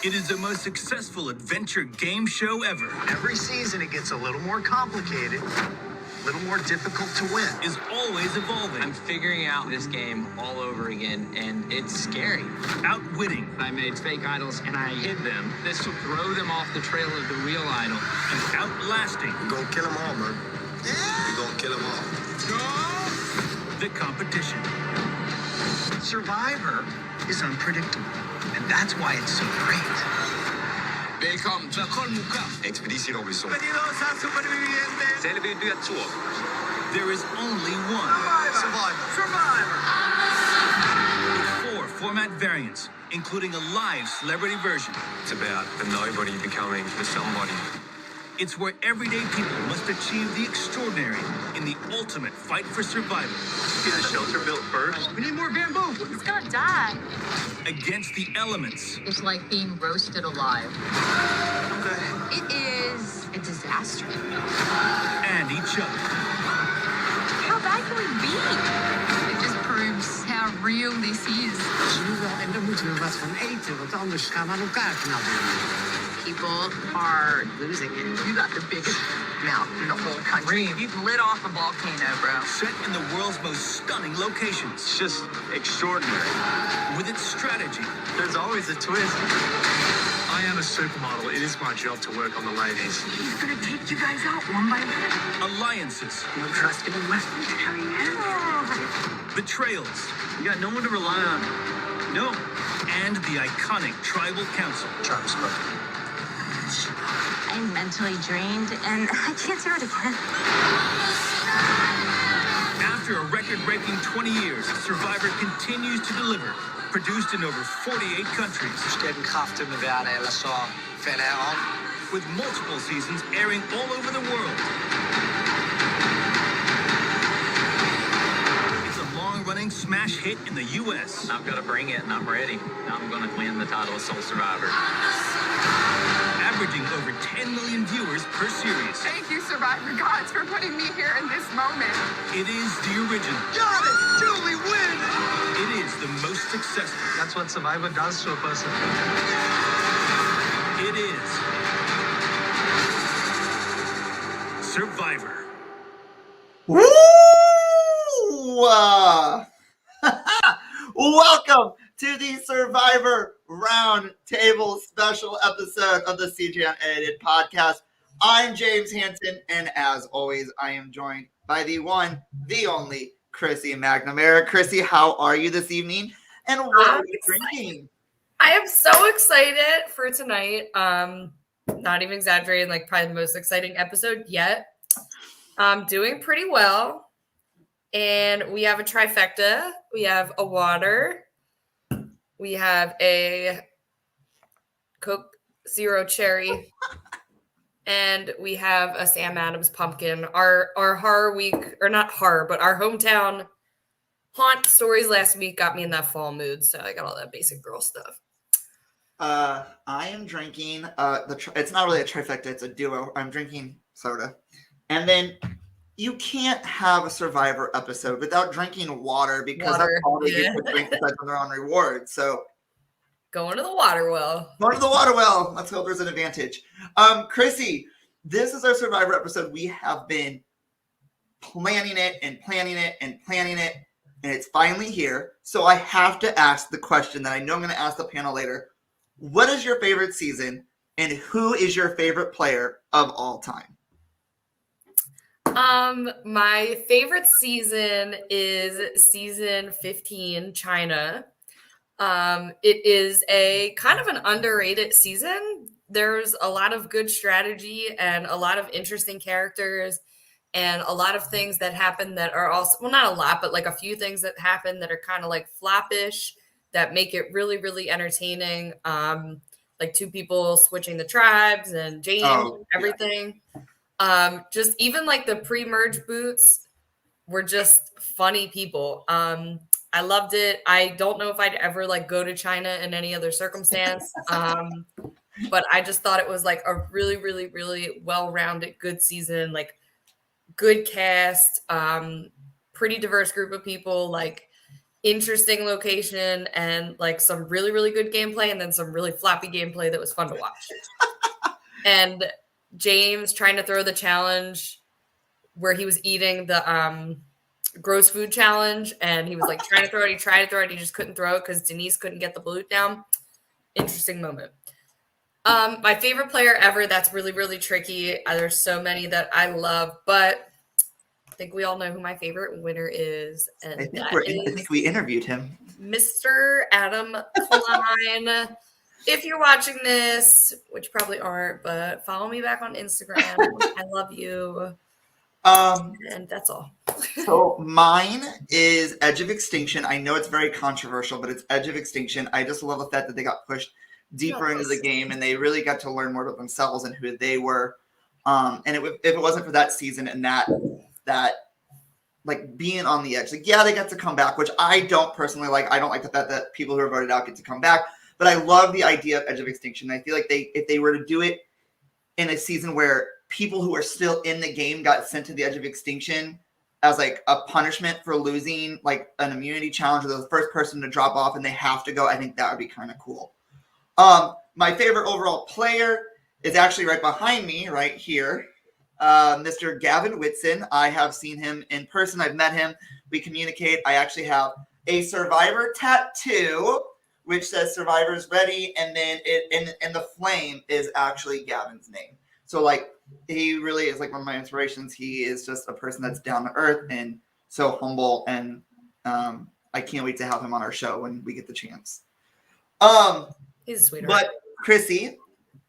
It is the most successful adventure game show ever. Every season it gets a little more complicated, a little more difficult to win. Is always evolving. I'm figuring out this game all over again, and it's scary. Outwitting. I made fake idols, and I hid them. This will throw them off the trail of the real idol. And outlasting. We're gonna kill them all, man. We're gonna kill them all. The competition. Survivor is unpredictable, and that's why it's so great. Velkommen til Expedition Robinson. There is only one. Survivor. With 4 format variants, including a live celebrity version. It's about the nobody becoming the somebody. It's where everyday people must achieve the extraordinary in the ultimate fight for survival. Get the shelter built first. We need more bamboo. It's gonna die. Against the elements. It's like being roasted alive. Okay. It is a disaster. And each other. How bad can we be? It just proves how real this is. En dan moeten we wat gaan eten, want anders gaan we aan elkaar knabbelen. People are losing it. You got the biggest mouth in the whole country. You've lit off a volcano, bro. Set in the world's most stunning locations. It's just extraordinary. With its strategy. There's always a twist. I am a supermodel. It is my job to work on the ladies. He's gonna take you guys out one by one. Alliances. No trust in Western Italian. Betrayals. You got no one to rely on. No. And the iconic Tribal Council. Travis Scott. I'm mentally drained, and I can't do it again. After a record-breaking 20 years, Survivor continues to deliver. Produced in over 48 countries. Sterke kraften med hver alder, så falder jeg om. With multiple seasons airing all over the world. It's a long-running smash hit in the U.S. I've got to bring it, and I'm ready. I'm going to win the title of Soul Survivor. Averaging over 10 million viewers per series. Thank you, Survivor Gods, for putting me here in this moment. It is the original. Got it! Julie, win! It is the most successful. That's what Survivor does to a person. It is Survivor. Woo! Welcome to the Survivor Roundtable special episode of the CJ UNEDITED podcast. I'm James Hansen, and as always, I am joined by the one, the only, Chrissy McNamara. Chrissy, how are you this evening? And what are you drinking? I am so excited for tonight. Not even exaggerating, like probably the most exciting episode yet. I'm doing pretty well. And we have a trifecta. We have a water. We have a Coke Zero Cherry. And we have a Sam Adams pumpkin. Our horror week, or not horror, but our hometown haunt stories last week got me in that fall mood. So I got all that basic girl stuff. I am drinking, it's not really a trifecta, it's a duo. I'm drinking soda. And then you can't have a Survivor episode without drinking water because that's all they get to drink besides when they're on reward. So going to the water well. Going to the water well. Let's hope there's an advantage. Chrissy, this is our Survivor episode. We have been planning it, and it's finally here. So I have to ask the question that I know I'm going to ask the panel later. What is your favorite season, and who is your favorite player of all time? My favorite season is season 15, China. It is a kind of an underrated season. There's a lot of good strategy and a lot of interesting characters and a lot of things that happen that are also, well, not a lot, but like a few things that happen that are kind of like floppish that make it really, really entertaining. Like two people switching the tribes and James, everything. Just even like the pre-merge boots were just funny people. I loved it. I don't know if I'd ever like go to China in any other circumstance. But I just thought it was like a really, really, really well-rounded, good season, like good cast, pretty diverse group of people. Like interesting location and like some really, really good gameplay and then some really floppy gameplay that was fun to watch. And James trying to throw the challenge where he was eating the gross food challenge and he was like trying to throw it. He tried to throw it. He just couldn't throw it because Denise couldn't get the balut down. Interesting moment. My favorite player ever, that's really, really tricky. There's so many that I love, but I think we all know who my favorite winner is. And I think we interviewed him. Mr. Adam Klein. If you're watching this, which you probably aren't, but follow me back on Instagram. I love you. And that's all. So mine is Edge of Extinction. I know it's very controversial, but it's Edge of Extinction. I just love the fact that they got pushed deeper into the game and they really got to learn more about themselves and who they were. And if it wasn't for that season and that like being on the edge, like, yeah, they got to come back, which I don't personally like. I don't like the fact that people who are voted out get to come back, but I love the idea of Edge of Extinction. I feel like if they were to do it in a season where people who are still in the game got sent to the Edge of Extinction as like a punishment for losing like an immunity challenge, or the first person to drop off and they have to go, I think that would be kind of cool. My favorite overall player is actually right behind me, right here. Mr. Gavin Whitson. I have seen him in person. I've met him. We communicate. I actually have a Survivor tattoo, which says Survivor's Ready, and then and the flame is actually Gavin's name. So like he really is like one of my inspirations. He is just a person that's down to earth and so humble, and I can't wait to have him on our show when we get the chance. He's a sweetheart. But Chrissy,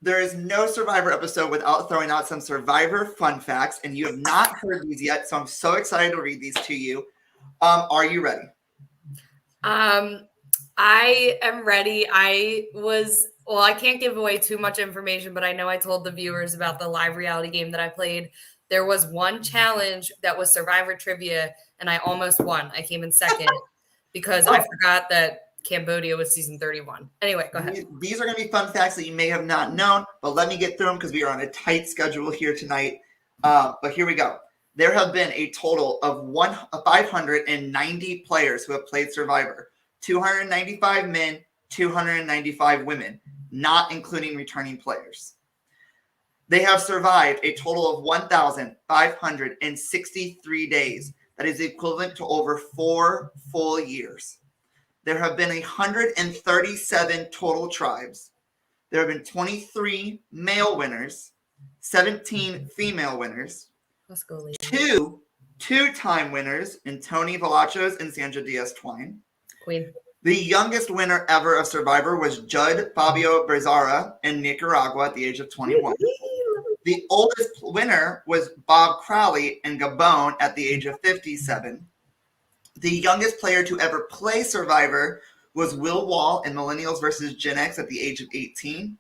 there is no Survivor episode without throwing out some Survivor fun facts, and you have not heard these yet, so I'm so excited to read these to you. Are you ready? I am ready. I can't give away too much information, but I know I told the viewers about the live reality game that I played. There was one challenge that was Survivor trivia, and I almost won. I came in second because I forgot that Cambodia was season 31. Anyway, go ahead. These are going to be fun facts that you may have not known, but let me get through them because we are on a tight schedule here tonight. But here we go. There have been a total of 590 players who have played Survivor. 295 men, 295 women, not including returning players. They have survived a total of 1,563 days. That is equivalent to over 4 full years. There have been 137 total tribes. There have been 23 male winners, 17 female winners, Let's go, lady. two-time winners in Tony Velachos and Sandra Diaz-Twine. Queen. The youngest winner ever of Survivor was Judd Fabio Berzara in Nicaragua at the age of 21. The oldest winner was Bob Crowley in Gabon at the age of 57. The youngest player to ever play Survivor was Will Wall in Millennials versus Gen X at the age of 18.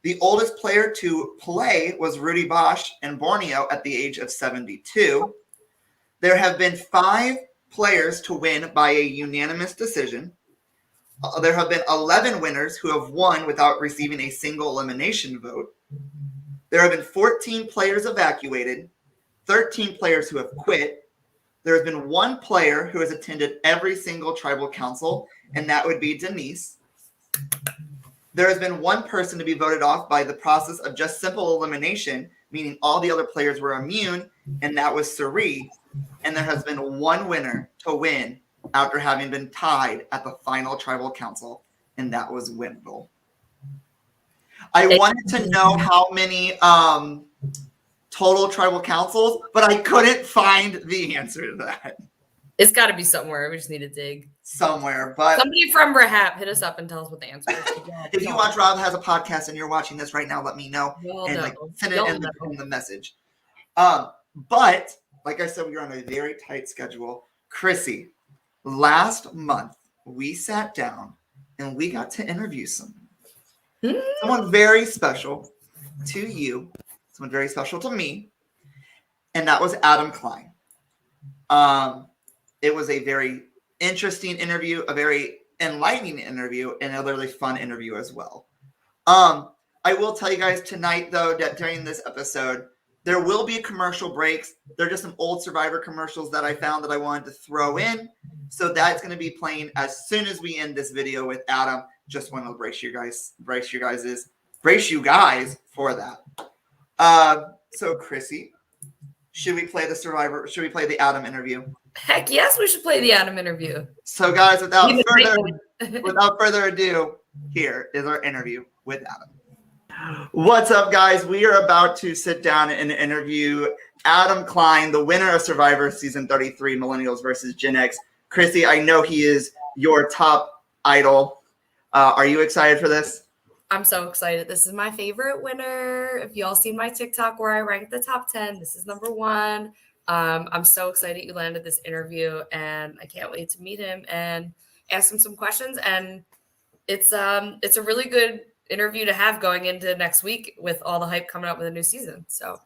The oldest player to play was Rudy Bosch in Borneo at the age of 72. There have been 5 players to win by a unanimous decision. There have been 11 winners who have won without receiving a single elimination vote. There have been 14 players evacuated, 13 players who have quit. There has been 1 player who has attended every single tribal council, and that would be Denise. There has been 1 person to be voted off by the process of just simple elimination, meaning all the other players were immune, and that was Sari. And there has been 1 winner to win after having been tied at the final tribal council, and that was Wendell. I wanted to know how many total tribal councils, but I couldn't find the answer to that. It's got to be somewhere. We just need to dig Somewhere, but somebody from Rahab hit us up and tell us what the answer is. if you watch Rob Has a Podcast and you're watching this right now, let me know and like send it in the message. But like I said, we were on a very tight schedule. Chrissy, last month we sat down and we got to interview someone very special to you, someone very special to me, and that was Adam Klein. It was a very interesting interview, a very enlightening interview, and a really fun interview as well. I will tell you guys tonight, though, that during this episode, There will be commercial breaks. They're just some old Survivor commercials that I found that I wanted to throw in. So that's going to be playing as soon as we end this video with Adam. Just want to brace you guys for that. So Chrissy, should we play the Adam interview? Heck yes, we should play the Adam interview. So guys, without further ado, here is our interview with Adam. What's up, guys? We are about to sit down and interview Adam Klein, the winner of Survivor Season 33, Millennials versus Gen X. Chrissy, I know he is your top idol. Are you excited for this? I'm so excited. This is my favorite winner. If y'all seen my TikTok where I ranked the top 10, this is number 1. I'm so excited you landed this interview, and I can't wait to meet him and ask him some questions. And it's a really good interview to have going into next week with all the hype coming up with a new season. So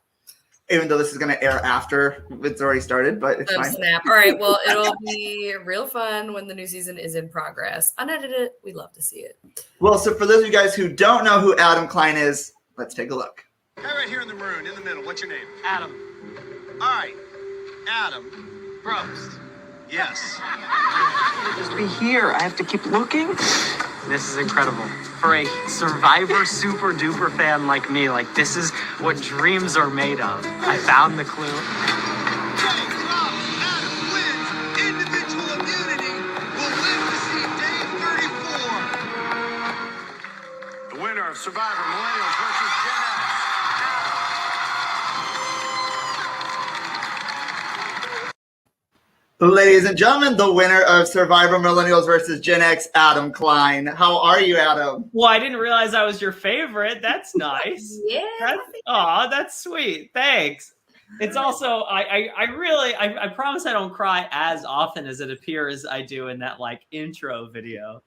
even though this is going to air after it's already started, but it's fine. Snap. All right. Well, it'll be real fun when the new season is in progress. Unedited, we'd love to see it. Well, so for those of you guys who don't know who Adam Klein is, let's take a look. Guy right here in the maroon, in the middle. What's your name? Adam. All right, Adam. Prost. Yes. Just be here. I have to keep looking. This is incredible. For a Survivor super duper fan like me, like this is what dreams are made of. I found the clue. Adam wins individual immunity. Will live to see day 34. The winner of Survivor Millennials versus Gen X. Ladies and gentlemen, the winner of Survivor Millennials versus Gen X, Adam Klein. How are you, Adam? Well, I didn't realize I was your favorite. That's nice. Yeah. That's sweet. Thanks. It's also, I promise I don't cry as often as it appears I do in that like intro video.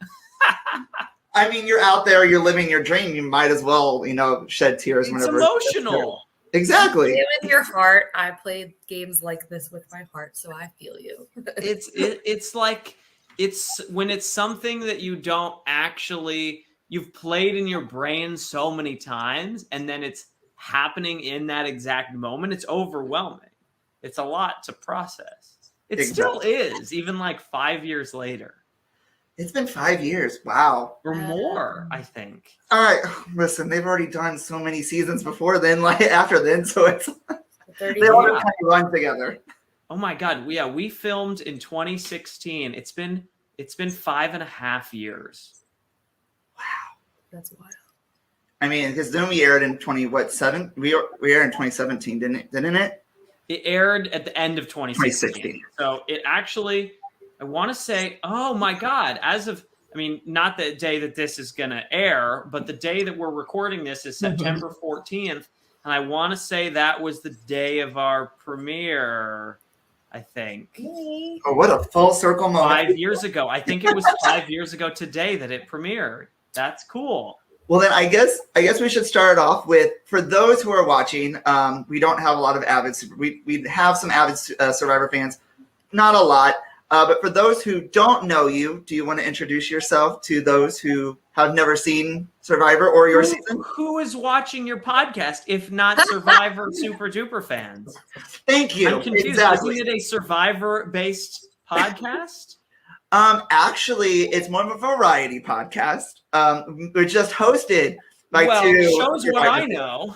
I mean, you're out there, you're living your dream. You might as well, shed tears It's whenever. emotional. Exactly. In your heart, I played games like this with my heart, so I feel you. It's like when it's something that you don't actually, you've played in your brain so many times, and then it's happening in that exact moment. It's overwhelming. It's a lot to process. It still is, even like 5 years later. It's been 5 years. Wow. Or more, I think. All right. Listen, they've already done so many seasons before then, after then, so it's they all kind of run together. Oh my God. Yeah, we filmed in 2016. It's been 5.5 years. Wow. That's wild. I mean, because then we aired in 7? We aired in 2017, didn't it? It aired at the end of 2016. So it actually, I want to say, oh my God, not the day that this is going to air, but the day that we're recording this is September 14th. And I want to say that was the day of our premiere, I think. Oh, what a full circle moment. 5 years ago. I think it was 5 years ago today that it premiered. That's cool. Well, then I guess we should start off with, for those who are watching, we don't have a lot of avid, we have some avid Survivor fans, not a lot. But for those who don't know you, do you want to introduce yourself to those who have never seen Survivor or your season? Who is watching your podcast if not Survivor super duper fans? Thank you. I'm confused. Exactly. Isn't it a Survivor-based podcast? Actually, it's more of a variety podcast. We're just hosted by two. Shows what I know.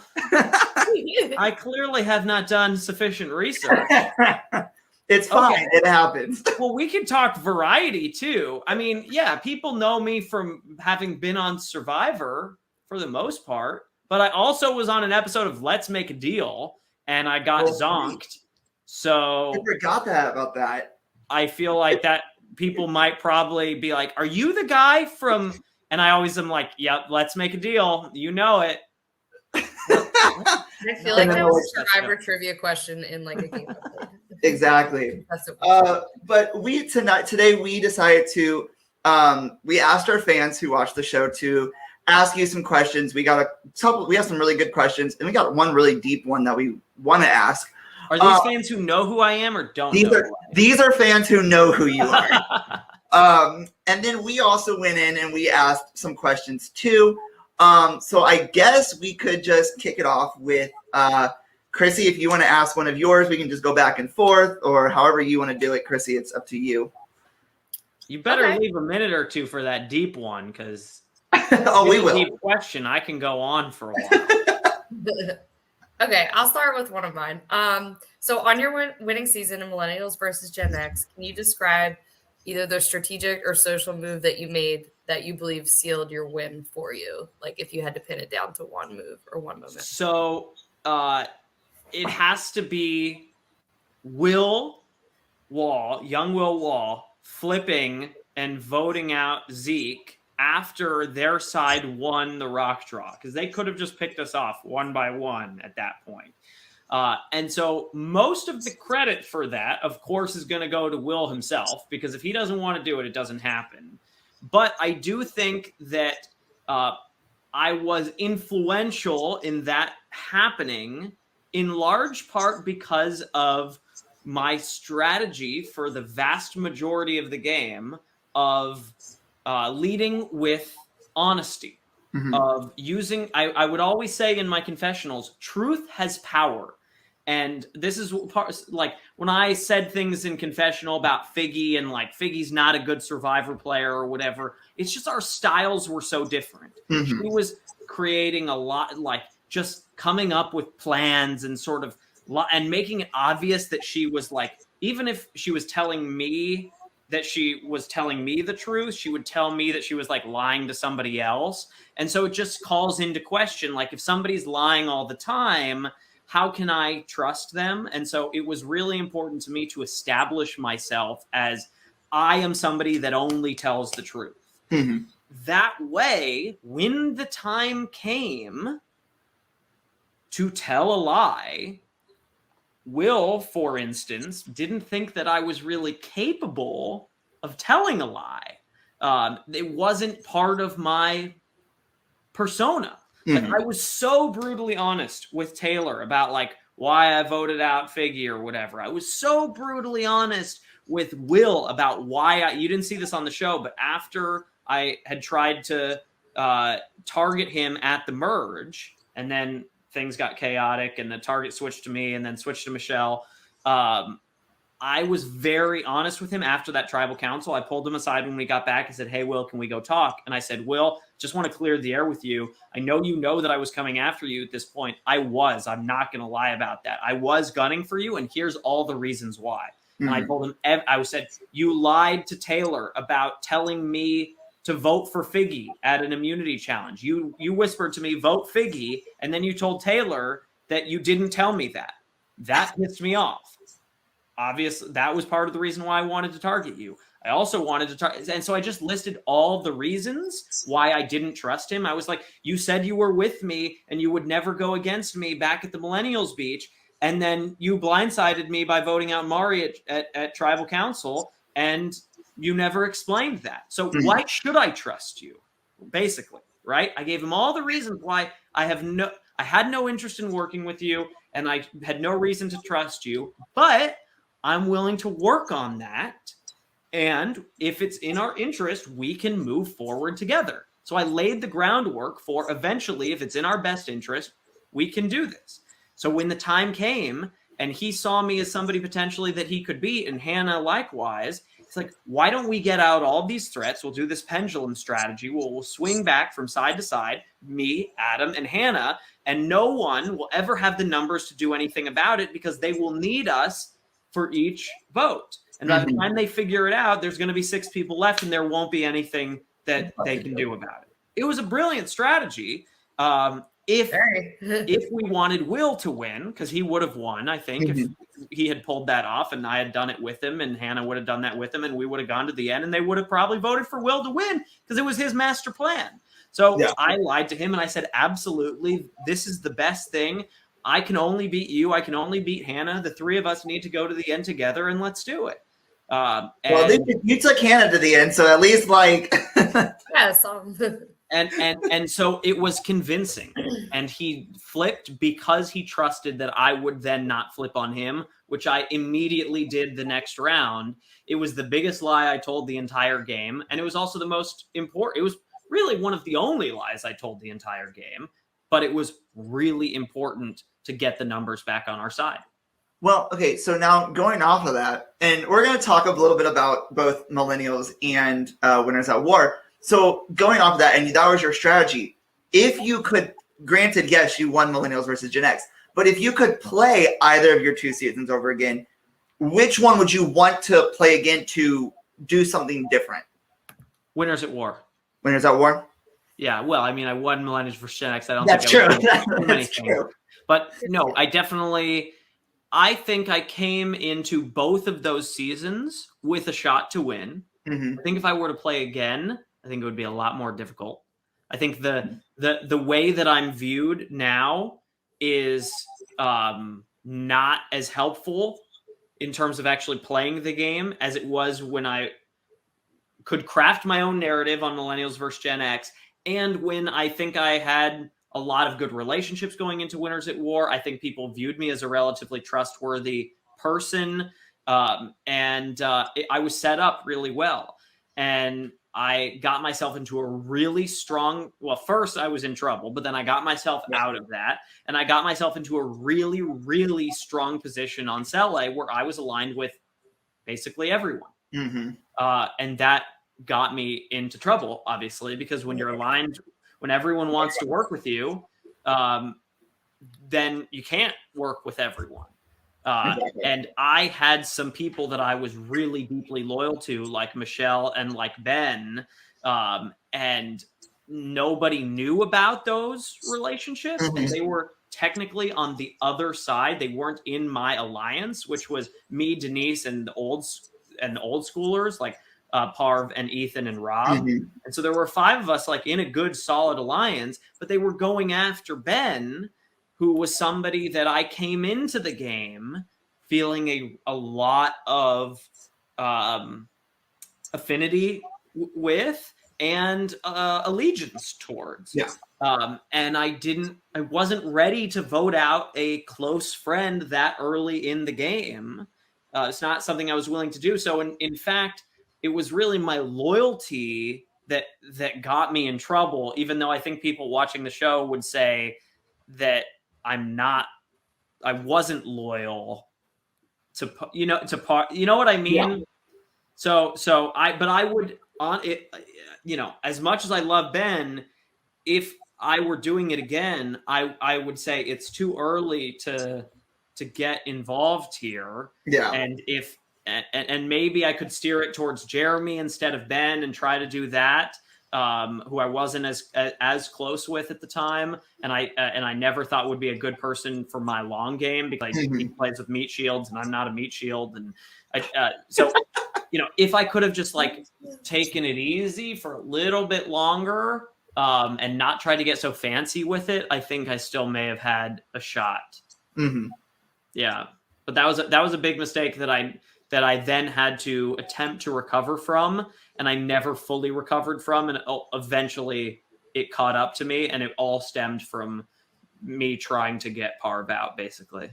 I clearly have not done sufficient research. It's fine. Okay. It happens. Well, we can talk variety too. I mean, yeah, people know me from having been on Survivor for the most part, but I also was on an episode of Let's Make a Deal and I got zonked. So I forgot about that. I feel like that people might probably be like, are you the guy from, and I always am like, yep, Let's Make a Deal. You know it. I feel like that was a Survivor trivia question in like a game. Exactly. But today we decided to, we asked our fans who watch the show to ask you some questions. We have some really good questions, and we got one really deep one that we want to ask. Are these fans who know who I am or don't know? These are fans who know who you are. And then we also went in and we asked some questions too. So I guess we could just kick it off with Chrissy, if you want to ask one of yours, we can just go back and forth, or however you want to do it. Chrissy, it's up to you. You better leave a minute or two for that deep one, because we will. Deep question. I can go on for a while. Okay, I'll start with one of mine. So on your winning season in Millennials versus Gen X, can you describe either the strategic or social move that you made that you believe sealed your win for you? Like if you had to pin it down to one move or one moment. So it has to be young Will Wall, flipping and voting out Zeke after their side won the rock draw, because they could have just picked us off one by one at that point. And so most of the credit for that, of course, is going to go to Will himself, because if he doesn't want to do it, it doesn't happen. But I do think that I was influential in that happening in large part because of my strategy for the vast majority of the game of leading with honesty, of using, I would always say in my confessionals, truth has power. And this is like when I said things in confessional about Figgy and like Figgy's not a good Survivor player or whatever, it's just our styles were so different. She was creating a lot, like just coming up with plans and sort of and making it obvious that she was like, even if she was telling me that she was telling me the truth, she would tell me that she was like lying to somebody else. And so it just calls into question, like if somebody's lying all the time, how can I trust them? And so it was really important to me to establish myself as I am somebody that only tells the truth. That way, when the time came to tell a lie, Will, for instance, didn't think that I was really capable of telling a lie. It wasn't part of my persona. Like, I was so brutally honest with Taylor about like why I voted out Figgy or whatever. I was so brutally honest with Will about why you didn't see this on the show, but after I had tried to target him at the merge, and then things got chaotic and the target switched to me and then switched to Michelle. I was very honest with him after that tribal council. I pulled him aside when we got back and said, "Hey, Will, can we go talk?" And I said, "Will, just want to clear the air with you. I know you know that I was coming after you at this point. I'm not going to lie about that. I was gunning for you, and here's all the reasons why." And I told him, I said, "You lied to Taylor about telling me to vote for Figgy at an immunity challenge. You whispered to me, vote Figgy, and then you told Taylor that you didn't tell me that. That pissed me off. Obviously, that was part of the reason why I wanted to target you. I also wanted to target," and so I just listed all the reasons why I didn't trust him. I was like, "You said you were with me and you would never go against me back at the Millennials Beach, and then you blindsided me by voting out Mari at Tribal Council, and you never explained that. So why should I trust you?" Basically, right? I gave him all the reasons why I had no interest in working with you, and I had no reason to trust you, but I'm willing to work on that. And if it's in our interest, we can move forward together. So I laid the groundwork for eventually, if it's in our best interest, we can do this. So when the time came and he saw me as somebody potentially that he could beat, and Hannah likewise, it's like, why don't we get out all these threats? We'll do this pendulum strategy. We'll swing back from side to side, me, Adam, and Hannah, and no one will ever have the numbers to do anything about it because they will need us for each vote. And by the time they figure it out, there's going to be 6 people left and there won't be anything that they can do about it. It was a brilliant strategy. If we wanted Will to win, because he would have won, I think, if he had pulled that off and I had done it with him and Hannah would have done that with him, and we would have gone to the end and they would have probably voted for Will to win because it was his master plan. So I lied to him and I said, absolutely, this is the best thing. I can only beat you. I can only beat Hannah. The 3 of us need to go to the end together, and let's do it. Well, you took Hannah to the end, so at least like and so it was convincing, and he flipped because he trusted that I would then not flip on him, which I immediately did the next round. It was the biggest lie I told the entire game, and it was also the most important. It was really one of the only lies I told the entire game, but it was really important to get the numbers back on our side. Well, okay, so now going off of that, and we're going to talk a little bit about both millennials and Winners at War. So going off of that, and that was your strategy. If you could, granted, yes, you won millennials versus Gen X, but if you could play either of your 2 seasons over again, which one would you want to play again to do something different? Winners at War. Winners at War? Yeah, well, I mean, I won millennials versus Gen X. I don't That's think I true. would do too many That's things. true. But no, I think I came into both of those seasons with a shot to win. Mm-hmm. I think if I were to play again, I think it would be a lot more difficult. I think the way that I'm viewed now is not as helpful in terms of actually playing the game as it was when I could craft my own narrative on millennials versus Gen X, and when I think I had a lot of good relationships going into Winners at War. I think people viewed me as a relatively trustworthy person, and I was set up really well. And I got myself into a really strong, well, first I was in trouble, but then I got myself out of that, and I got myself into a really, really strong position on Cele where I was aligned with basically everyone. Mm-hmm. And that got me into trouble, obviously, because when you're aligned, when everyone wants to work with you, then you can't work with everyone. And I had some people that I was really deeply loyal to, like Michelle and like Ben, and nobody knew about those relationships. Mm-hmm. And they were technically on the other side. They weren't in my alliance, which was me, Denise, and the old schoolers like Parv and Ethan and Rob. Mm-hmm. And so there were 5 of us like in a good, solid alliance, but they were going after Ben, who was somebody that I came into the game feeling a lot of affinity with and allegiance towards. Yeah. And I wasn't ready to vote out a close friend that early in the game. It's not something I was willing to do. So in fact, it was really my loyalty that got me in trouble, even though I think people watching the show would say that I wasn't loyal to what I mean? Yeah. So I would on it, as much as I love Ben, if I were doing it again, I would say it's too early to get involved here. Yeah. And maybe I could steer it towards Jeremy instead of Ben and try to do that. Who I wasn't as close with at the time, and I never thought would be a good person for my long game because he plays with meat shields and I'm not a meat shield, and so if I could have just like taken it easy for a little bit longer and not try to get so fancy with it, I think I still may have had a shot. Mm-hmm. Yeah, but that was a big mistake that I then had to attempt to recover from, and I never fully recovered from, and eventually it caught up to me, and it all stemmed from me trying to get Parv out, basically.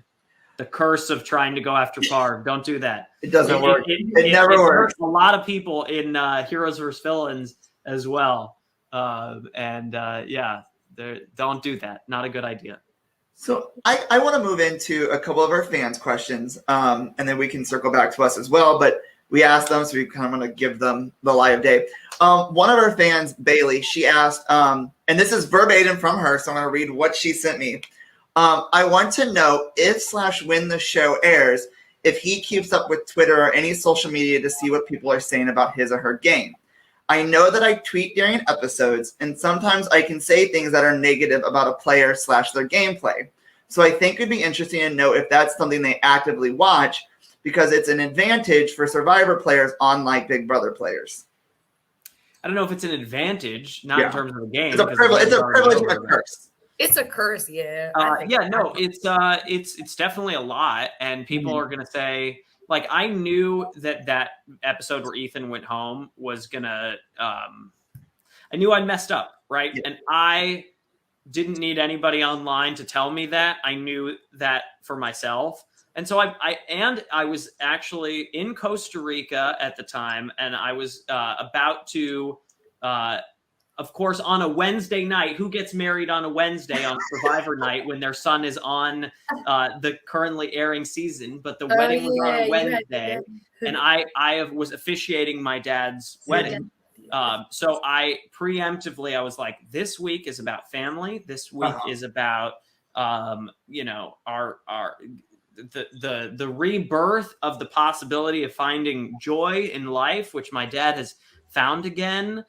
The curse of trying to go after Parv. Don't do that. It doesn't work. It never works. A lot of people in Heroes vs. Villains as well. Don't do that. Not a good idea. So I want to move into a couple of our fans' questions, and then we can circle back to us as well. But we asked them, so we kind of want to give them the live day. One of our fans, Bailey, she asked, and this is verbatim from her, so I'm going to read what she sent me. I want to know if/when the show airs, if he keeps up with Twitter or any social media to see what people are saying about his or her game. I know that I tweet during episodes, and sometimes I can say things that are negative about a player / their gameplay. So I think it'd be interesting to know if that's something they actively watch, because it's an advantage for Survivor players unlike Big Brother players. I don't know if it's an advantage, not in terms of the game. It's a privilege. It's a privilege and a curse. It's a curse, yeah. It's definitely a lot, and people are gonna say, like, I knew that episode where Ethan went home was gonna. I knew I'd messed up, right? Yeah. And I didn't need anybody online to tell me that. I knew that for myself. And so I was actually in Costa Rica at the time, and I was about to of course, on a Wednesday night, who gets married on a Wednesday on Survivor night when their son is on the currently airing season? But the wedding was on a Wednesday, and I was officiating my dad's wedding. So I preemptively, I was like, this week is about family. This week is about, you know, the rebirth of the possibility of finding joy in life, which my dad has found again,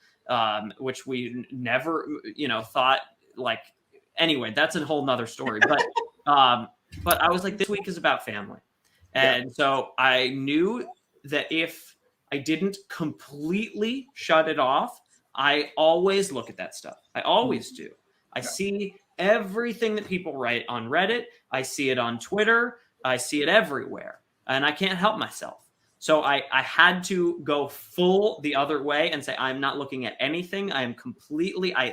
which we never, you know, thought like, anyway, that's a whole nother story. But I was like, this week is about family. And so I knew that if I didn't completely shut it off, I always look at that stuff. I always do. I see everything that people write on Reddit. I see it on Twitter. I see it everywhere. And I can't help myself. So I had to go full the other way and say, I'm not looking at anything. I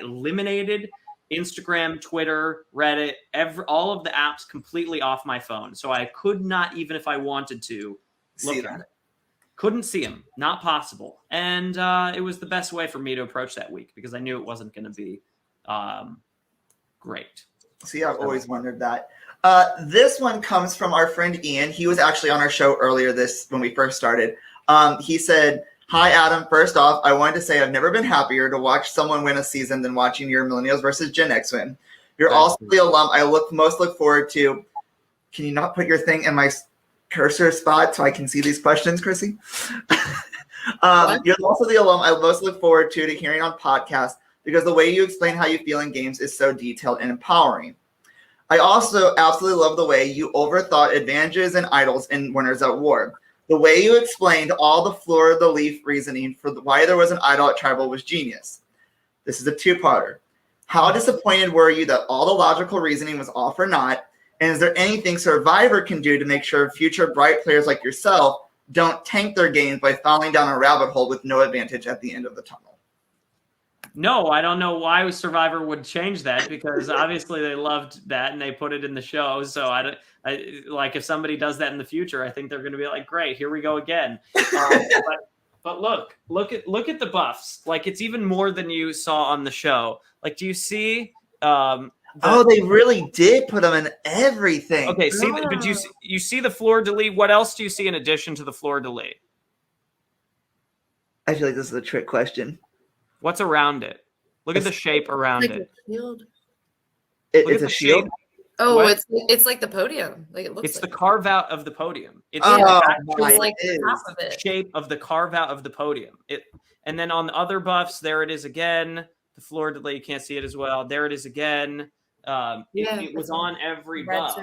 eliminated Instagram, Twitter, Reddit, all of the apps completely off my phone. So I could not, even if I wanted to, look at it. Couldn't see them. Not possible. And it was the best way for me to approach that week because I knew it wasn't going to be great. See, I've always wondered that. This one comes from our friend Ian. He was actually on our show earlier when we first started. He said, "Hi, Adam. First off, I wanted to say I've never been happier to watch someone win a season than watching your Millennials versus Gen X win. You're also the alum I most look forward to." Can you not put your thing in my cursor spot so I can see these questions, Chrissy? You're also the alum I most look forward to hearing on podcasts because the way you explain how you feel in games is so detailed and empowering. I also absolutely love the way you overthought advantages and idols in Winners at War. The way you explained all the fleur-de-lis reasoning for why there was an idol at Tribal was genius. This is a two-parter. How disappointed were you that all the logical reasoning was all for naught? And is there anything Survivor can do to make sure future bright players like yourself don't tank their games by falling down a rabbit hole with no advantage at the end of the tunnel? No, I don't know why Survivor would change that because obviously they loved that and they put it in the show. So I like if somebody does that in the future, I think they're going to be like, great, here we go again. But look at the buffs. Like it's even more than you saw on the show. Like, do you see? They really did put them in everything. Okay, but you see the fleur-de-lis. What else do you see in addition to the fleur-de-lis? I feel like this is a trick question. What's around it? Look at the shape around it. Shield. It's a shield. Oh, it's like the podium. Like it looks. It's the carve out of the podium. It's like the top of it. Shape of the carve out of the podium. And then on the other buffs, there it is again. The fleur-de-lis, you can't see it as well. There it is again. It was on every buff.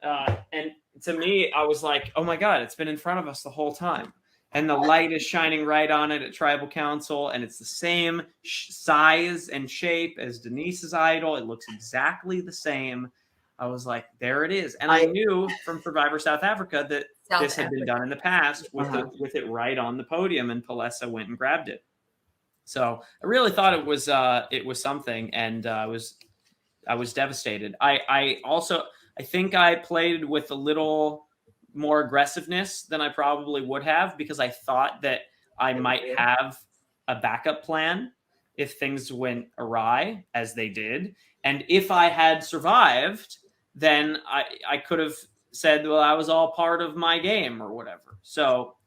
And to me, I was like, oh my God, it's been in front of us the whole time. And the light is shining right on it at Tribal Council, and it's the same size and shape as Denise's idol. It looks exactly the same. I was like, there it is. And I knew from Survivor South Africa that this had been done in the past with it right on the podium, and Palessa went and grabbed it. So I really thought it was something, and I was devastated. I think I played with a little more aggressiveness than I probably would have because I thought that I might have a backup plan if things went awry, as they did. And if I had survived, then I could have said, well, that was all part of my game or whatever. So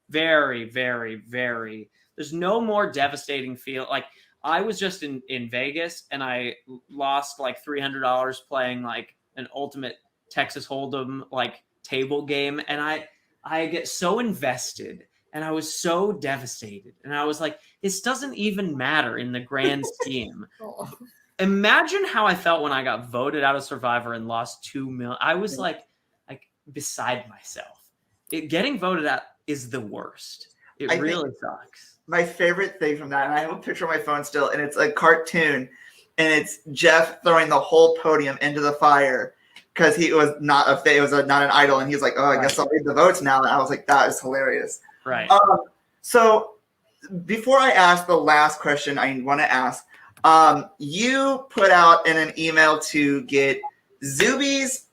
very, very, very, there's no more devastating feel. Like I was just in Vegas and I lost like $300 playing like an ultimate Texas Hold'em, like table game, and I get so invested and I was so devastated, and I was like, this doesn't even matter in the grand scheme. Imagine how I felt when I got voted out of Survivor and lost $2 million. I was like beside myself. Getting voted out is the worst. It really sucks. My favorite thing from that, and I have a picture on my phone still, and it's a cartoon, and it's Jeff throwing the whole podium into the fire because he was not not an idol, and he's like, oh, I guess I'll read the votes now. And I was like, that is hilarious. Right. So before I ask the last question I want to ask, you put out in an email to get Zuby's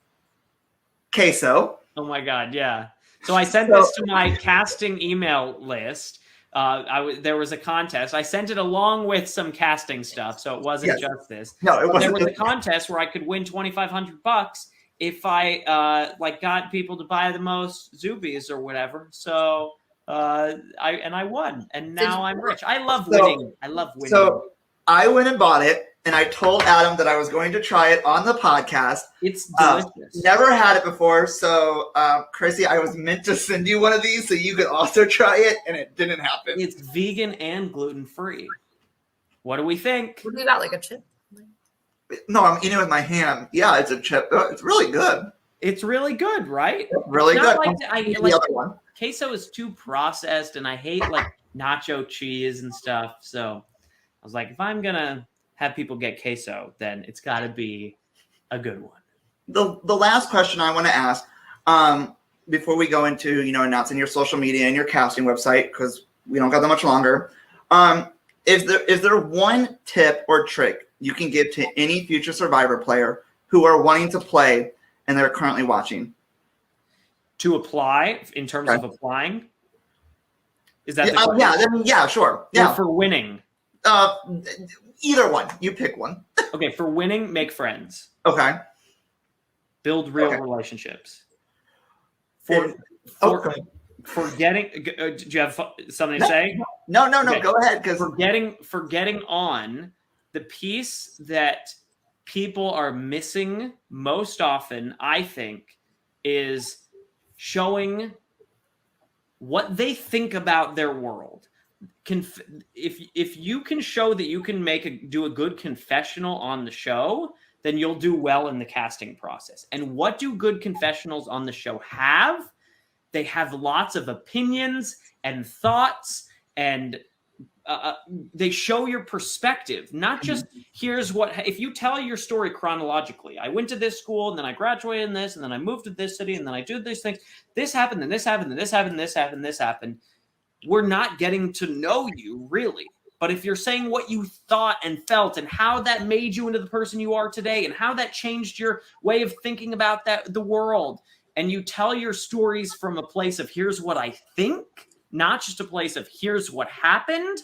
queso. Oh my God, yeah. So I sent this to my casting email list There was a contest. I sent it along with some casting stuff, so it wasn't just this. No, it wasn't. There was a contest where I could win $2,500 if I got people to buy the most Zubies or whatever. So I won, and now I'm rich. I love winning. I love winning. So I went and bought it, and I told Adam that I was going to try it on the podcast. It's delicious. Never had it before, so Chrissy, I was meant to send you one of these so you could also try it, and it didn't happen. It's vegan and gluten-free. What do we think? What do you got, like a chip? No, I'm eating it with my hand. Yeah, it's a chip. It's really good. It's really good, right? It's really It's good. not The other one. Queso is too processed, and I hate like nacho cheese and stuff. So I was like, if I'm gonna have people get queso, then it's got to be a good one. The last question I want to ask, before we go into announcing your social media and your casting website, because we don't got that much longer, is there one tip or trick you can give to any future Survivor player who are wanting to play and they're currently watching? To apply, in terms of applying, is that sure. Yeah, or for winning. Either one. You pick one. Okay, for winning, make friends. Okay. Build real relationships. For getting, do you have something to say? No. Okay. Go ahead. Because for getting on, the piece that people are missing most often, I think, is showing what they think about their world. If you can show that you can do a good confessional on the show, then you'll do well in the casting process. And what do good confessionals on the show have? They have lots of opinions and thoughts, and they show your perspective, not just here's what. If you tell your story chronologically, I went to this school, and then I graduated in this, and then I moved to this city, and then I did these things. This happened, and this happened, and this happened, and this happened, and this happened. We're not getting to know you, really. But if you're saying what you thought and felt and how that made you into the person you are today and how that changed your way of thinking about the world, and you tell your stories from a place of here's what I think, not just a place of here's what happened,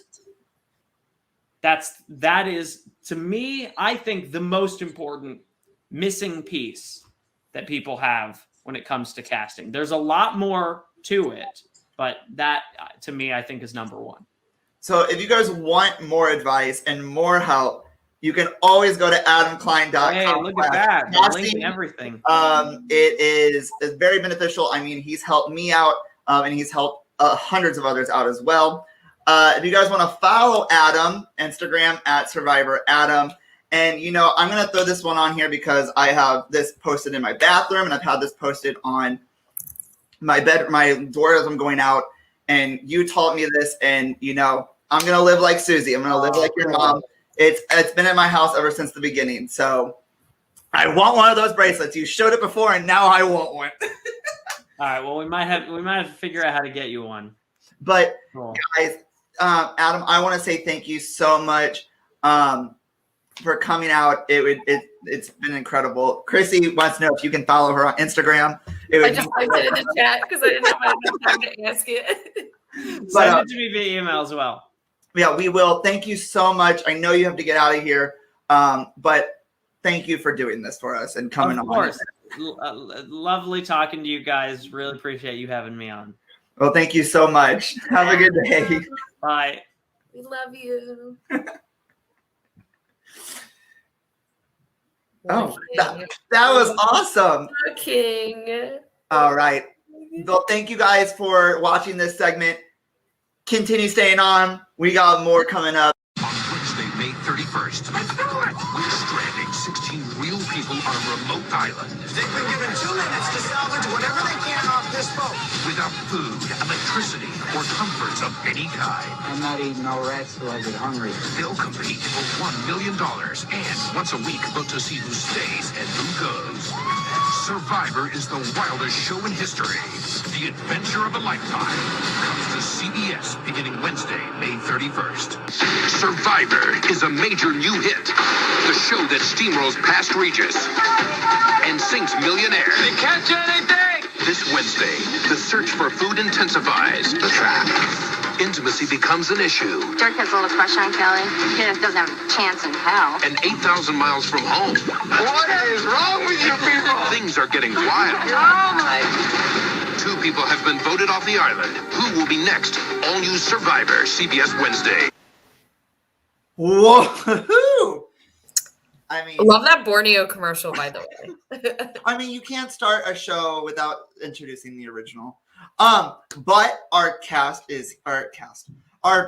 that is, to me, I think the most important missing piece that people have when it comes to casting. There's a lot more to it, but that, to me, I think is number one. So if you guys want more advice and more help, you can always go to adamklein.com. Hey, look at that. They're linking everything. It's very beneficial. I mean, he's helped me out, and he's helped hundreds of others out as well. If you guys want to follow Adam, Instagram @SurvivorAdam. And, I'm going to throw this one on here because I have this posted in my bathroom, and I've had this posted on my door as I'm going out. And you taught me this, and, I'm going to live like Susie. I'm going to live like your mom. It's been at my house ever since the beginning. So I want one of those bracelets. You showed it before, and now I want one. All right. Well, we might have to figure out how to get you one. But guys, Adam, I want to say thank you so much for coming out. It's been incredible. Chrissy wants to know if you can follow her on Instagram. I just typed it in the chat because I didn't have enough time to ask it. Send it to me via email as well. Yeah, we will. Thank you so much. I know you have to get out of here, but thank you for doing this for us and coming on. Of course. Lovely talking to you guys. Really appreciate you having me on. Well, thank you so much. Have a good day. Bye. We love you. Oh, that was awesome. The king. All right. Well, thank you guys for watching this segment. Continue staying on. We got more coming up. On Wednesday, May 31st, we're stranding 16 real people on a remote island. They've been given 2 minutes to salvage whatever they can off this boat. Without food, electricity, or comforts of any kind. I'm not eating no rats till I get hungry. They'll compete for $1 million and once a week look to see who stays and who goes. Survivor is the wildest show in history. The adventure of a lifetime comes to CBS beginning Wednesday, May 31st. Survivor is a major new hit. The show that steamrolls past Regis and sinks millionaires. They catch anything! This Wednesday, the search for food intensifies. The trap intimacy becomes an issue. Dirk has a little crush on Kelly. He doesn't have a chance in hell. And 8,000 miles from home, What is wrong with you people? things are getting wild. Oh my. 2 people have been voted off the island. Who will be next? All new Survivor, CBS Wednesday. Whoa! I mean, Love that Borneo commercial, by the way. I mean, you can't start a show without introducing the original. But our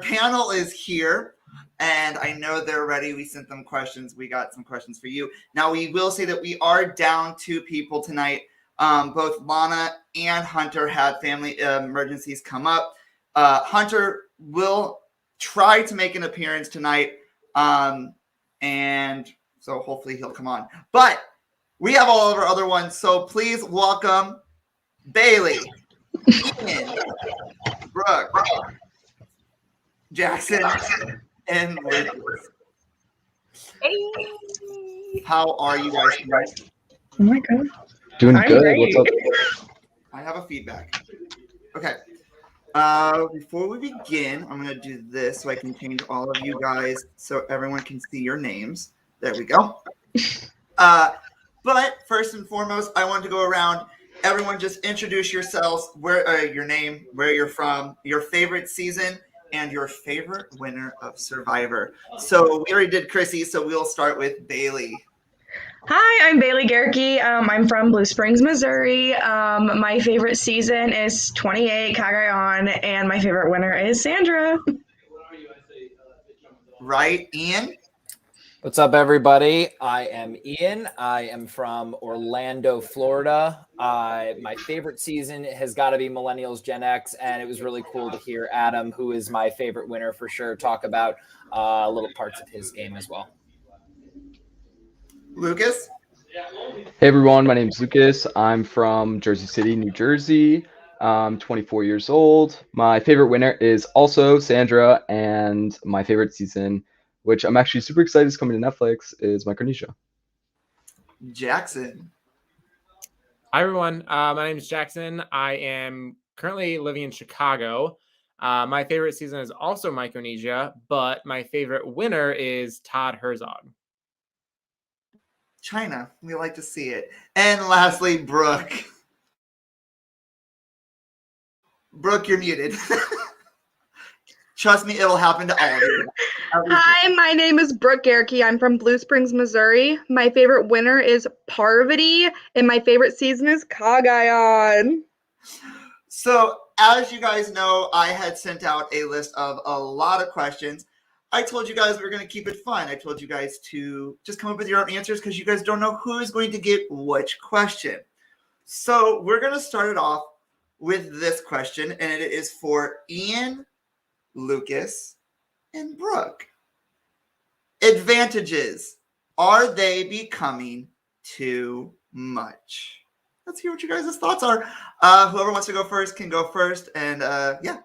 panel is here, and I know they're ready. We sent them questions. We got some questions for you. Now, we will say that we are down 2 people tonight. Both Lana and Hunter had family emergencies come up. Hunter will try to make an appearance tonight, and so hopefully he'll come on. But we have all of our other ones, so please welcome Bailey, Ian, Brooke, Jaxson, and Lucas. Hey. How are you guys tonight? Oh my god. Doing I'm good. great. What's up? I have a feedback. Okay. Before we begin, I'm going to do this so I can change all of you guys so everyone can see your names. There we go. But first and foremost, I want to go around. Everyone just introduce yourselves, where your name, where you're from, your favorite season, and your favorite winner of Survivor. So we already did Chrissy, so we'll start with Bailey. Hi, I'm Bailey Gerke. I'm from Blue Springs, Missouri. My favorite season is 28, Cagayan, and my favorite winner is Sandra. Right, Ian? What's up, everybody? I am Ian. I am from Orlando, Florida. My favorite season has got to be Millennials Gen X, and it was really cool to hear Adam, who is my favorite winner for sure, talk about little parts of his game as well. Lucas? Hey everyone, my name is Lucas. I'm from Jersey City, New Jersey. I'm 24 years old. My favorite winner is also Sandra, and my favorite season, which I'm actually super excited is coming to Netflix, is Micronesia. Jaxson. Hi everyone, my name is Jaxson. I am currently living in Chicago. My favorite season is also Micronesia, but my favorite winner is Todd Herzog. China. We like to see it. And lastly, Brooke. Brooke, you're muted. Trust me, it'll happen to all of you. Hi, my name is Brooke Gerke. I'm from Blue Springs, Missouri. My favorite winner is Parvati, and my favorite season is Cagayan. So, as you guys know, I had sent out a list of a lot of questions. I told you guys we were going to keep it fun. I told you guys to just come up with your own answers because you guys don't know who is going to get which question. So we're going to start it off with this question, and it is for Ian, Lucas, and Brooke. Advantages. Are they becoming too much? Let's hear what you guys' thoughts are. Whoever wants to go first can go first. And yeah.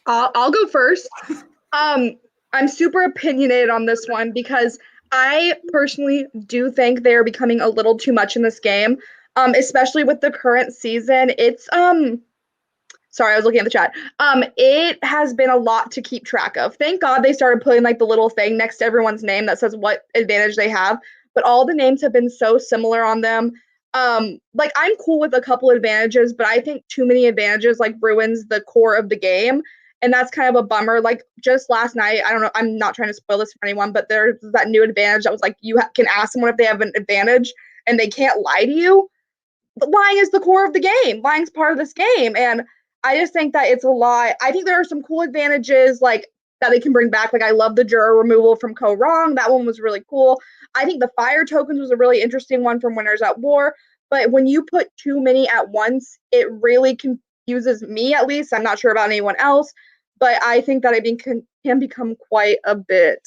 I'll go first. I'm super opinionated on this one because I personally do think they're becoming a little too much in this game, especially with the current season. It's sorry, I was looking at the chat. It has been a lot to keep track of. Thank God they started putting like the little thing next to everyone's name that says what advantage they have, but all the names have been so similar on them. Like I'm cool with a couple advantages, but I think too many advantages like ruins the core of the game. And that's kind of a bummer. Like just last night, I don't know, I'm not trying to spoil this for anyone, but there's that new advantage that was like you can ask someone if they have an advantage and they can't lie to you. But lying is the core of the game. Lying's part of this game. And I just think that it's a lie. I think there are some cool advantages like that they can bring back. Like I love the juror removal from Co Wrong. That one was really cool. I think the fire tokens was a really interesting one from Winners at War. But when you put too many at once, it really confuses me at least. I'm not sure about anyone else, but I think that it can become quite a bit.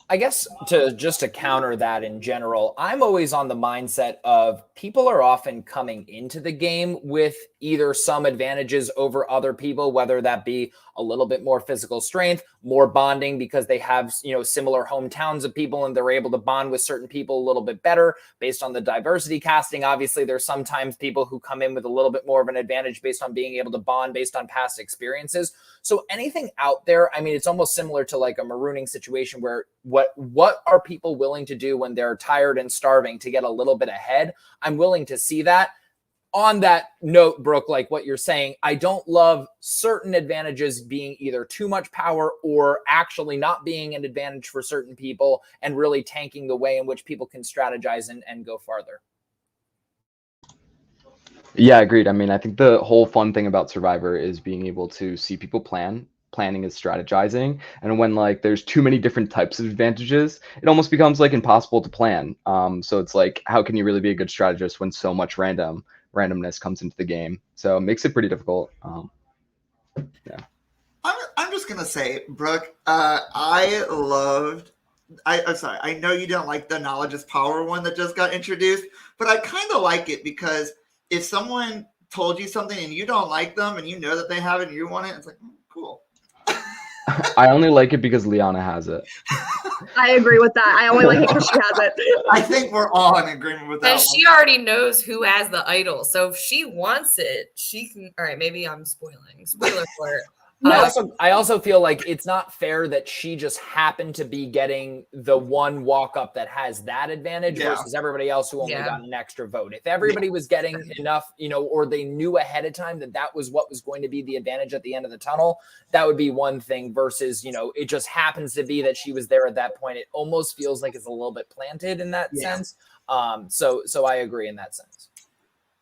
I guess to counter that in general, I'm always on the mindset of people are often coming into the game with either some advantages over other people, whether that be a little bit more physical strength, more bonding because they have, similar hometowns of people and they're able to bond with certain people a little bit better based on the diversity casting. Obviously, there's sometimes people who come in with a little bit more of an advantage based on being able to bond based on past experiences. So anything out there, I mean, it's almost similar to like a marooning situation where what are people willing to do when they're tired and starving to get a little bit ahead? I'm willing to see that. On that note, Brooke, like what you're saying, I don't love certain advantages being either too much power or actually not being an advantage for certain people and really tanking the way in which people can strategize and go farther. Yeah, agreed. I mean, I think the whole fun thing about Survivor is being able to see people plan. Planning is strategizing. And when like there's too many different types of advantages, it almost becomes like impossible to plan. So it's like, how can you really be a good strategist when so much randomness comes into the game? So it makes it pretty difficult. Yeah. I'm just gonna say, Brooke, I'm sorry, I know you don't like the knowledge is power one that just got introduced, but I kind of like it because if someone told you something and you don't like them and you know that they have it and you want it, it's like, cool. I only like it because Lana has it. I agree with that. I only like it because she has it. I think we're all in agreement with that. And she already knows who has the idol. So if she wants it, she can. All right, maybe I'm spoiling. Spoiler for it. I also feel like it's not fair that she just happened to be getting the one walk up that has that advantage versus everybody else who only got an extra vote. If everybody was getting enough, or they knew ahead of time that that was what was going to be the advantage at the end of the tunnel, that would be one thing versus, it just happens to be that she was there at that point. It almost feels like it's a little bit planted in that sense. So I agree in that sense.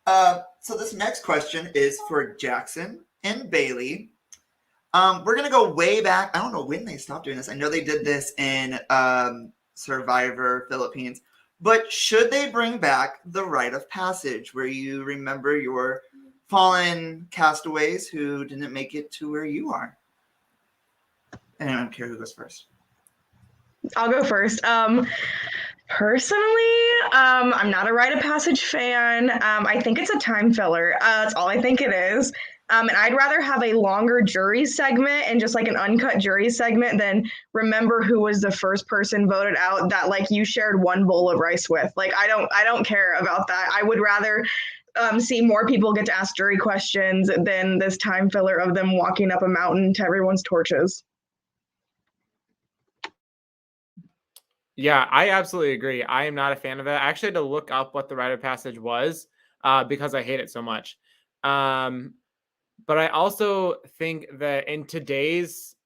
So this next question is for Jaxson and Bailey. We're going to go way back. I don't know when they stopped doing this. I know they did this in Survivor Philippines. But should they bring back the rite of passage where you remember your fallen castaways who didn't make it to where you are? And I don't care who goes first. I'll go first. Personally, I'm not a rite of passage fan. I think it's a time filler. That's all I think it is. And I'd rather have a longer jury segment and just like an uncut jury segment than remember who was the first person voted out that like you shared one bowl of rice with. Like I don't care about that. I would rather see more people get to ask jury questions than this time filler of them walking up a mountain to everyone's torches. Yeah, I absolutely agree. I am not a fan of it. I actually had to look up what the rite of passage was because I hate it so much. But I also think that in today's,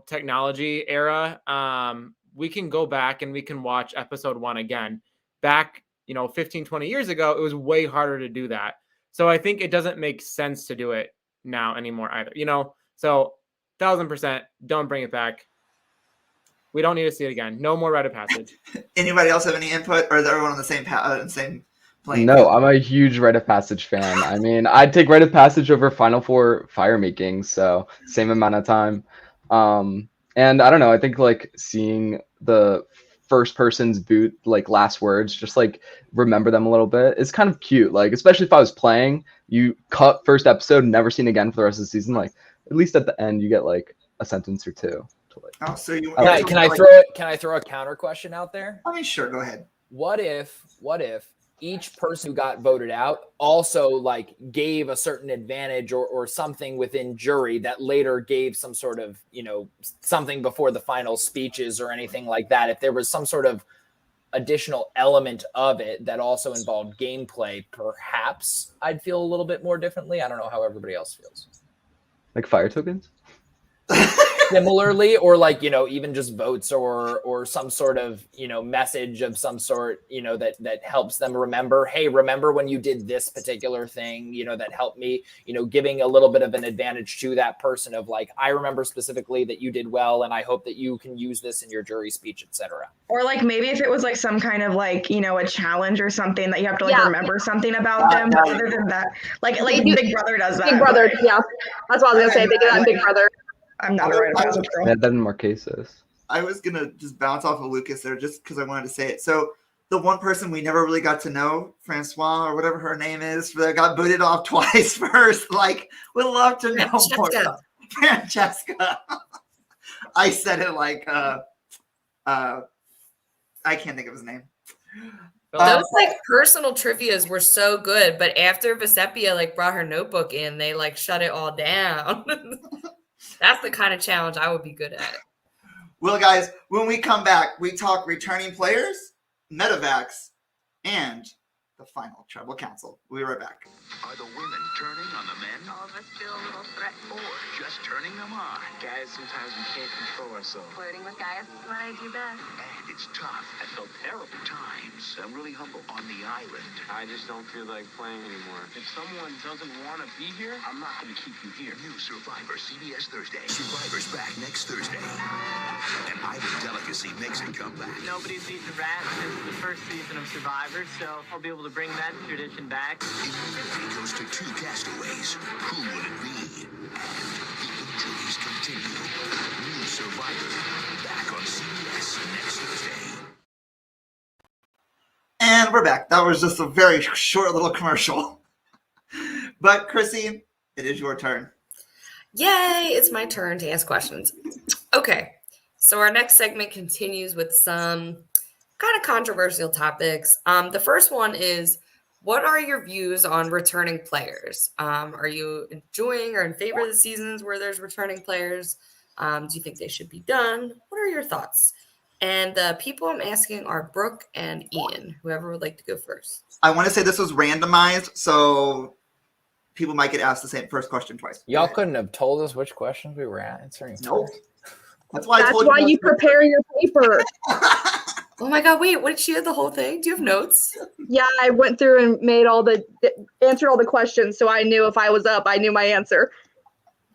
technology era, we can go back and we can watch episode 1 again. Back, 15, 20 years ago, it was way harder to do that. So I think it doesn't make sense to do it now anymore either, So 1000%, don't bring it back. We don't need to see it again. No more rite of passage. Anybody else have any input, or is everyone on the same plane? No, I'm a huge rite of passage fan. I mean, I'd take rite of passage over Final Four fire making, so same amount of time. And I don't know, I think like seeing the first person's boot like last words, just like remember them a little bit, is kind of cute. Like especially if I was playing, you cut first episode, never seen again for the rest of the season. Like at least at the end, you get like a sentence or two. Oh, so you can I throw a counter question out there? I mean, sure, go ahead. What if each person who got voted out also like gave a certain advantage or something within jury that later gave some sort of, something before the final speeches or anything like that? If there was some sort of additional element of it that also involved gameplay, perhaps I'd feel a little bit more differently. I don't know how everybody else feels. Like fire tokens? Similarly, or like, even just votes or some sort of, message of some sort, that helps them remember, hey, remember when you did this particular thing, that helped me, giving a little bit of an advantage to that person of like, I remember specifically that you did well, and I hope that you can use this in your jury speech, etc. Or like maybe if it was like some kind of like, a challenge or something that you have to like remember something about them. But other than that, like Big Brother does that. Big Brother, yeah. That's what I was going to say. They do that in Big Brother. I'm not a rite of passage girl. Yeah, that in Marquesas. I was going to just bounce off of Lucas there just because I wanted to say it. So the one person we never really got to know, Francois or whatever her name is, that got booted off twice first. Like, would love to know more about Francesca. I said it like I can't think of his name. Those like personal trivias were so good, but after Vesepia like brought her notebook in, they like shut it all down. That's the kind of challenge I would be good at. Well, guys, when we come back, we talk returning players, medevacs, and the final tribal council. We'll be right back. Are the women turning on the men? All of us feel a little threatened. Or just turning them on? Guys, sometimes we can't control ourselves. Flirting with guys is what I do best. And it's tough. I felt terrible. Times. I'm really humble. On the island. I just don't feel like playing anymore. If someone doesn't want to be here, I'm not going to keep you here. New Survivor, CBS Thursday. Survivor's back next Thursday. An island delicacy makes a comeback. Nobody's eaten rat since the first season of Survivor, so I'll be able to bring that tradition back. Immunity goes to 2 castaways. Who will it be? And the injuries continue. New Survivor, back on CBS next Thursday. And we're back. That was just a very short little commercial. But Chrissy, it is your turn. Yay, it's my turn to ask questions. Okay, so our next segment continues with some kind of controversial topics. The first one is, what are your views on returning players? Are you enjoying or in favor of the seasons where there's returning players? Do you think they should be done? What are your thoughts? And the people I'm asking are Brooke and Ian, whoever would like to go first. I want to say this was randomized, so people might get asked the same first question twice. Y'all couldn't have told us which questions we were answering. Nope. That's why you prepare your paper. Oh my God, wait, what did she have the whole thing? Do you have notes? Yeah, I went through and answered all the questions, so I knew if I was up, I knew my answer.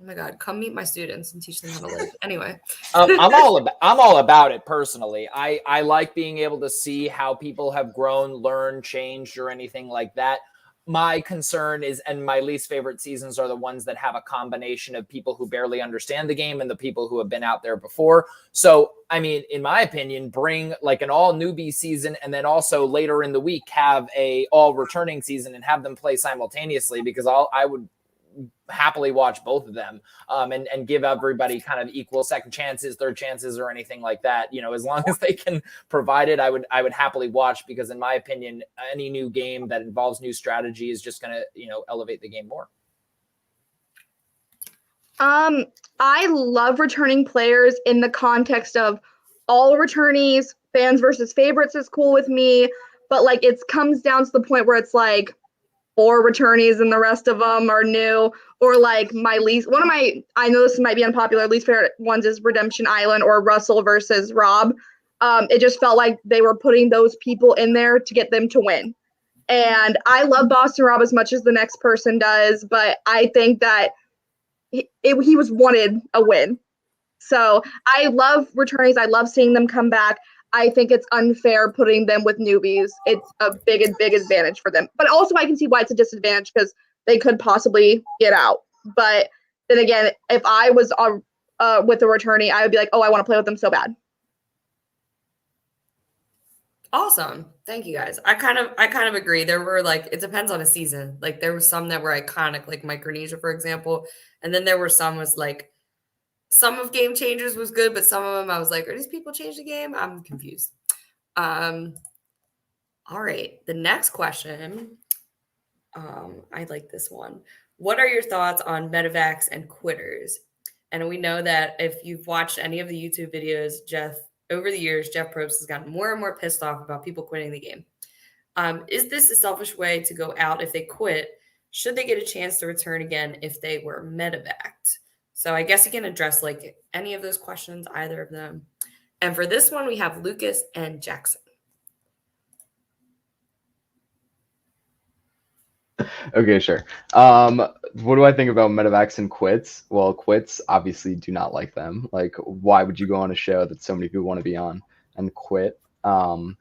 Oh my God, come meet my students and teach them how to live. Anyway. I'm all about it personally. I like being able to see how people have grown, learned, changed, or anything like that. My concern is, and my least favorite seasons are the ones that have a combination of people who barely understand the game and the people who have been out there before. So, I mean, in my opinion, bring like an all newbie season and then also later in the week have a all returning season and have them play simultaneously, because I would happily watch both of them and give everybody kind of equal second chances, third chances, or anything like that. You know, as long as they can provide it, I would happily watch, because in my opinion, any new game that involves new strategy is just going to, you know, elevate the game more. I love returning players in the context of all returnees. Fans versus favorites is cool with me, but like it comes down to the point where it's like 4 returnees and the rest of them are new, or like I know this might be unpopular, least favorite ones is Redemption Island or Russell versus Rob. It just felt like they were putting those people in there to get them to win. And I love Boston Rob as much as the next person does, but I think that he was wanted a win. So I love returnees. I love seeing them come back. I think it's unfair putting them with newbies. It's a big advantage for them. But also I can see why it's a disadvantage, because they could possibly get out. But then again, if I was with a returnee, I would be like, oh, I want to play with them so bad. Awesome. Thank you guys. I kind of agree. There were like, it depends on a season. Like there were some that were iconic, like Micronesia, for example. And then there were some was like, some of Game Changers was good, but some of them I was like, are these people change the game? I'm confused. All right. The next question. I like this one. What are your thoughts on medevacs and quitters? And we know that if you've watched any of the YouTube videos, over the years, Jeff Probst has gotten more and more pissed off about people quitting the game. Is this a selfish way to go out if they quit? Should they get a chance to return again if they were medevaced? So I guess you can address like any of those questions, either of them. And for this one, we have Lucas and Jackson. Okay, sure. What do I think about medevacs and quits? Well, quits obviously do not like them. Like, why would you go on a show that so many people want to be on and quit? For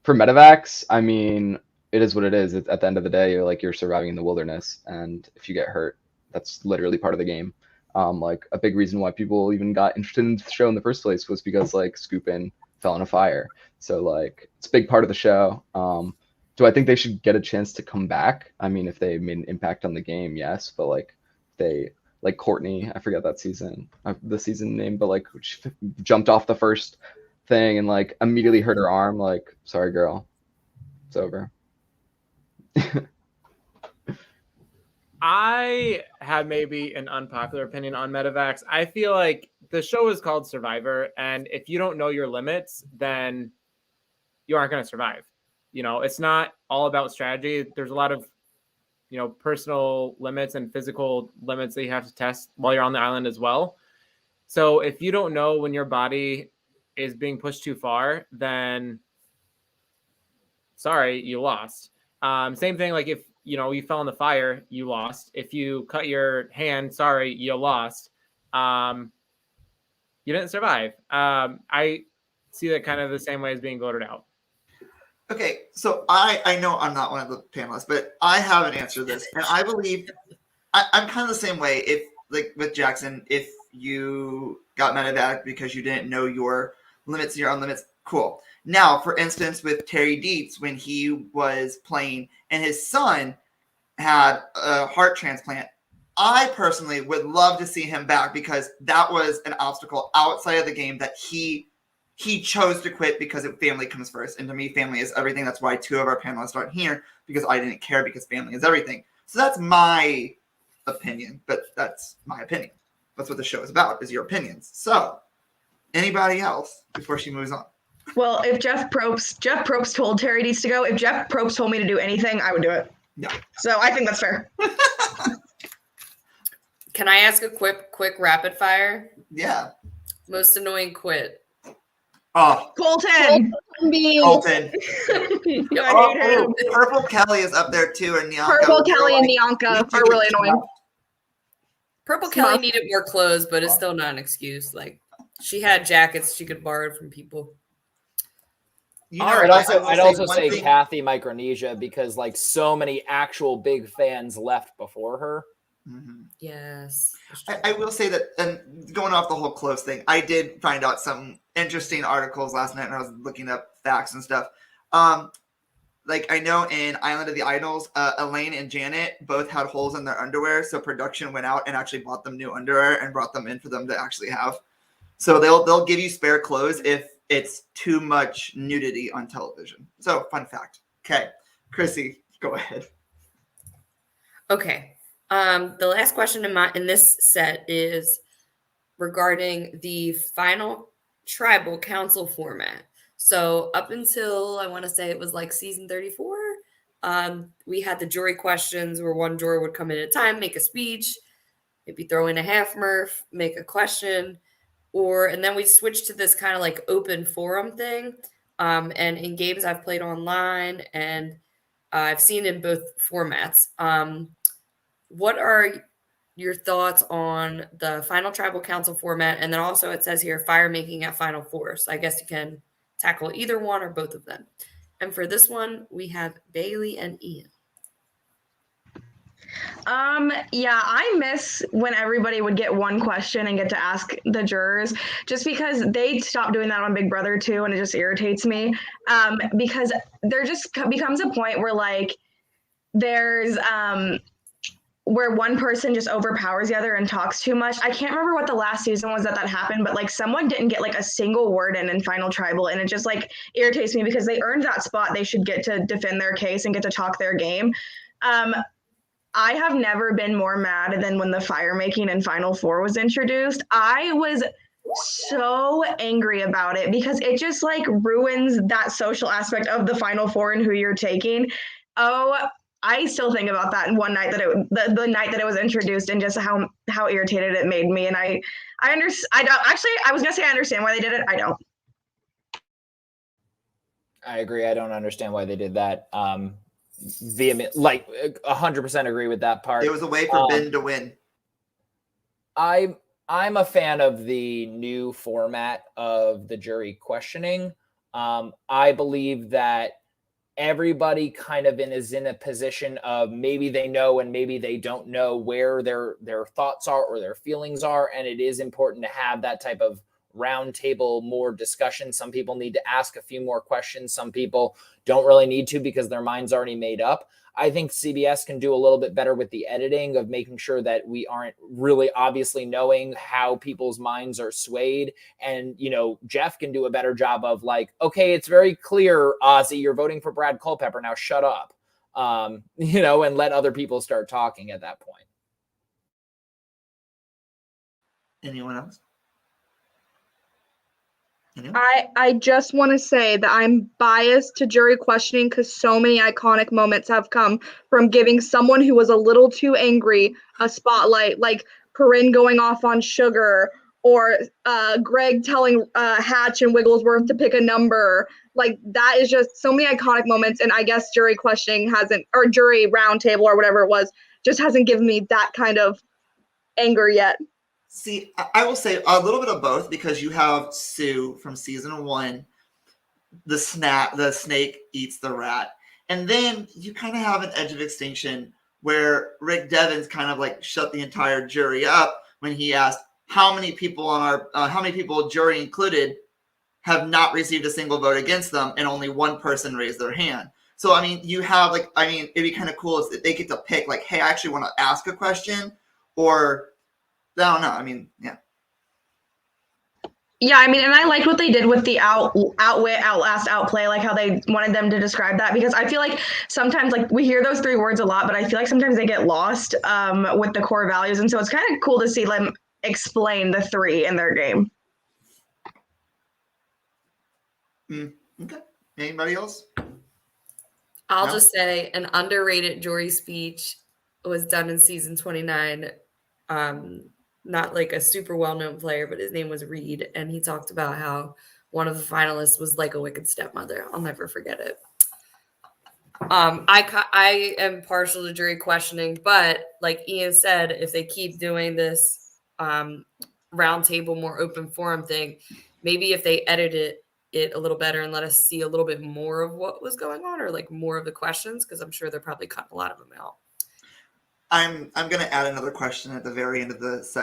medevacs, I mean, it is what it is. It's, at the end of the day, you're surviving in the wilderness, and if you get hurt, that's literally part of the game. Like a big reason why people even got interested in the show in the first place was because like Scoop and fell in a fire. So like it's a big part of the show. Do I think they should get a chance to come back? I mean, if they made an impact on the game, yes. But like they like Courtney, I forget that season, the season name, but like she jumped off the first thing and like immediately hurt her arm. Like, sorry, girl, it's over. I have maybe an unpopular opinion on Medivacs. I feel like the show is called Survivor, and if you don't know your limits, then you aren't going to survive. You know, it's not all about strategy. There's a lot of, personal limits and physical limits that you have to test while you're on the island as well. So if you don't know when your body is being pushed too far, then sorry, you lost. Same thing, like if, you fell in the fire, you lost. If you cut your hand, sorry, you lost. You didn't survive. I see that kind of the same way as being voted out. Okay, so I know I'm not one of the panelists, but I have an answer to this, and I believe I'm kind of the same way. If like with Jaxson, if you got medevac because you didn't know your limits and your own limits, cool. Now, for instance, with Terry Dietz, when he was playing and his son had a heart transplant, I personally would love to see him back because that was an obstacle outside of the game that he chose to quit because family comes first. And to me, family is everything. That's why 2 of our panelists aren't here, because I didn't care, because family is everything. So that's my opinion, but that's my opinion. That's what the show is about, is your opinions. So anybody else before she moves on? Well, if Jeff Probst told Terry Dietz to go, if Jeff Probst told me to do anything, I would do it. Yeah. So I think that's fair. Can I ask a quick rapid fire? Yeah. Most annoying quit. Oh, Colton. Colton. Purple Kelly is up there too, and Nyanka. Purple Kelly and Nyanka are really annoying. Purple Kelly needed more clothes, but it's still not an excuse. Like, she had jackets she could borrow from people. I'd also say Kathy Micronesia, because like so many actual big fans left before her. Mm-hmm. Yes. I will say that, and going off the whole close thing, I did find out some interesting articles last night, and I was looking up facts and stuff. Like I know in Island of the Idols, Elaine and Janet both had holes in their underwear, so production went out and actually bought them new underwear and brought them in for them to actually have. So they'll give you spare clothes if it's too much nudity on television. So fun fact. Okay, Chrissy, go ahead. Okay. The last question in this set is regarding the final tribal council format. So up until I want to say it was like season 34, we had the jury questions where one juror would come in at a time, make a speech, maybe throw in a half murph, make a question, and then we switched to this kind of like open forum thing. And in games I've played online and I've seen in both formats. What are your thoughts on the final tribal council format? And then also it says here fire making at Final Four. So I guess you can tackle either one or both of them. And for this one, we have Bailey and Ian. Yeah, I miss when everybody would get one question and get to ask the jurors, just because they stopped doing that on Big Brother too, and it just irritates me. Because there just becomes a point where like there's where one person just overpowers the other and talks too much. I can't remember what the last season was that happened, but like someone didn't get like a single word in Final Tribal, and it just like irritates me because they earned that spot. They should get to defend their case and get to talk their game. I have never been more mad than when the fire making in Final Four was introduced. I was so angry about it because it just like ruins that social aspect of the Final Four and who you're taking. Oh, I still think about that one night that the night that it was introduced, and just how irritated it made me. And I was gonna say I understand why they did it. I don't. I agree. I don't understand why they did that. Vehement, like 100% agree with that part. It was a way for Ben to win. I'm a fan of the new format of the jury questioning. I believe that everybody kind of is in a position of maybe they know and maybe they don't know where their thoughts are or their feelings are, and it is important to have that type of roundtable, more discussion. Some people need to ask a few more questions. Some people don't really need to because their mind's already made up. I think CBS can do a little bit better with the editing of making sure that we aren't really obviously knowing how people's minds are swayed. And, Jeff can do a better job of like, okay, it's very clear, Ozzy, you're voting for Brad Culpepper. Now shut up, and let other people start talking at that point. Anyone else? I just want to say that I'm biased to jury questioning because so many iconic moments have come from giving someone who was a little too angry a spotlight, like Corinne going off on Sugar, or Greg telling Hatch and Wigglesworth to pick a number. Like, that is just so many iconic moments, and I guess jury questioning hasn't, or jury roundtable or whatever it was, just hasn't given me that kind of anger yet. See, I will say a little bit of both, because you have Sue from season 1, the snake eats the rat. And then you kind of have an Edge of Extinction where Rick Devens kind of like shut the entire jury up when he asked how many people, jury included, have not received a single vote against them, and only one person raised their hand. So, I mean, you have it'd be kind of cool if they get to pick like, hey, I actually want to ask a question, or I don't know. I mean, yeah. Yeah, I mean, and I liked what they did with the outwit, outlast, outplay, like how they wanted them to describe that, because I feel like sometimes like we hear those 3 words a lot, but I feel like sometimes they get lost with the core values. And so it's kind of cool to see them explain the 3 in their game. Okay. Anybody else? I'll just say an underrated jury speech was done in season 29. Not like a super well-known player, but his name was Reed, and he talked about how one of the finalists was like a wicked stepmother. I'll never forget it. I am partial to jury questioning, but like Ian said, if they keep doing this roundtable, more open forum thing, maybe if they edited it a little better and let us see a little bit more of what was going on, or like more of the questions, because I'm sure they're probably cutting a lot of them out. I'm going to add another question at the very end of this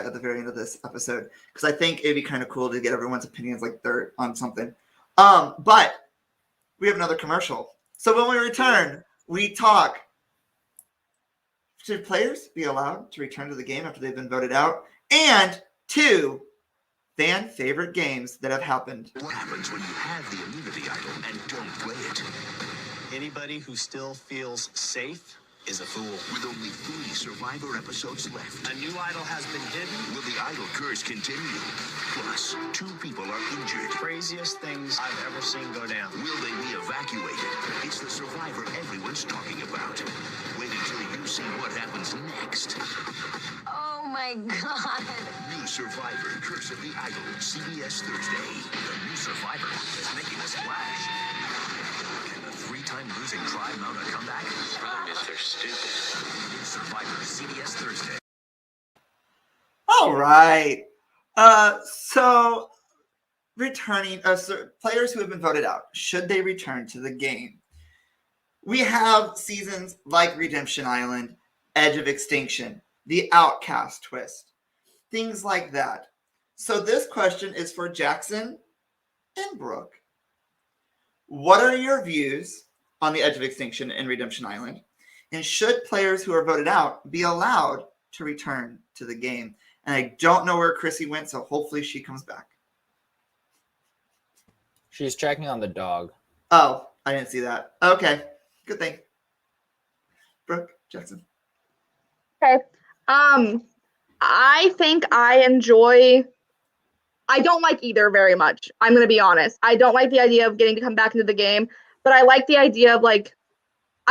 episode, because I think it'd be kind of cool to get everyone's opinions like they're on something. But we have another commercial. So when we return, we talk. Should players be allowed to return to the game after they've been voted out? And 2 fan favorite games that have happened. What happens when you have the immunity idol and don't play it? Anybody who still feels safe is a fool. With only 3 Survivor episodes left, A new idol has been hidden. will the idol curse continue? Plus, 2 people are injured. Craziest things I've ever seen go down. Will they be evacuated? It's the Survivor everyone's talking about. Wait until you see what happens next. Oh my God. New Survivor, Curse of the Idol, CBS Thursday. The new Survivor is making a splash. Can the 3-time losing tribe mount a comeback? Problem is they're stupid. New Survivor, CBS Thursday. All right. So returning players who have been voted out, should they return to the game? We have seasons like Redemption Island, Edge of Extinction, the Outcast twist, things like that. So this question is for Jaxson and Brooke. What are your views on the Edge of Extinction and Redemption Island? And should players who are voted out be allowed to return to the game? And I don't know where Chrissy went, so hopefully she comes back. She's checking on the dog. Oh, I didn't see that. Okay, good thing. Brooke, Jaxson. Okay. I think I don't like either very much. I'm going to be honest. I don't like the idea of getting to come back into the game, but I like the idea of I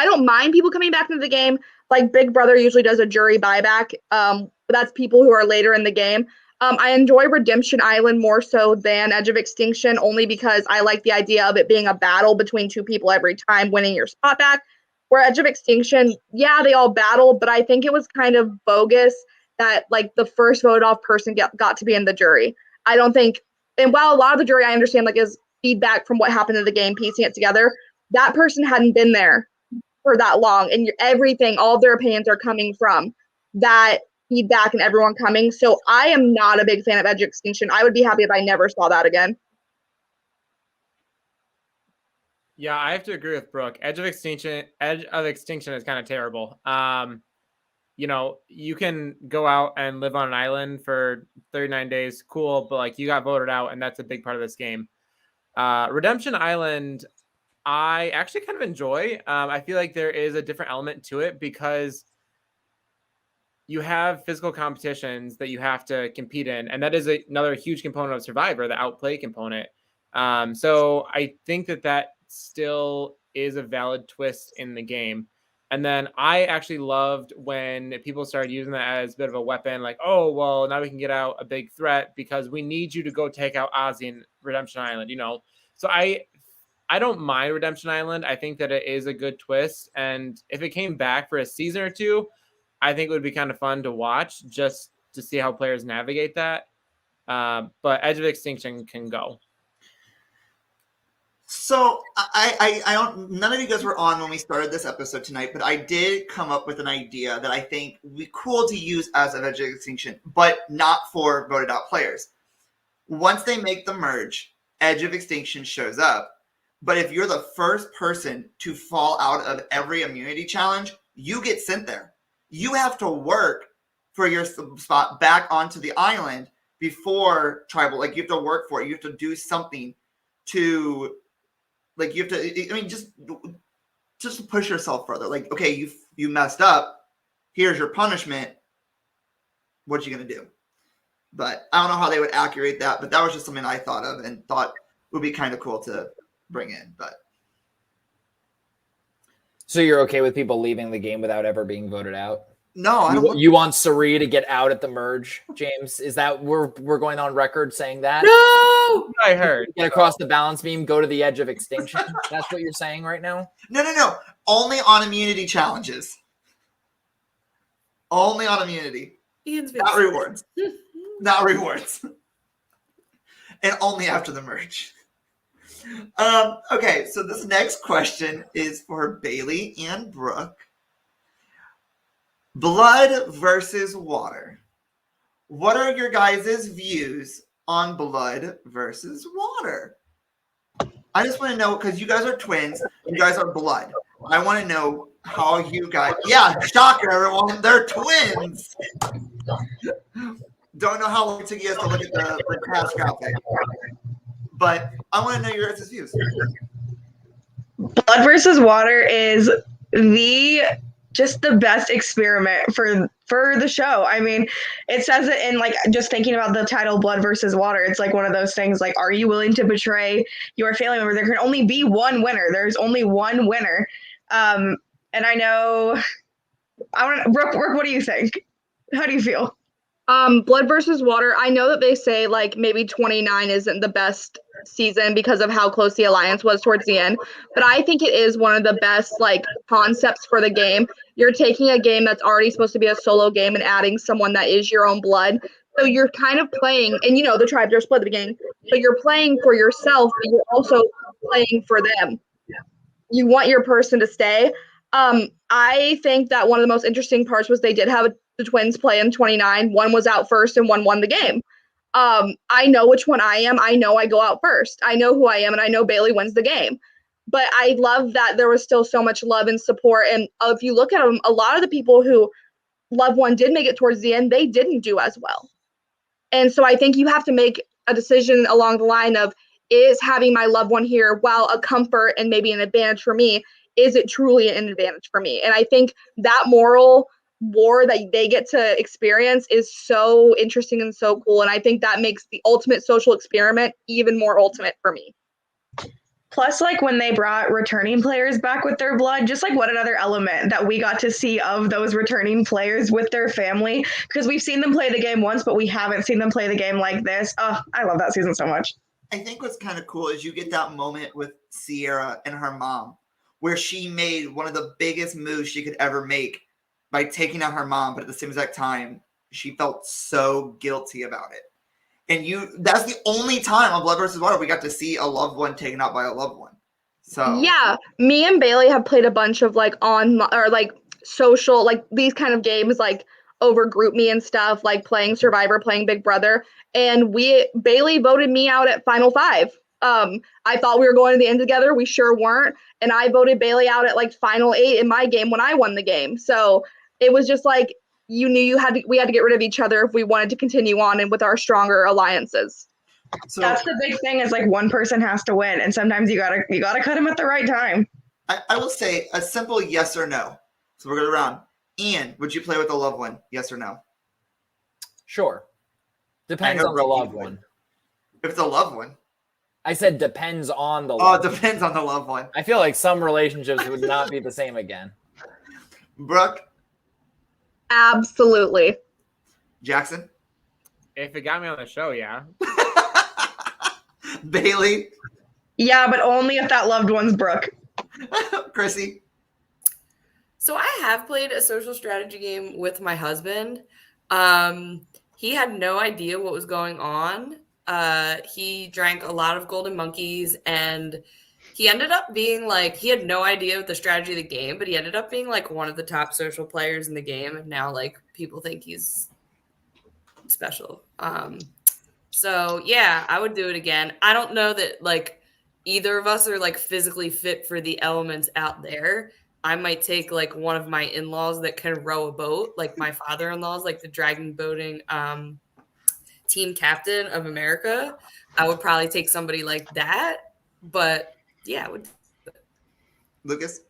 don't mind people coming back into the game. Like Big Brother usually does a jury buyback. But that's people who are later in the game. I enjoy Redemption Island more so than Edge of Extinction, only because I like the idea of it being a battle between 2 people every time, winning your spot back. Where Edge of Extinction, yeah, they all battled, but I think it was kind of bogus that the first voted off person got to be in the jury. I don't think, and while a lot of the jury I understand is feedback from what happened in the game, piecing it together, that person hadn't been there for that long, and everything, all of their opinions are coming from that feedback and everyone coming. So I am not a big fan of Edge of Extinction. I would be happy if I never saw that again. Yeah, I have to agree with Brooke. Edge of Extinction is kind of terrible. You know, you can go out and live on an island for 39 days, cool, but like you got voted out, and that's a big part of this game. Redemption Island, I actually kind of enjoy. I feel like there is a different element to it because you have physical competitions that you have to compete in, and that is another huge component of Survivor, the outplay component. So I think that still is a valid twist in the game. And then I actually loved when people started using that as a bit of a weapon, like, oh, well, now we can get out a big threat because we need you to go take out Ozzy in Redemption Island, you know? So I don't mind Redemption Island. I think that it is a good twist. And if it came back for a season or two, I think it would be kind of fun to watch just to see how players navigate that. But Edge of Extinction can go. So I don't. None of you guys were on when we started this episode tonight, but I did come up with an idea that I think would be cool to use as an Edge of Extinction, but not for voted out players. Once they make the merge, Edge of Extinction shows up. But if you're the first person to fall out of every immunity challenge, you get sent there. You have to work for your spot back onto the island before tribal. Like you have to work for it. You have to do something to, like you have to. I mean, just push yourself further. Like, okay, you messed up. Here's your punishment. What you gonna do? But I don't know how they would accurate that. But that was just something I thought of and thought would be kind of cool to bring in. But so you're okay with people leaving the game without ever being voted out? No, I don't. You want Sari to get out at the merge, James? Is that we're going on record saying that? No, I heard. Get across the balance beam, go to the edge of extinction. That's what you're saying right now? No. Only on immunity challenges. Only on immunity. Not rewards. Not rewards. And only after the merge. Okay, so this next question is for Bailey and Brooke. Blood versus water. What are your guys' views on blood versus water? I just want to know, because you guys are twins, you guys are blood. I want to know how you guys, yeah, shocker everyone, they're twins. Don't know how long it took you guys to look at the cast graphic. But I want to know your guys' views. Blood versus water is just the best experiment for the show. I mean, it says it in, like, just thinking about the title Blood versus Water, it's like one of those things, like, are you willing to betray your family member? There can only be one winner. There's only one winner. And I know, Brooke, what do you think? How do you feel? Blood versus Water, I know that they say like maybe 29 isn't the best season because of how close the alliance was towards the end, but I think it is one of the best like concepts for the game. You're taking a game that's already supposed to be a solo game and adding someone that is your own blood. So you're kind of playing, and you know the tribes are split at the beginning, so you're playing for yourself, but you're also playing for them. You want your person to stay. I think that one of the most interesting parts was they did have the twins play in 29. One was out first and one won the game. I know which one I am. I know I go out first. I know who I am, and I know Bailey wins the game. But I love that there was still so much love and support. And if you look at them, a lot of the people who loved one did make it towards the end, they didn't do as well. And so I think you have to make a decision along the line of, is having my loved one here, while a comfort and maybe an advantage for me, is it truly an advantage for me? And I think that moral war that they get to experience is so interesting and so cool. And I think that makes the ultimate social experiment even more ultimate for me. Plus, like, when they brought returning players back with their blood, just like what another element that we got to see of those returning players with their family, because we've seen them play the game once, but we haven't seen them play the game like this. Oh, I love that season so much. I think what's kind of cool is you get that moment with Sierra and her mom where she made one of the biggest moves she could ever make by taking out her mom, but at the same exact time, she felt so guilty about it. And that's the only time on Blood versus Water we got to see a loved one taken out by a loved one. So yeah, me and Bailey have played a bunch of like social, like these kind of games, like over group me and stuff, like playing Survivor, playing Big Brother. And Bailey voted me out at Final 5. I thought we were going to the end together. We sure weren't. And I voted Bailey out at like Final 8 in my game when I won the game. So it was just like, you knew we had to get rid of each other if we wanted to continue on and with our stronger alliances. So that's the big thing, is like one person has to win, and sometimes you gotta cut him at the right time. I will say a simple yes or no. So we're going around. Ian, would you play with a loved one? Yes or no? Sure. Depends on the loved one. If it's a loved one. I said depends on the loved one. Oh, it depends on the loved one. I feel like some relationships would not be the same again. Brooke? Absolutely. Jaxson? If it got me on the show, yeah. Bailey? Yeah, but only if that loved one's Brooke. Chrissy? So I have played a social strategy game with my husband. He had no idea what was going on. He drank a lot of golden monkeys, and he ended up being like, he had no idea the strategy of the game, but he ended up being like one of the top social players in the game. And now like people think he's special. So yeah, I would do it again. I don't know that like either of us are like physically fit for the elements out there. I might take like one of my in-laws that can row a boat, like my father-in-law's like the dragon boating team captain of America. I would probably take somebody like that, but yeah, I would. Lucas?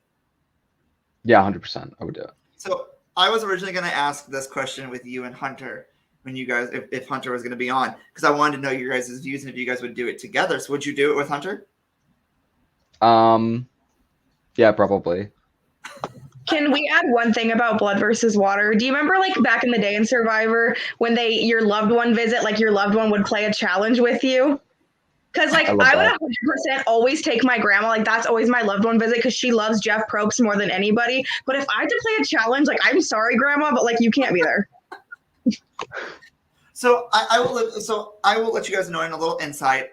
Yeah, 100%. I would do it. So I was originally going to ask this question with you and Hunter when you guys, if Hunter was going to be on, because I wanted to know your guys' views and if you guys would do it together. So would you do it with Hunter? Yeah, probably. Can we add one thing about blood versus water? Do you remember like back in the day in Survivor when your loved one visit, like your loved one would play a challenge with you? Because like I would 100% always take my grandma. Like that's always my loved one visit because she loves Jeff Probst more than anybody. But if I had to play a challenge, like I'm sorry, grandma, but like you can't be there. So I will let you guys know in a little insight.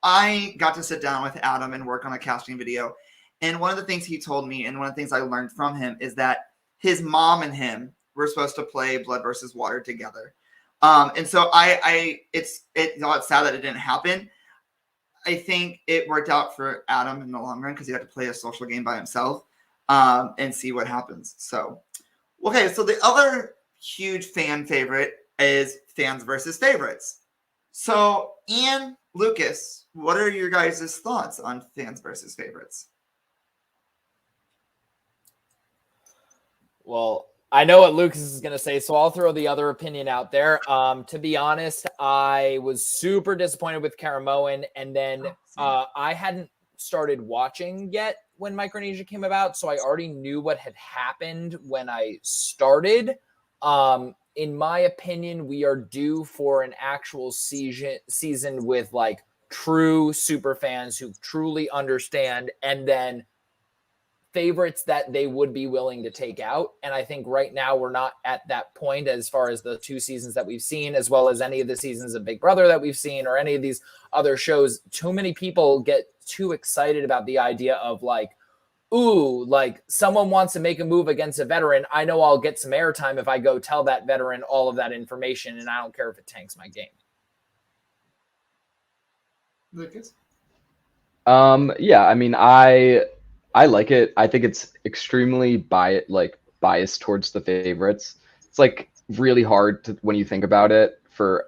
I got to sit down with Adam and work on a casting video. And one of the things he told me, and one of the things I learned from him, is that his mom and him were supposed to play Blood versus Water together. And so it's sad that it didn't happen. I think it worked out for Adam in the long run because he had to play a social game by himself and see what happens. So, okay, so the other huge fan favorite is fans versus favorites. So, Ian, Lucas, what are your guys' thoughts on fans versus favorites? Well, I know what Lucas is going to say, so I'll throw the other opinion out there. To be honest, I was super disappointed with Karamoan, and then I hadn't started watching yet when Micronesia came about, so I already knew what had happened when I started. In my opinion, we are due for an actual season with like true super fans who truly understand, and then favorites that they would be willing to take out. And I think right now we're not at that point as far as the 2 seasons that we've seen, as well as any of the seasons of Big Brother that we've seen or any of these other shows. Too many people get too excited about the idea of like, ooh, like someone wants to make a move against a veteran. I know I'll get some airtime if I go tell that veteran all of that information, and I don't care if it tanks my game. Lucas? Yeah, I mean, I like it. I think it's extremely biased towards the favorites. It's like really hard to, when you think about it, for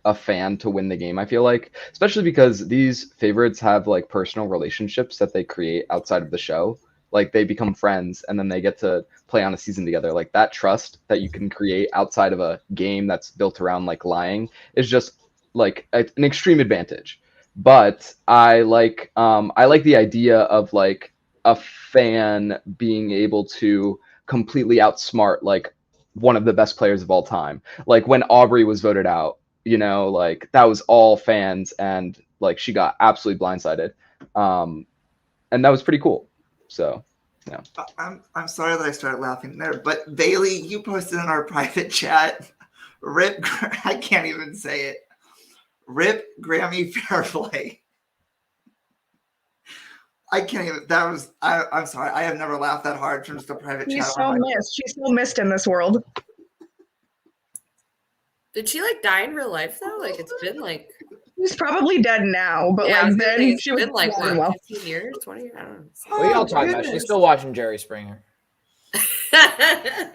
a fan to win the game, I feel like, especially because these favorites have like personal relationships that they create outside of the show. Like they become friends and then they get to play on a season together. Like that trust that you can create outside of a game that's built around like lying is just like an extreme advantage. But I like the idea of like a fan being able to completely outsmart like one of the best players of all time. Like when Aubrey was voted out, you know, like that was all fans, and like she got absolutely blindsided. And that was pretty cool. So, yeah. I'm sorry that I started laughing there, but Bailey, you posted in our private chat, I can't even say it. Rip Grammy Fairplay. I can't even. I'm sorry. I have never laughed that hard from just a private chat. She's so missed in this world. Did she like die in real life though? Like it's been like She's probably dead now, but yeah, I like was gonna say, then it's she was been like alive and what, well. 15 years, 20 years? I don't know. What are y'all talking about? goodness. She's still watching Jerry Springer.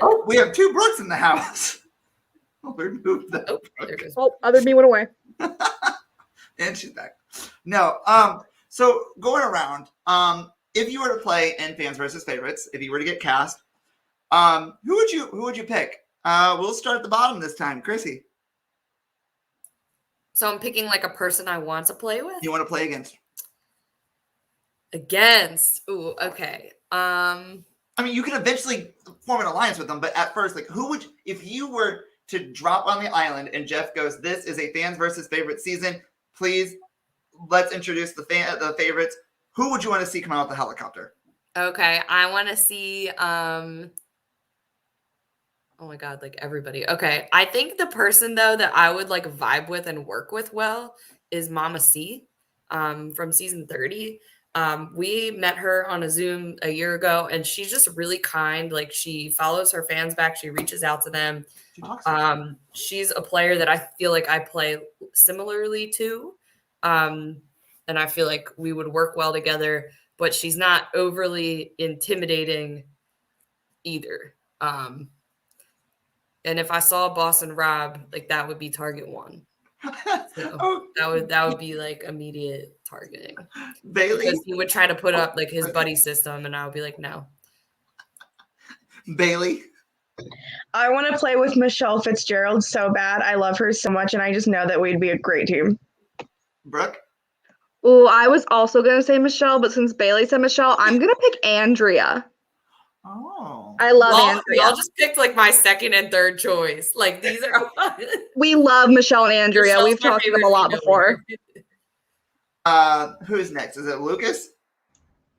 Oh, we have two Brooks in the house. We moved them. Oh, there goes. Oh, other me went away. And she's back. No. So going around, if you were to play in Fans versus Favorites, if you were to get cast, who would you pick? We'll start at the bottom this time, Chrissy. So I'm picking like a person I want to play with. You want to play against? Against. Ooh, okay. I mean, you can eventually form an alliance with them, but at first, like, who would, if you were to drop on the island and Jeff goes, "This is a Fans versus Favorite season. Please, let's introduce the favorites." Who would you want to see come out of the helicopter? Okay, I want to see. Oh my god, like everybody. Okay, I think the person though that I would like vibe with and work with well is Mama C, from season 30. We met her on a Zoom a year ago, and she's just really kind. Like she follows her fans back. She reaches out to them. She's a player that I feel like I play similarly to. And I feel like we would work well together, but she's not overly intimidating either. And if I saw Boston Rob, like that would be target one. So that would be like immediate targeting. Bailey? Because he would try to put up like his buddy system, and I would be like, no. Bailey? I want to play with Michelle Fitzgerald so bad. I love her so much, and I just know that we'd be a great team. Brooke? Oh, I was also going to say Michelle, but since Bailey said Michelle, I'm going to pick Andrea. Oh. I love Andrea. Y'all just picked like my second and third choice. Like these are We love Michelle and Andrea. Michelle's We've my talked to them a favorite lot female before. Who's next? Is it Lucas?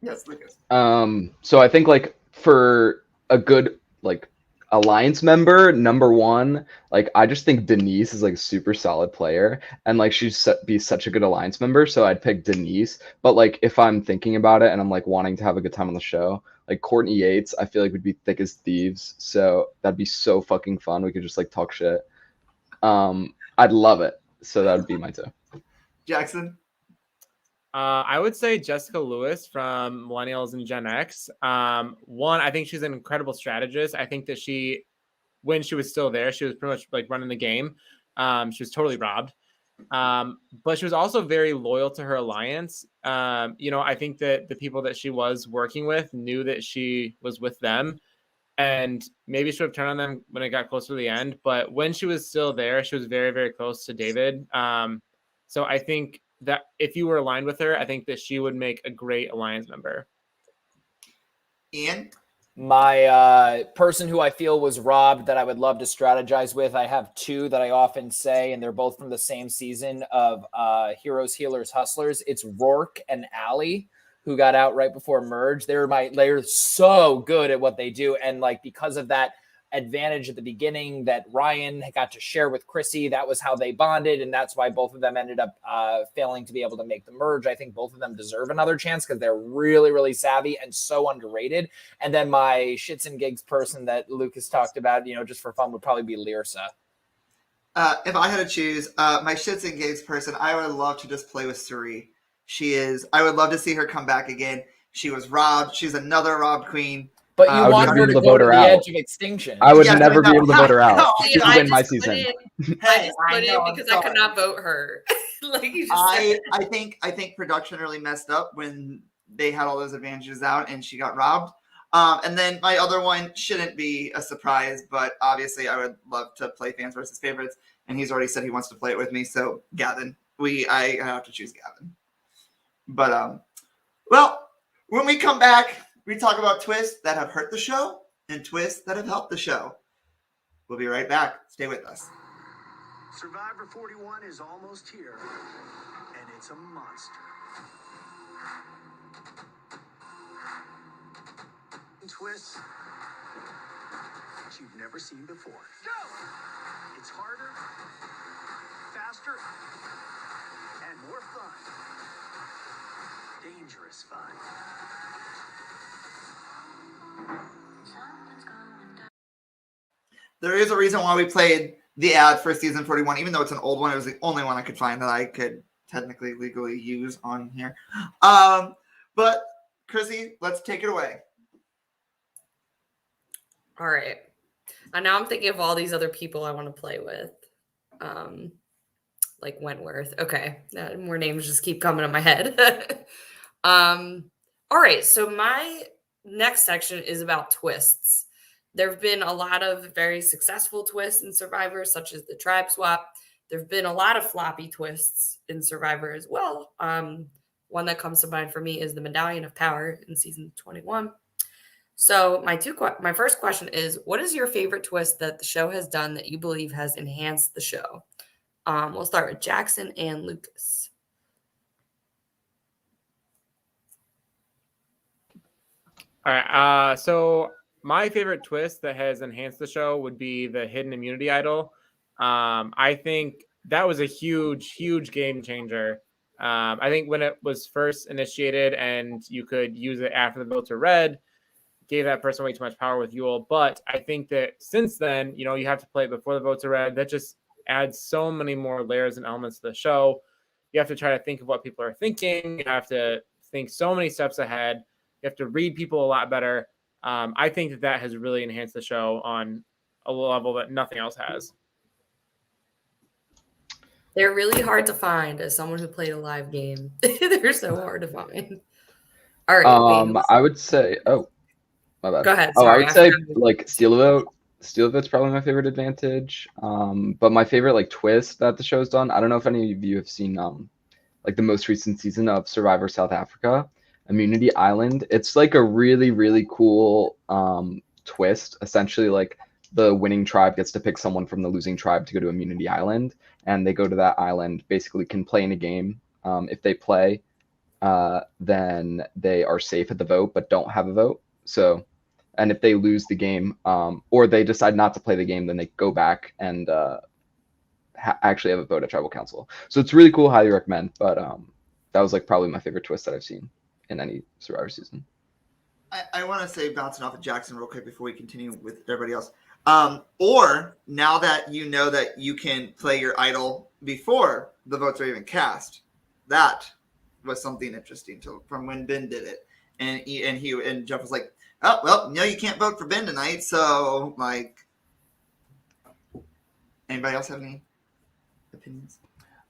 Yes, Lucas. So I think like for a good like alliance member, number one, like I just think Denise is like a super solid player, and like she'd be such a good alliance member. So I'd pick Denise. But like if I'm thinking about it and I'm like wanting to have a good time on the show, like Courtney Yates, I feel like would be thick as thieves. So that'd be so fucking fun. We could just like talk shit. I'd love it. So that would be my two. Jackson? I would say Jessica Lewis from Millennials and Gen X. One, I think she's an incredible strategist. I think that when she was still there, she was pretty much like running the game. She was totally robbed. But she was also very loyal to her alliance. I think that the people that she was working with knew that she was with them, and maybe she would have turned on them when it got closer to the end. But when she was still there, she was very, very close to David. So I think that if you were aligned with her, I think that she would make a great alliance member. Ian? My person who I feel was robbed that I would love to strategize with, I have two that I often say, and they're both from the same season of Heroes, Healers, Hustlers. It's Rourke and Allie, who got out right before Merge. They're so good at what they do, and like because of that advantage at the beginning that Ryan got to share with Chrissy, that was how they bonded, and that's why both of them ended up failing to be able to make the Merge. I think both of them deserve another chance because they're really, really savvy and so underrated. And then my shits and gigs person that Lucas talked about, just for fun, would probably be Lyrsa. If I had to choose my shits and gigs person, I would love to just play with Suri. I would love to see her come back again. She was robbed. She's another robbed queen. But you want her to go to the edge of extinction. I would never be able to vote her out. She would win my season. I just put in because I could not vote her. I think production really messed up when they had all those advantages out and she got robbed. And then my other one shouldn't be a surprise, but obviously I would love to play Fans versus Favorites, and he's already said he wants to play it with me. So Gavin, I have to choose Gavin. But well, when we come back, we talk about twists that have hurt the show and twists that have helped the show. We'll be right back. Stay with us. Survivor 41 is almost here, and it's a monster. Twists that you've never seen before. Go! It's harder, faster, and more fun. Dangerous fun. There is a reason why we played the ad for season 41, even though it's an old one. It was the only one I could find that I could technically legally use on here. But Chrissy, let's take it away. All right. And now I'm thinking of all these other people I want to play with. Like Wentworth. Okay. More names just keep coming to my head. All right. So my next section is about twists. There have been a lot of very successful twists in Survivor, such as the tribe swap. There have been a lot of floppy twists in Survivor as well. One that comes to mind for me is the Medallion of Power in season 21. So my first question is, what is your favorite twist that the show has done that you believe has enhanced the show? We'll start with Jaxson and Lucas. All right. So my favorite twist that has enhanced the show would be the hidden immunity idol. I think that was a huge game changer. I think when it was first initiated and you could use it after the votes are read, gave that person way too much power with Yule. But I think that since then, you have to play it before the votes are read. That just adds so many more layers and elements to the show. You have to try to think of what people are thinking. You have to think so many steps ahead. You have to read people a lot better. I think that has really enhanced the show on a level that nothing else has. They're really hard to find as someone who played a live game. They're so hard to find. All right. I would say, my bad. Go ahead. I would say like Steal a Vote. Steal a Vote's probably my favorite advantage. But my favorite like twist that the show's done. I don't know if any of you have seen like the most recent season of Survivor South Africa, Immunity Island. It's like a really cool twist. Essentially, like the winning tribe gets to pick someone from the losing tribe to go to Immunity Island, and they go to that island. Basically, can play in a game. If they play, then they are safe at the vote, but don't have a vote. So, and if they lose the game, or they decide not to play the game, then they go back and actually have a vote at tribal council. So it's really cool. Highly recommend. But that was like probably my favorite twist that I've seen in any Survivor season. I want to say, bouncing off of Jaxson real quick before we continue with everybody else. Or now that you know that you can play your idol before the votes are even cast, that was something interesting from when Ben did it, and Jeff was like, "Oh well, no, you can't vote for Ben tonight." So like, anybody else have any opinions,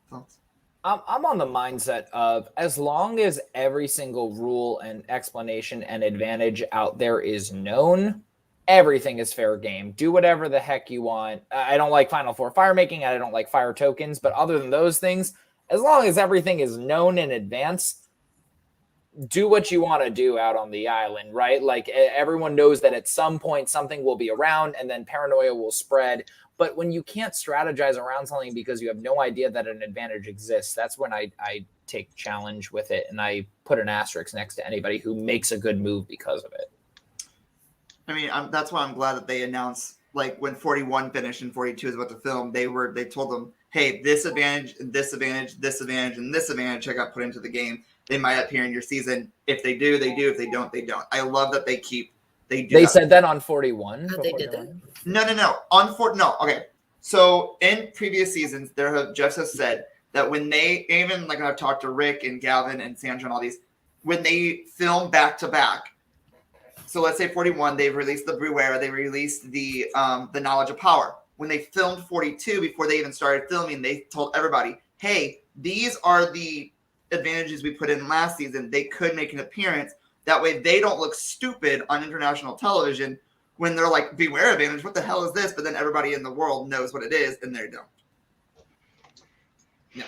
thoughts? I'm on the mindset of as long as every single rule and explanation and advantage out there is known, everything is fair game. Do whatever the heck you want. I don't like Final Four fire making. I don't like fire tokens. But other than those things, as long as everything is known in advance, do what you want to do out on the island, right? Like everyone knows that at some point something will be around and then paranoia will spread. But when you can't strategize around something because you have no idea that an advantage exists, that's when I take challenge with it, and I put an asterisk next to anybody who makes a good move because of it. I mean, that's why I'm glad that they announced, like when 41 finished and 42 is about to film, they told them, hey, this advantage, this advantage, this advantage, and this advantage I got put into the game. They might appear in your season. If they do, they do. If they don't, they don't. I love that they do. They said that on 41. They did that. No. No. Okay. So in previous seasons, Jeff has said that when they even like I've talked to Rick and Gavin and Sandra and all these, when they film back to back. So let's say 41, they've released the Brewera, they released the Knowledge of Power. When they filmed 42, before they even started filming, they told everybody, hey, these are the advantages we put in last season. They could make an appearance. That way they don't look stupid on international television when they're like, beware advantage, what the hell is this? But then everybody in the world knows what it is and they don't. No.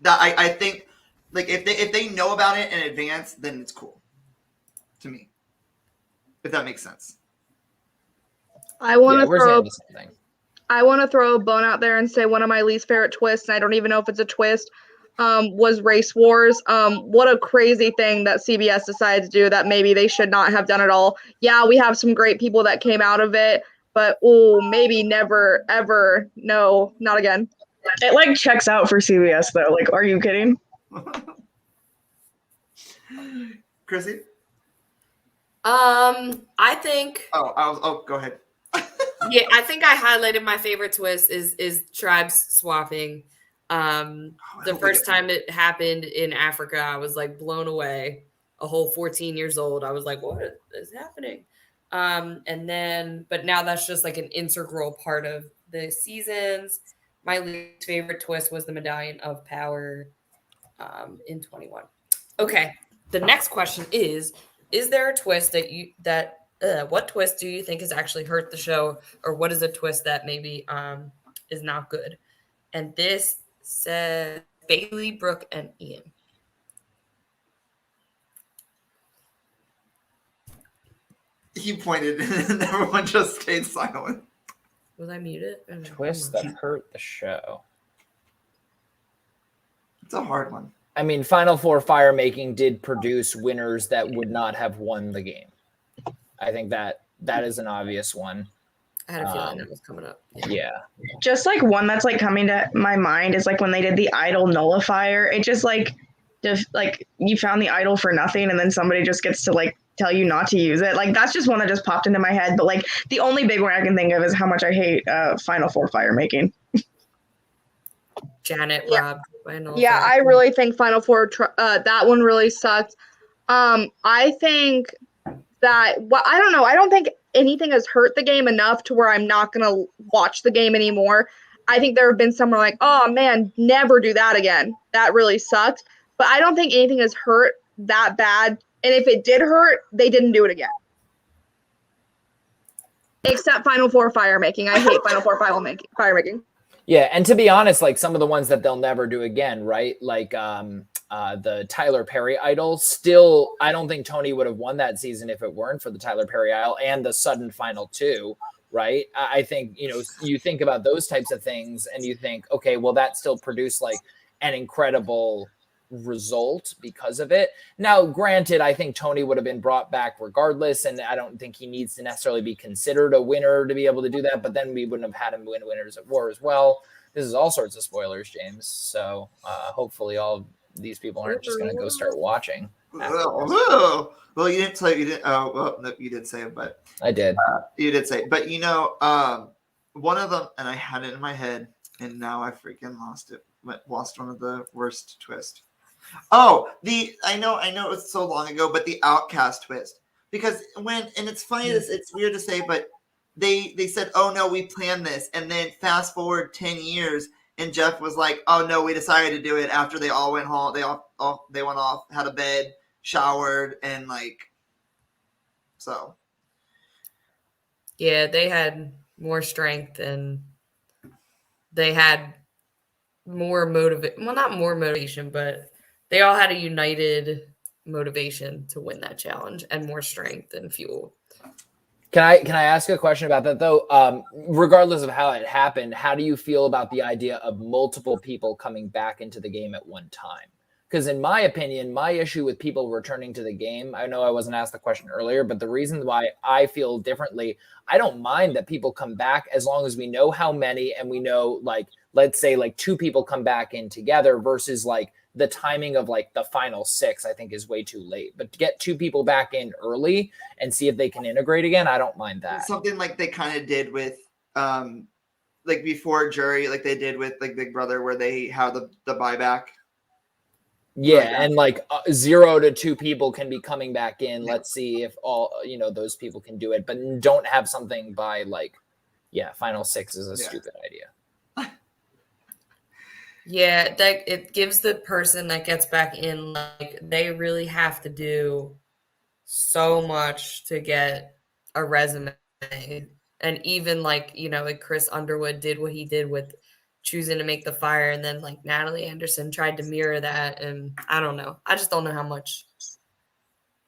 That I think like if they know about it in advance, then it's cool. To me. If that makes sense. I want to throw a bone out there and say one of my least favorite twists, and I don't even know if it's a twist, was Race Wars. What a crazy thing that CBS decided to do that maybe they should not have done at all. Yeah, we have some great people that came out of it, but maybe never, ever, no, not again. It like checks out for CBS though. Like, are you kidding? Chrissy? I think. Go ahead. Yeah, I think I highlighted my favorite twist is tribes swapping. The first time it happened in Africa, I was like blown away. A whole 14 years old, I was like, "What is happening?" But now that's just like an integral part of the seasons. My least favorite twist was the Medallion of Power in 21. Okay, the next question is there a twist what twist do you think has actually hurt the show, or what is a twist that maybe is not good? And this says Bailey, Brooke, and Ian. He pointed and everyone just stayed silent. Was I muted? Twist that hurt the show. It's a hard one. I mean, Final Four fire making did produce winners that would not have won the game. I think that is an obvious one. I had a feeling that was coming up. Yeah. Just like one that's like coming to my mind is like when they did the idol nullifier. It just like you found the idol for nothing and then somebody just gets to like tell you not to use it. Like that's just one that just popped into my head. But like the only big one I can think of is how much I hate Final Four fire making. Janet, Yeah. Rob. Yeah, I really think Final Four, that one really sucked. I think that, I don't know. I don't think anything has hurt the game enough to where I'm not going to watch the game anymore. I think there have been some where like, oh man, never do that again. That really sucked. But I don't think anything has hurt that bad. And if it did hurt, they didn't do it again. Except Final Four fire making. I hate Final Four fire making. Yeah, and to be honest, like some of the ones that they'll never do again, right? Like the Tyler Perry idol. Still, I don't think Tony would have won that season if it weren't for the Tyler Perry idol and the sudden final two, right? I think, you think about those types of things and you think, okay, well, that still produced like an incredible result because of it. Now, granted, I think Tony would have been brought back regardless, and I don't think he needs to necessarily be considered a winner to be able to do that, but then we wouldn't have had him win Winners at War as well. This is all sorts of spoilers, James, so hopefully all of these people aren't just going to go start watching. Well, you didn't say you didn't. Well, no, you did say it, but I did. You did say it, but one of them, and I had it in my head, and now I freaking lost it. Lost one of the worst twists. Oh, I know it was so long ago, but the Outcast twist. Because and it's funny, it's weird to say, but they said, oh no, we planned this, and then fast forward 10 years, and Jeff was like, oh no, we decided to do it after they all went home. They went off, had a bed, showered, and like, so. Yeah, they had more strength and they had more not more motivation, but they all had a united motivation to win that challenge and more strength and fuel. Can I ask a question about that though? Regardless of how it happened, how do you feel about the idea of multiple people coming back into the game at one time? Because in my opinion, my issue with people returning to the game, I know I wasn't asked the question earlier, but the reason why I feel differently, I don't mind that people come back as long as we know how many and we know, like, let's say like 2 people come back in together versus like the timing of like the final 6, I think is way too late. But to get 2 people back in early and see if they can integrate again, I don't mind that. Something like they kind of did with like before jury, like they did with like Big Brother, where they have the buyback. Yeah, and like 0 to 2 people can be coming back in. Yeah. Let's see if all those people can do it, but don't have something by like, final 6 is a stupid idea. Yeah, that it gives the person that gets back in, like, they really have to do so much to get a resume. And even like Chris Underwood did what he did with choosing to make the fire, and then like Natalie Anderson tried to mirror that, and I don't know. I just don't know how much.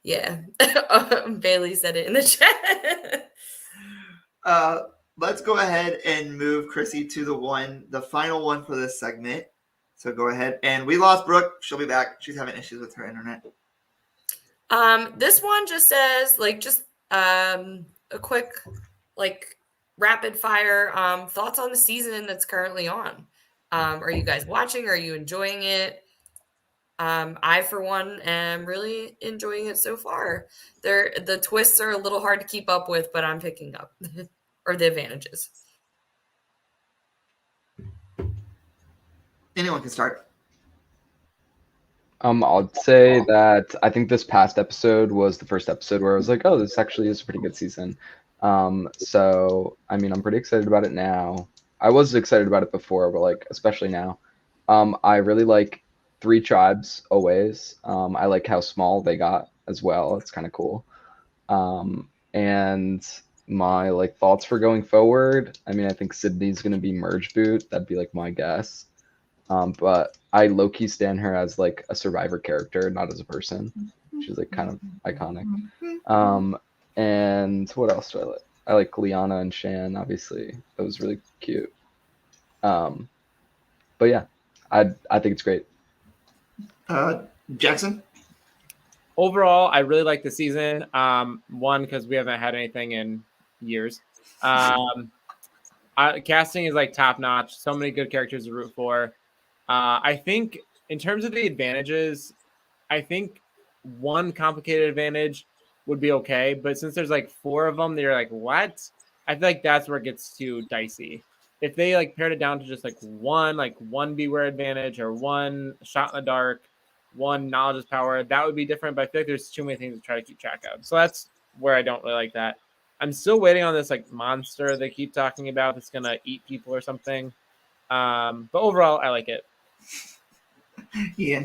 Yeah. Bailey said it in the chat. Let's go ahead and move Chrissy to the final one for this segment. So go ahead. And we lost Brooke. She'll be back. She's having issues with her internet. This one just says a quick rapid fire thoughts on the season that's currently on. Are you guys watching? Are you enjoying it? I, for one, am really enjoying it so far. The twists are a little hard to keep up with, but I'm picking up. or the advantages. Anyone can start. I'd say that I think this past episode was the first episode where I was like, oh, this actually is a pretty good season. So I mean, I'm pretty excited about it now. I was excited about it before, but like especially now. I really like 3 tribes always. I like how small they got as well. It's kind of cool. And my like thoughts for going forward. I mean, I think Sydney's gonna be merge boot. That'd be like my guess. But I low-key stand her as like a Survivor character, not as a person. She's like kind of iconic. And what else do I like? I like Liana and Shan, obviously. That was really cute. But yeah, I think it's great. Jackson? Overall, I really like the season. One, because we haven't had anything in years. Casting is like top notch. So many good characters to root for. I think in terms of the advantages, I think one complicated advantage would be okay. But since there's like 4 of them, they're like, what? I feel like that's where it gets too dicey. If they like pared it down to just like one beware advantage or 1 shot in the dark, 1 knowledge is power, that would be different. But I feel like there's too many things to try to keep track of. So that's where I don't really like that. I'm still waiting on this like monster they keep talking about that's gonna eat people or something. But overall, I like it. Yeah.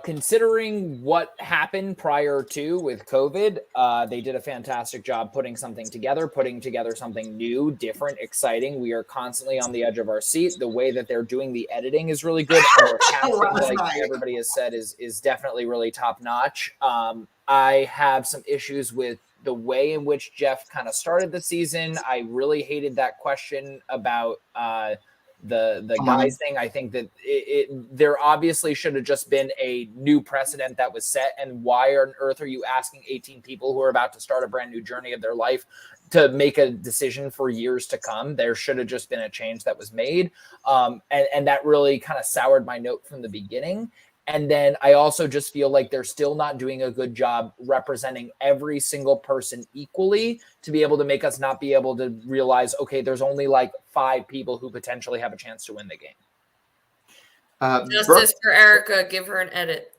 Considering what happened prior to with COVID, they did a fantastic job putting together something new, different, exciting. We are constantly on the edge of our seat. The way that they're doing the editing is really good. And their casting, like everybody has said, is definitely really top notch. I have some issues with the way in which Jeff kind of started the season. I really hated that question about the guys thing. I think that there obviously should have just been a new precedent that was set. And why on earth are you asking 18 people who are about to start a brand new journey of their life to make a decision for years to come? There should have just been a change that was made. And that really kind of soured my note from the beginning. And then I also just feel like they're still not doing a good job representing every single person equally to be able to make us not be able to realize, okay, there's only like 5 people who potentially have a chance to win the game. Justice for Erica, give her an edit.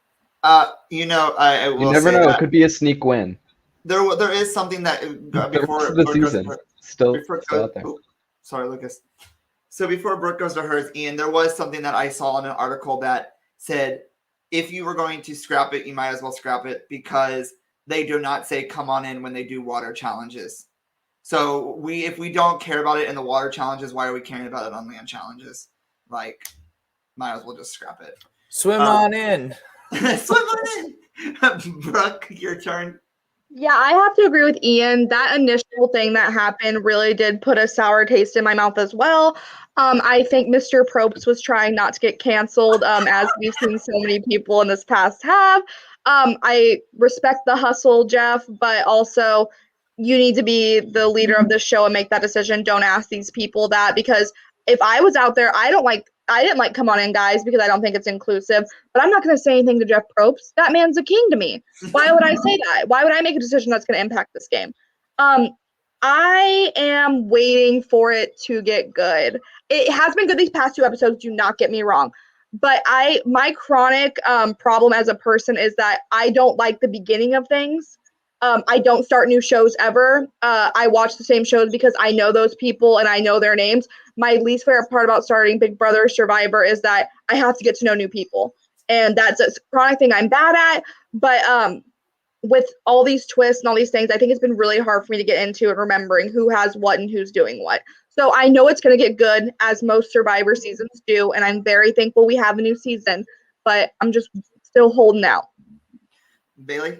I will You never say know. that It could be a sneak win. there is something that before the season still out there. Sorry, Lucas. So before Brooke goes to hers, Ian, there was something that I saw in an article that said, if you were going to scrap it, you might as well scrap it because they do not say come on in when they do water challenges. So if we don't care about it in the water challenges, why are we caring about it on land challenges? Like, might as well just scrap it. Swim on in. Swim on in. Brooke, your turn. Yeah, I have to agree with Ian. That initial thing that happened really did put a sour taste in my mouth as well. I think Mr. Probst was trying not to get canceled, as we've seen so many people in this past have. I respect the hustle, Jeff, but also you need to be the leader of the show and make that decision. Don't ask these people that, because if I was out there, I didn't like come on in, guys, because I don't think it's inclusive. But I'm not going to say anything to Jeff Probst. That man's a king to me. Why would I say that? Why would I make a decision that's going to impact this game? I am waiting for it to get good. It has been good these past 2 episodes, do not get me wrong. But my chronic problem as a person is that I don't like the beginning of things. I don't start new shows ever. I watch the same shows because I know those people and I know their names. My least favorite part about starting Big Brother or Survivor is that I have to get to know new people. And that's a chronic thing I'm bad at. But with all these twists and all these things, I think it's been really hard for me to get into and remembering who has what and who's doing what. So I know it's going to get good, as most Survivor seasons do, and I'm very thankful we have a new season, but I'm just still holding out. Bailey?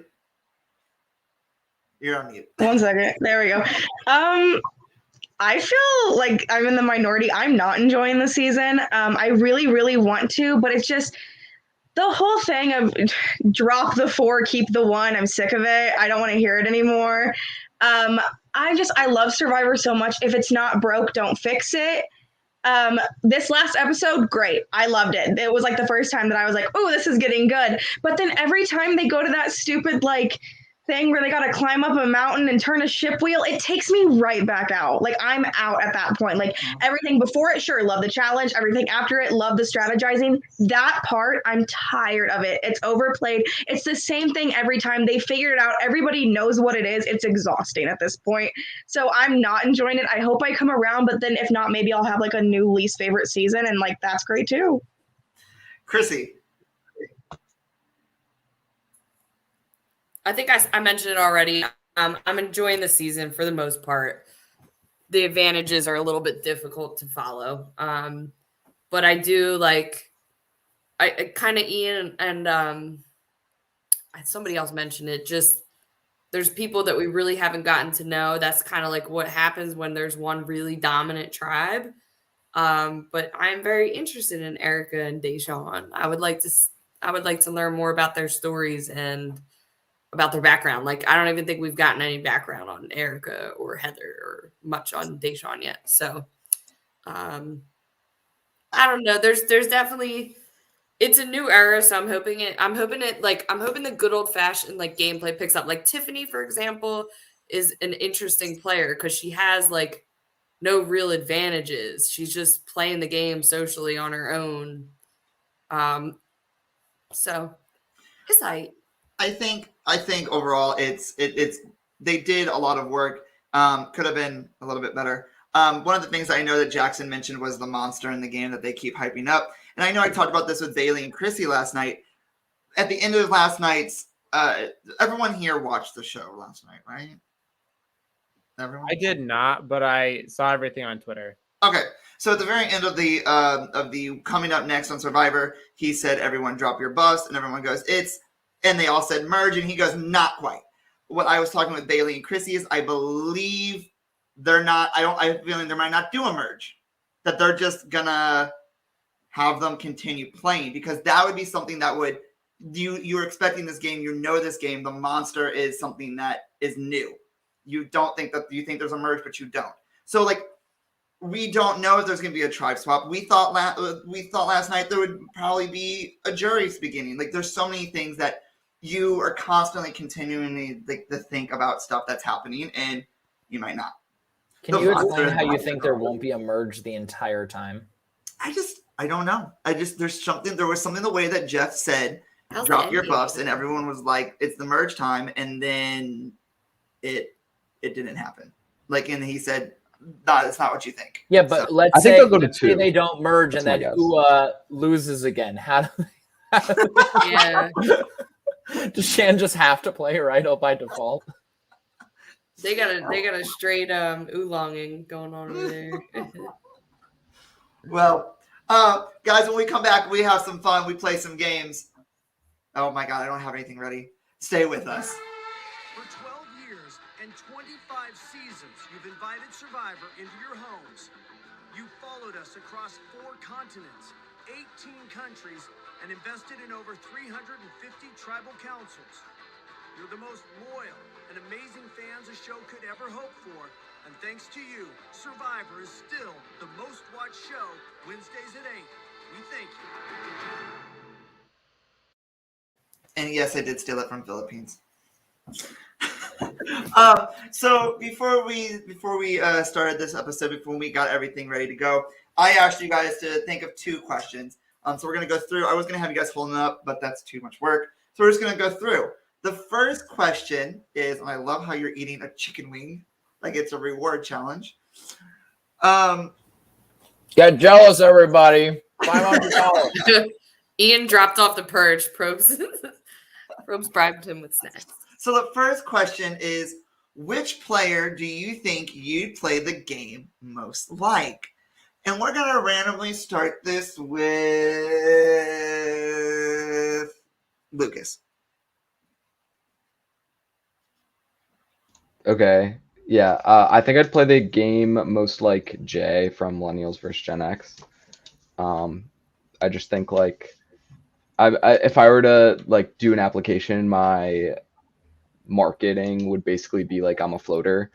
You're on mute. 1 second. There we go. I feel like I'm in the minority. I'm not enjoying the season. I really, really want to, but it's just the whole thing of drop the 4, keep the 1. I'm sick of it. I don't want to hear it anymore. I love Survivor so much. If it's not broke, don't fix it. This last episode, great. I loved it. It was like the first time that I was like, oh, this is getting good. But then every time they go to that stupid, like, thing where they got to climb up a mountain and turn a ship wheel, it takes me right back out. Like, I'm out at that point. Like, everything before it, sure, love the challenge. Everything after it, love the strategizing. That part, I'm tired of it. It's overplayed. It's the same thing every time. They figured it out. Everybody knows what it is. It's exhausting at this point. So I'm not enjoying it. I hope I come around, but then if not, maybe I'll have like a new least favorite season, and like that's great too. Chrissy. I think I mentioned it already. I'm enjoying the season for the most part. The advantages are a little bit difficult to follow. But I do like, I kind of Ian and somebody else mentioned it. Just there's people that we really haven't gotten to know. That's kind of like what happens when there's one really dominant tribe. But I'm very interested in Erica and Deshawn. I would like to learn more about their stories and about their background. Like, I don't even think we've gotten any background on Erica or Heather or much on Deshawn yet. So, I don't know. There's definitely, it's a new era. So I'm hoping the good old fashioned like gameplay picks up. Like Tiffany, for example, is an interesting player because she has like no real advantages. She's just playing the game socially on her own. So it's I think overall it's they did a lot of work. Could have been a little bit better. One of the things I know that Jaxson mentioned was the monster in the game that they keep hyping up. And I know I talked about this with Bailey and Chrissy last night. At the end of last night's, everyone here watched the show last night, right? Everyone? I did not, but I saw everything on Twitter. Okay, so at the very end of the coming up next on Survivor, he said, "Everyone drop your buffs," and everyone goes, "It's," and they all said merge, and he goes, "Not quite." What I was talking with Bailey and Chrissy is, I believe they're not. I have a feeling they might not do a merge. That they're just gonna have them continue playing, because that would be something that would you're expecting this game. You know this game. The monster is something that is new. You don't think that you think there's a merge, but you don't. So like, we don't know if there's going to be a tribe swap. We thought last night there would probably be a jury's beginning. Like, there's so many things that you are constantly continuing to think about stuff that's happening, and you might not. Can you explain how you think there won't be a merge the entire time? I don't know. There was something the way that Jeff said, drop your buffs, and everyone was like, it's the merge time, and then it didn't happen. Like, and he said, that's not what you think. Yeah, but let's say they don't merge, and then Ua loses again. How do yeah. Does Shan just have to play Rhino by default? They got a straight oolonging going on over there. Well, guys, when we come back, we have some fun. We play some games. Oh my God, I don't have anything ready. Stay with us. For 12 years and 25 seasons, you've invited Survivor into your homes. You followed us across 4 continents, 18 countries, and invested in over 350 tribal councils. You're the most loyal and amazing fans a show could ever hope for. And thanks to you, Survivor is still the most watched show Wednesdays at 8. We thank you. And yes, I did steal it from Philippines. So before we started this episode, before we got everything ready to go, I asked you guys to think of 2 questions. So we're going to go through. I was going to have you guys holding up, but that's too much work. So we're just going to go through. The first question is, and I love how you're eating a chicken wing like it's a reward challenge. Get jealous, everybody. $500. Ian dropped off the perch. Probes bribed him with snacks. So the first question is, which player do you think you'd play the game most like? And we're going to randomly start this with Lucas. Okay. Yeah. I think I'd play the game most like Jay from Millennials vs. Gen X. I just think like if I were to like do an application, my marketing would basically be like I'm a floater,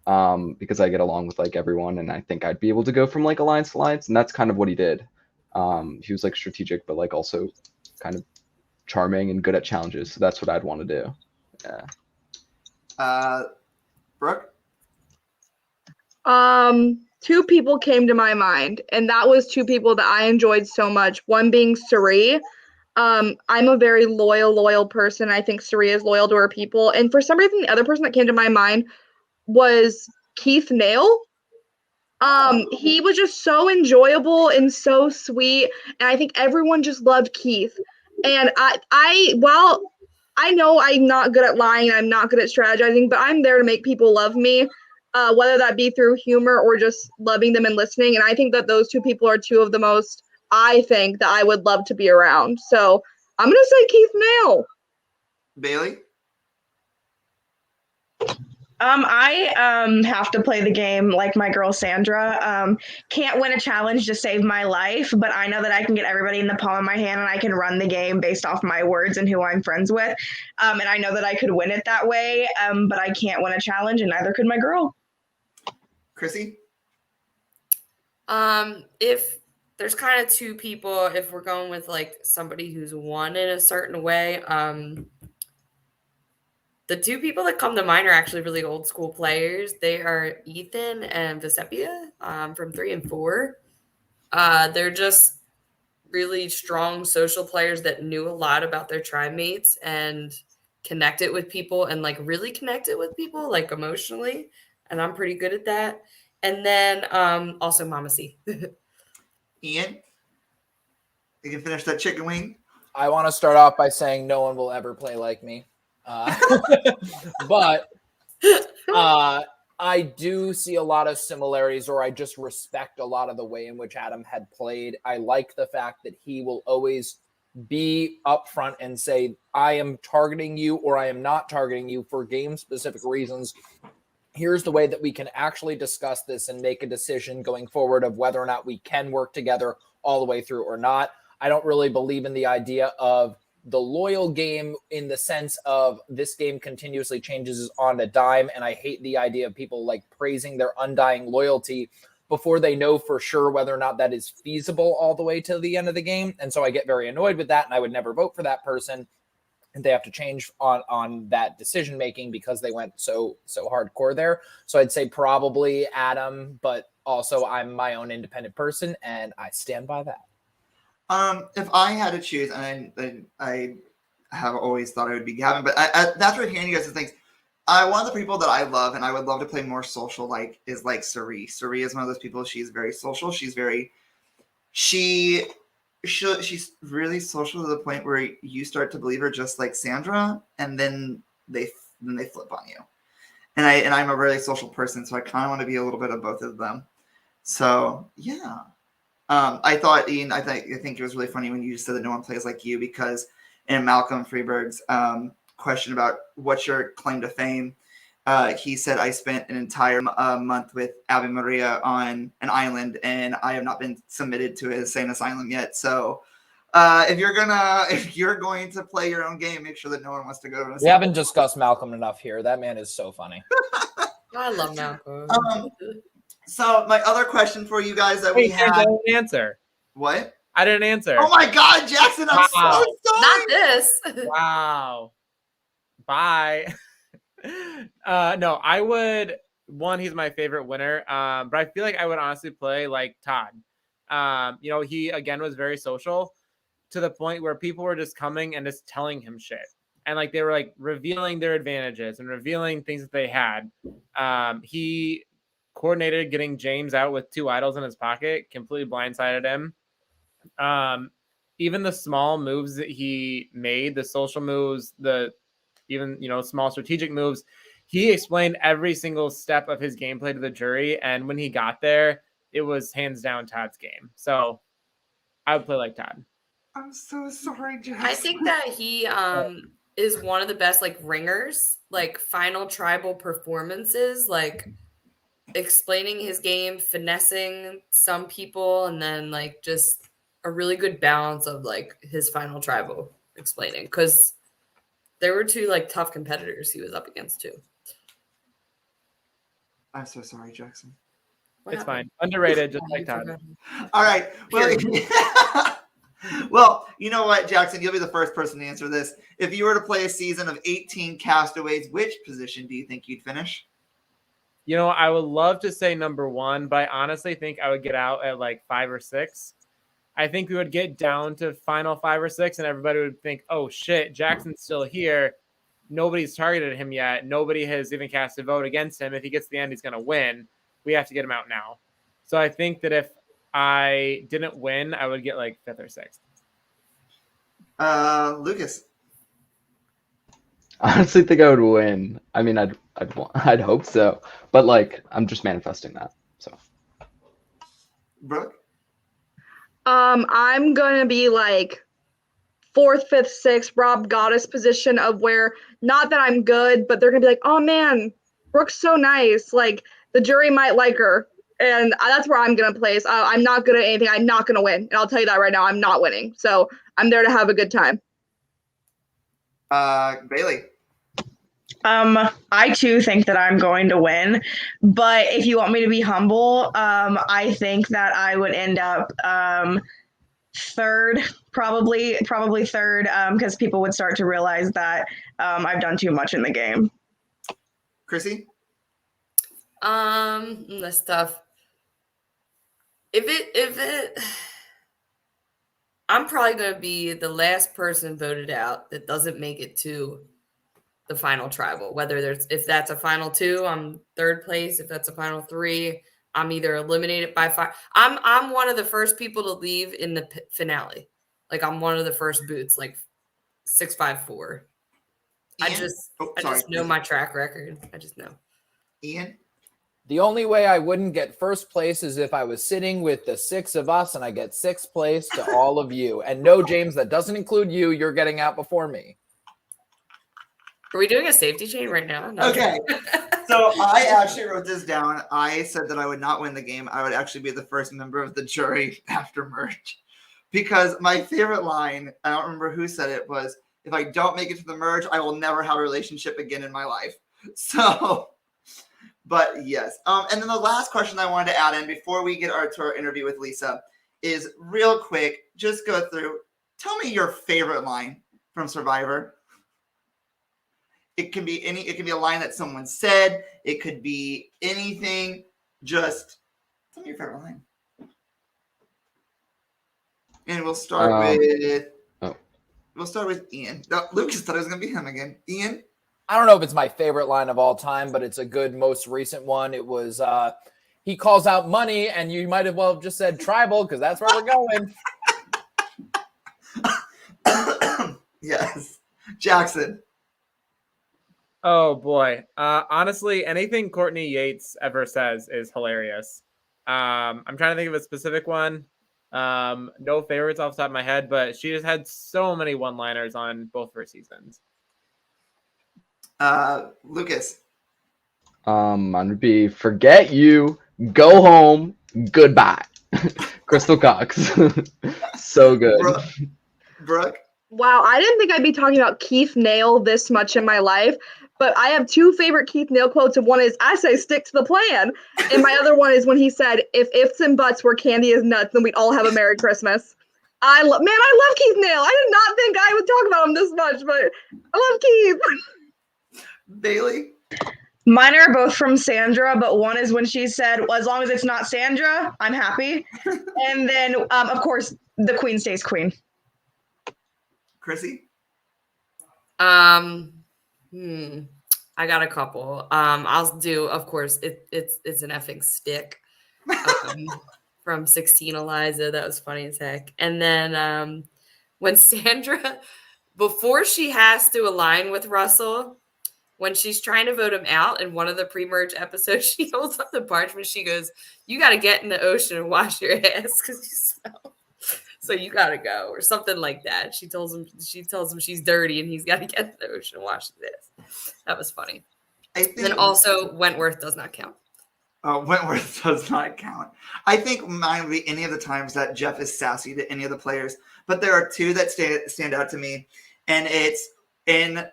because I get along with like everyone, and I think I'd be able to go from like alliance to alliance, and that's kind of what he did. He was like strategic, but like also kind of charming and good at challenges. So that's what I'd want to do. Yeah. Brooke? Two people came to my mind, and that was two people that I enjoyed so much. One being Suri. I'm a very loyal person. I think Suri is loyal to her people. And for some reason, the other person that came to my mind was Keith Nail. He was just so enjoyable and so sweet, and I think everyone just loved Keith. And while I know I'm not good at lying, I'm not good at strategizing, but I'm there to make people love me, whether that be through humor or just loving them and listening. And I think that those two people are two of the most, I think, that I would love to be around. So I'm gonna say Keith Nail. Bailey? I have to play the game like my girl Sandra. Can't win a challenge to save my life, but I know that I can get everybody in the palm of my hand and I can run the game based off my words and who I'm friends with. And I know that I could win it that way, but I can't win a challenge and neither could my girl. Chrissy? If there's kind of two people, if we're going with like somebody who's won in a certain way, the two people that come to mind are actually really old school players. They are Ethan and Vesepia from 3 and 4. They're just really strong social players that knew a lot about their tribe mates and connected with people and like really connected with people like emotionally. And I'm pretty good at that. And then also Mama C. Ian? You can finish that chicken wing? I want to start off by saying no one will ever play like me. But I do see a lot of similarities, or I just respect a lot of the way in which Adam had played. I like the fact that he will always be upfront and say, I am targeting you or I am not targeting you for game-specific reasons. Here's the way that we can actually discuss this and make a decision going forward of whether or not we can work together all the way through or not. I don't really believe in the idea of the loyal game in the sense of this game continuously changes on a dime. And I hate the idea of people like praising their undying loyalty before they know for sure whether or not that is feasible all the way to the end of the game. And so I get very annoyed with that. And I would never vote for that person. And they have to change on that decision-making because they went so hardcore there. So I'd say probably Adam, but also I'm my own independent person and I stand by that. If I had to choose, and I have always thought I would be Gavin, but after hearing you guys' things, one of the people that I love and I would love to play more social is like Suri. Suri is one of those people. She's very social. She's really social to the point where you start to believe her, just like Sandra, and then they flip on you. And I'm a really social person, so I kind of want to be a little bit of both of them. So yeah. I thought, Ian, I think it was really funny when you said that no one plays like you, because in Malcolm Freeberg's question about what's your claim to fame, he said, I spent an entire month with Ave Maria on an island, and I have not been submitted to a sane asylum yet. So if you're going to play your own game, make sure that no one wants to go to We haven't discussed Malcolm enough here. That man is so funny. I love Malcolm. So my other question for you guys that we had. I didn't answer. What? I didn't answer. Oh my God, Jaxson, I'm so sorry. Not this. Wow. Bye. No, I would. One, he's my favorite winner. But I feel like I would honestly play like Todd. He again was very social to the point where people were just coming and just telling him shit. And like they were like revealing their advantages and revealing things that they had. He coordinated getting James out with 2 idols in his pocket, completely blindsided him. Even the small moves that he made, the social moves, small strategic moves, he explained every single step of his gameplay to the jury. And when he got there, it was hands down Todd's game. So I would play like Todd. I'm so sorry, Jaxson. I think that he is one of the best like ringers, like final tribal performances, like explaining his game, finessing some people, and then like just a really good balance of like his final tribal explaining, because there were 2 like tough competitors he was up against too. I'm so sorry, Jaxson. It's fine. Underrated, just like Todd. All right. Well, Well, you know what, Jackson, you'll be the first person to answer this. If you were to play a season of 18 castaways, which position do you think you'd finish? You know, I would love to say number 1, but I honestly think I would get out at like 5 or 6. I think we would get down to final 5 or 6, and everybody would think, oh shit, Jackson's still here. Nobody's targeted him yet. Nobody has even cast a vote against him. If he gets to the end, he's going to win. We have to get him out now. So I think that if I didn't win, I would get like 5th or 6th. Lucas. I honestly think I would win. I mean, I'd hope so, but like I'm just manifesting that. So, Brooke. I'm gonna be like 4th, 5th, 6th, Rob Goddess position of where, not that I'm good, but they're gonna be like, oh man, Brooke's so nice. Like the jury might like her, and that's where I'm gonna place. I'm not good at anything. I'm not gonna win, and I'll tell you that right now. I'm not winning. So I'm there to have a good time. Bailey. I too think that I'm going to win, but if you want me to be humble, I think that I would end up 3rd, probably 3rd, because people would start to realize that I've done too much in the game. Chrissy? That's tough. I'm probably gonna be the last person voted out that doesn't make it to the final tribal. If that's a final 2, I'm 3rd place. If that's a final 3, I'm either eliminated by 5. I'm one of the first people to leave in the finale. Like I'm one of the first boots, like 654. I just know my track record. I just know. Ian? The only way I wouldn't get 1st place is if I was sitting with the 6 of us and I get 6th place to all of you. And no, James, that doesn't include you. You're getting out before me. Are we doing a safety chain right now? No. Okay. So I actually wrote this down. I said that I would not win the game. I would actually be the first member of the jury after merge. Because my favorite line, I don't remember who said it, was, if I don't make it to the merge, I will never have a relationship again in my life. So, but yes. And then the last question I wanted to add in before we get to our interview with Lisa is real quick, just go through, tell me your favorite line from Survivor. It can be a line that someone said. It could be anything. Just tell me your favorite line. And we'll start with Ian. No, Lucas thought it was gonna be him again. Ian? I don't know if it's my favorite line of all time, but it's a good, most recent one. It was he calls out money, and you might have well just said tribal because that's where we're going. Yes. Jackson. Oh boy. Honestly, anything Courtney Yates ever says is hilarious. I'm trying to think of a specific one. No favorites off the top of my head, but she just had so many one-liners on both of her seasons. Lucas. I'm gonna be forget you, go home, goodbye. Crystal Cox. So good. Brooke. Wow, I didn't think I'd be talking about Keith Nail this much in my life, but I have 2 favorite Keith Nail quotes, and one is, I say stick to the plan, and my other one is when he said, if ifs and buts were candy as nuts, then we'd all have a Merry Christmas. I love Keith Nail. I did not think I would talk about him this much, but I love Keith. Bailey? Mine are both from Sandra, but one is when she said, well, as long as it's not Sandra, I'm happy. And then, of course, the queen stays queen. Chrissy? I got a couple. I'll do, of course, it's an effing stick. From 16 Eliza. That was funny as heck. And then when Sandra, before she has to align with Russell, when she's trying to vote him out in one of the pre-merge episodes, she holds up the parchment. She goes, you got to get in the ocean and wash your ass because you smell. So you got to go, or something like that. She tells him she's dirty and he's got to get in the ocean and wash his ass. That was funny. Then also Wentworth does not count. Wentworth does not count. I think mine would be any of the times that Jeff is sassy to any of the players. But there are 2 that stand out to me. And it's in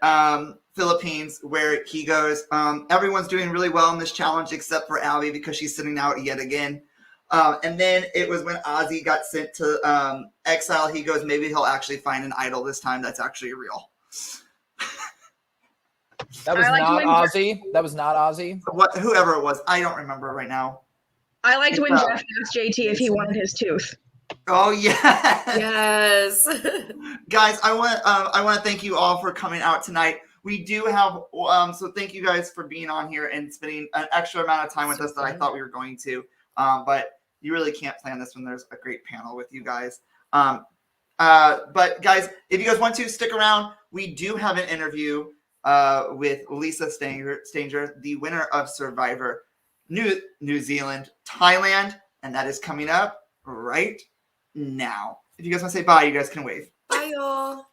Philippines where he goes, everyone's doing really well in this challenge except for Abby because she's sitting out yet again. And then it was when Ozzy got sent to exile. He goes, maybe he'll actually find an idol this time that's actually real. That was not Ozzy. That was not Ozzy. Whoever it was, I don't remember right now. I liked when Jeff asked JT if he wanted his tooth. Oh yeah. Yes. Guys, I want to thank you all for coming out tonight. We do have so thank you guys for being on here and spending an extra amount of time with us that I thought we were going to. But you really can't plan this when there's a great panel with you guys. But guys, if you guys want to stick around, we do have an interview with Lisa Stanger, the winner of Survivor New Zealand, Thailand, and that is coming up right now. If you guys want to say bye, you guys can wave. Bye, y'all.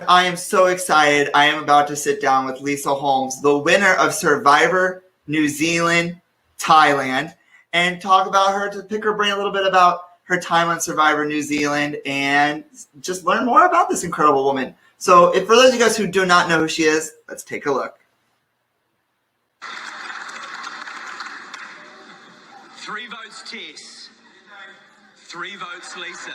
I am so excited. I am about to sit down with Lisa Holmes, the winner of Survivor New Zealand, Thailand, and talk about her, to pick her brain a little bit about her time on Survivor New Zealand and just learn more about this incredible woman. So if for those of you guys who do not know who she is, let's take a look. 3 votes Tess, 3 votes Lisa.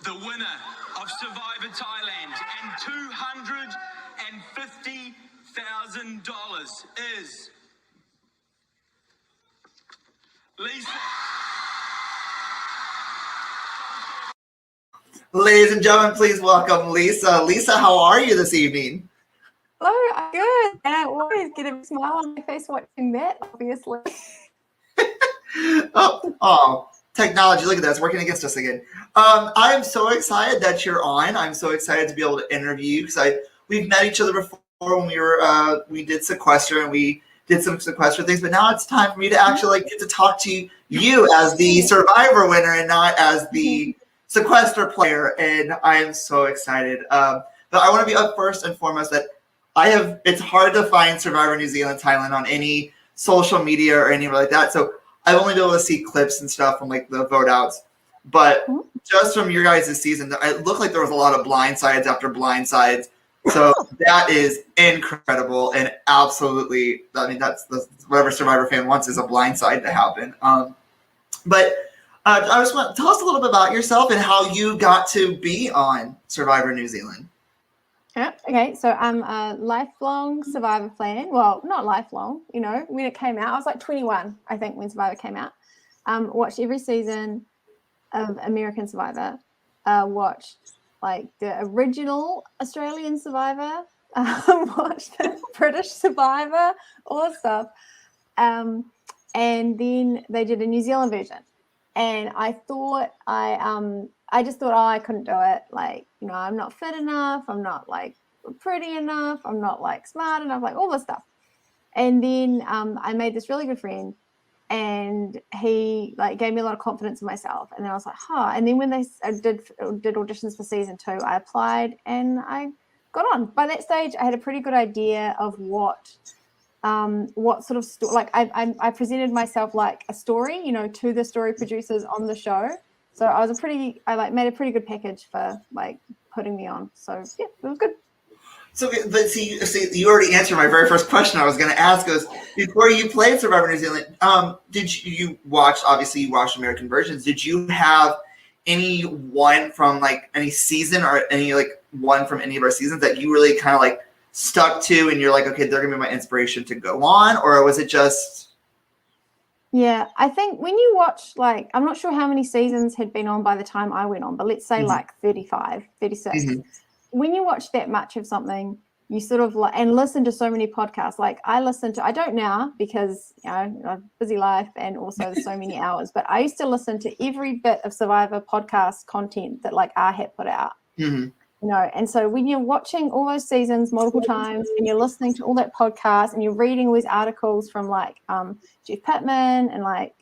The winner of Survivor Thailand and $250,000 is Lisa. Ladies and gentlemen, please welcome Lisa. Lisa, how are you this evening? Hello, I'm good. And I always get a smile on my face watching that, obviously. Oh, technology, look at that. It's working against us again. I am so excited that you're on. I'm so excited to be able to interview you because we've met each other before when we did Sequester and we did some Sequester things, but now it's time for me to actually get to talk to you as the Survivor winner and not as the Sequester player, and I am so excited. But I want to be up first and foremost that it's hard to find Survivor New Zealand, Thailand on any social media or anything like that. So I've only been able to see clips and stuff from like the vote outs. But just from your guys' season, it looked like there was a lot of blindsides after blindsides. So that is incredible and absolutely, I mean, that's whatever Survivor fan wants is a blindside to happen. But I just want tell us a little bit about yourself and how you got to be on Survivor New Zealand. Yeah, okay, so I'm a lifelong Survivor fan. Well, not lifelong, when it came out. I was like 21, I think, when Survivor came out. Watched every season of American Survivor. Watched like the original Australian Survivor. Watched the British Survivor, all that stuff. And then they did a New Zealand version. And I thought I just thought, I couldn't do it. Like, I'm not fit enough. I'm not like pretty enough. I'm not like smart enough, like all this stuff. And then I made this really good friend and he like gave me a lot of confidence in myself. And then I was like, And then when they did auditions for season 2, I applied and I got on. By that stage, I had a pretty good idea of what sort of like I presented myself like a story, to the story producers on the show. So I made a pretty good package for like putting me on. So yeah, it was good. So, but see, you already answered my very first question I was going to ask was, before you played Survivor New Zealand, did you watched American versions. Did you have any one from like any season or any like one from any of our seasons that you really kind of like stuck to and you're like, okay, they're gonna be my inspiration to go on? Or was it just... Yeah, I think when you watch, like, I'm not sure how many seasons had been on by the time I went on, but let's say like 35, 36. When you watch that much of something, you sort of like, and listen to so many podcasts. Like I don't now because, a busy life and also there's so many hours, but I used to listen to every bit of Survivor podcast content that like had put out. And so when you're watching all those seasons multiple times and you're listening to all that podcast and you're reading all these articles from like Jeff Pittman and like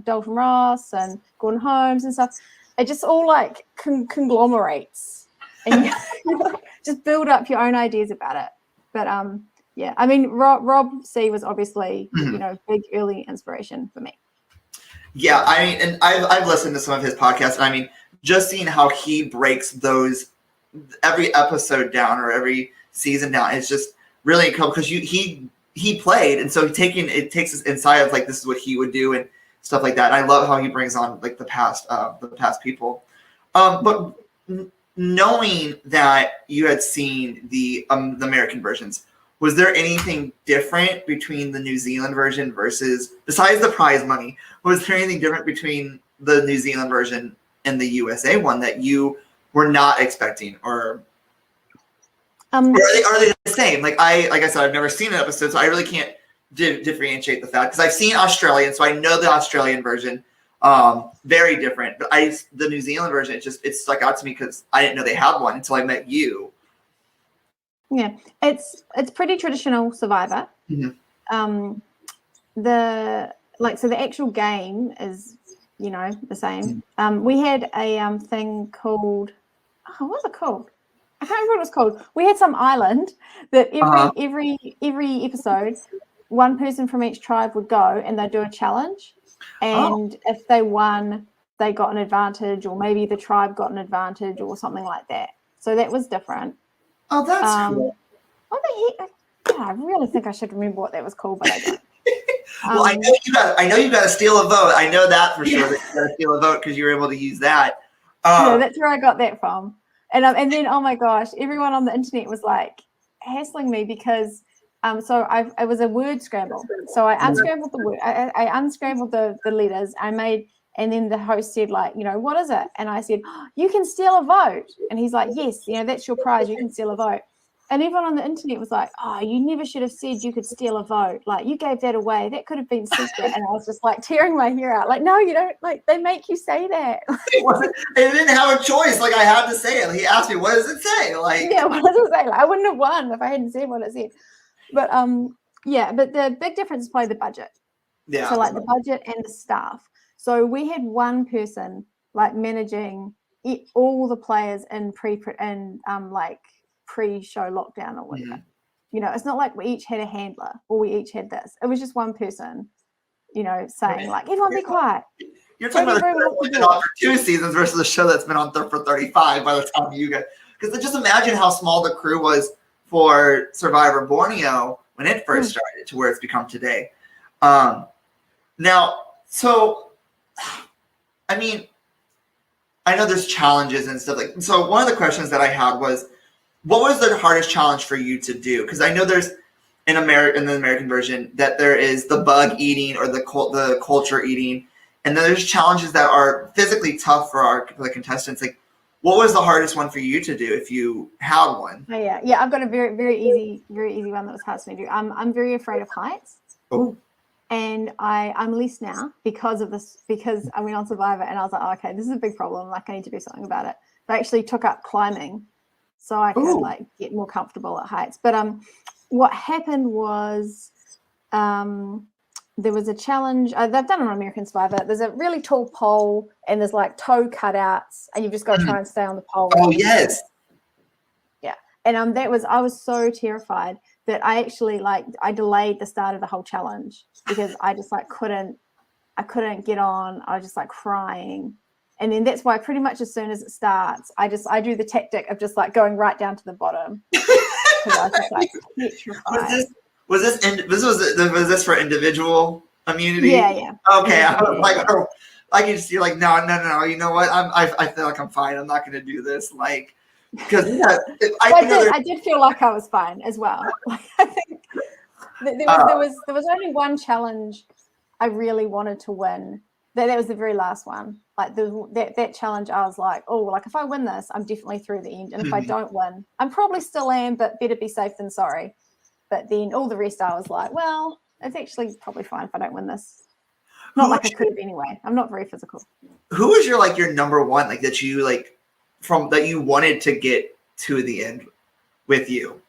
Dalton Ross and Gordon Holmes and stuff, it just all like conglomerates and you just build up your own ideas about it. But yeah, I mean, Rob C was obviously, big early inspiration for me. Yeah, I mean, and I've listened to some of his podcasts, and I mean, just seeing how he breaks those every episode down or every season down is just really cool because he played, and so it takes us inside of like this is what he would do and stuff like that. And I love how he brings on like the past people. But knowing that you had seen the American versions, was there anything different between the New Zealand version versus, besides the prize money, was there anything different between the New Zealand version and the USA one that you were not expecting, or are they the same? Like I said, I've never seen an episode, so I really can't differentiate the fact because I've seen Australian, so I know the Australian version. Very different, but the New Zealand version, it stuck out to me because I didn't know they had one until I met you. Yeah, it's pretty traditional Survivor. Mm-hmm. So the actual game is, the same. We had a thing called, what was it called? I can't remember what it was called. We had some island that every episode, one person from each tribe would go and they'd do a challenge. And if they won, they got an advantage, or maybe the tribe got an advantage or something like that. So that was different. Oh, that's cool. What the heck? God, I really think I should remember what that was called, but I don't. Well, I know you got to steal a vote. I know that for sure. That you got to steal a vote because you were able to use that. Yeah, that's where I got that from. And then, oh my gosh, everyone on the internet was like hassling me because it was a word scramble. So I unscrambled the word. I unscrambled the letters. And then the host said, like, what is it? And I said, you can steal a vote. And he's like, yes, that's your prize. You can steal a vote. And everyone on the internet was like, oh, you never should have said you could steal a vote. Like, you gave that away. That could have been secret. And I was just like tearing my hair out. Like, no, you don't. Like, they make you say that. I didn't have a choice. Like, I had to say it. He asked me, what does it say? Like, yeah, what does it say? Like, I wouldn't have won if I hadn't said what it said. But but the big difference is probably the budget. Yeah. So like the budget and the staff. So we had one person like managing all the players in pre-show lockdown or whatever. Mm-hmm. It's not like we each had a handler or we each had this. It was just one person, saying like, everyone be quiet. You're talking about a show that's been on for 2 seasons versus a show that's been on for 35 by the time you get. Because just imagine how small the crew was for Survivor Borneo when it first started to where it's become today. Now, so, I mean, I know there's challenges and stuff like. So one of the questions that I had was, what was the hardest challenge for you to do? Because I know there's in the American version that there is the bug eating or the culture eating, and then there's challenges that are physically tough for the contestants. Like, what was the hardest one for you to do if you had one? Oh, yeah. I've got a very, very easy one that was hard for me to do. I'm very afraid of heights. Oh. And I'm less now because of this, because I went on Survivor and I was like, oh, okay, this is a big problem. Like, I need to do something about it. I actually took up climbing so I could like get more comfortable at heights. But what happened was there was a challenge. They've done it on American Survivor. There's a really tall pole and there's like toe cutouts and you've just got to try and stay on the pole. Oh, yes. Yeah. And I was so terrified that I actually I delayed the start of the whole challenge because I just couldn't get on. I was just like crying. And then that's why pretty much as soon as it starts, I do the tactic of just like going right down to the bottom. I was just like petrified. Was this for individual immunity? Yeah. Okay. I was like, I can just, you're like, no. You know what? I feel like I'm fine. I'm not going to do this. Like, because I did feel like I was fine as well. Like, I think there was only one challenge I really wanted to win. That was the very last one. Like that challenge, I was like, oh, like if I win this, I'm definitely through the end. And if I don't win, I'm probably still am, but better be safe than sorry. But then all the rest, I was like, well, it's actually probably fine if I don't win this. Not like I could have anyway. I'm not very physical. Who was your number one, like that you that you wanted to get to the end with you?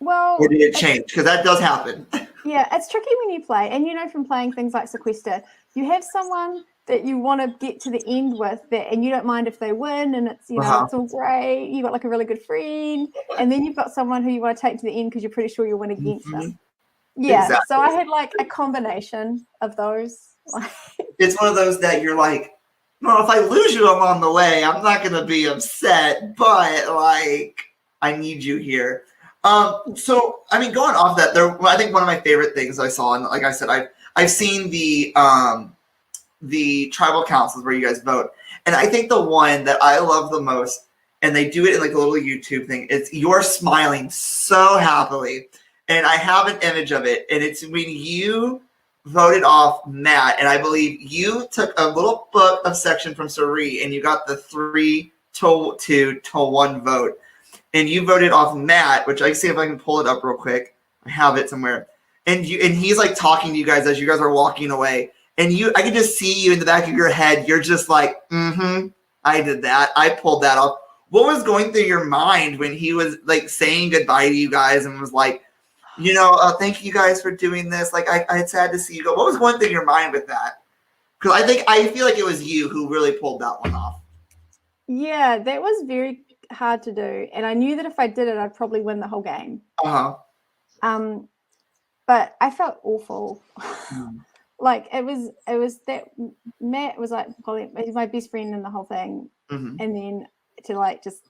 Well, or did it change? Because that does happen. Yeah, it's tricky when you play, and from playing things like Sequester, you have someone that you want to get to the end with, and you don't mind if they win, and it's it's all great. You got like a really good friend, and then you've got someone who you want to take to the end because you're pretty sure you'll win against them. Yeah, Exactly. so I had like a combination of those. It's one of those that you're like, no, if I lose you, I'm on the way. I'm not gonna be upset, but like, I need you here. So I mean, going off that, I think one of my favorite things I saw, and like I said, I've seen the tribal councils where you guys vote, and I think the one that I love the most, and they do it in like a little YouTube thing, it's you're smiling so happily, and I have an image of it, and it's when you voted off Matt, and I believe you took a little book of section from Suri, and you got the 3-2-1 vote, and you voted off Matt, which I can see if I can pull it up real quick. I have it somewhere, and he's like talking to you guys as you guys are walking away, and I can just see you in the back of your head. You're just like, I did that. I pulled that off. What was going through your mind when he was like saying goodbye to you guys and was like, thank you guys for doing this. Like, it's sad to see you go. What was going through your mind with that? Because I feel like it was you who really pulled that one off. Yeah, that was very hard to do, and I knew that if I did it, I'd probably win the whole game. But I felt awful. Like it was that Matt was like probably my best friend in the whole thing, and then to like just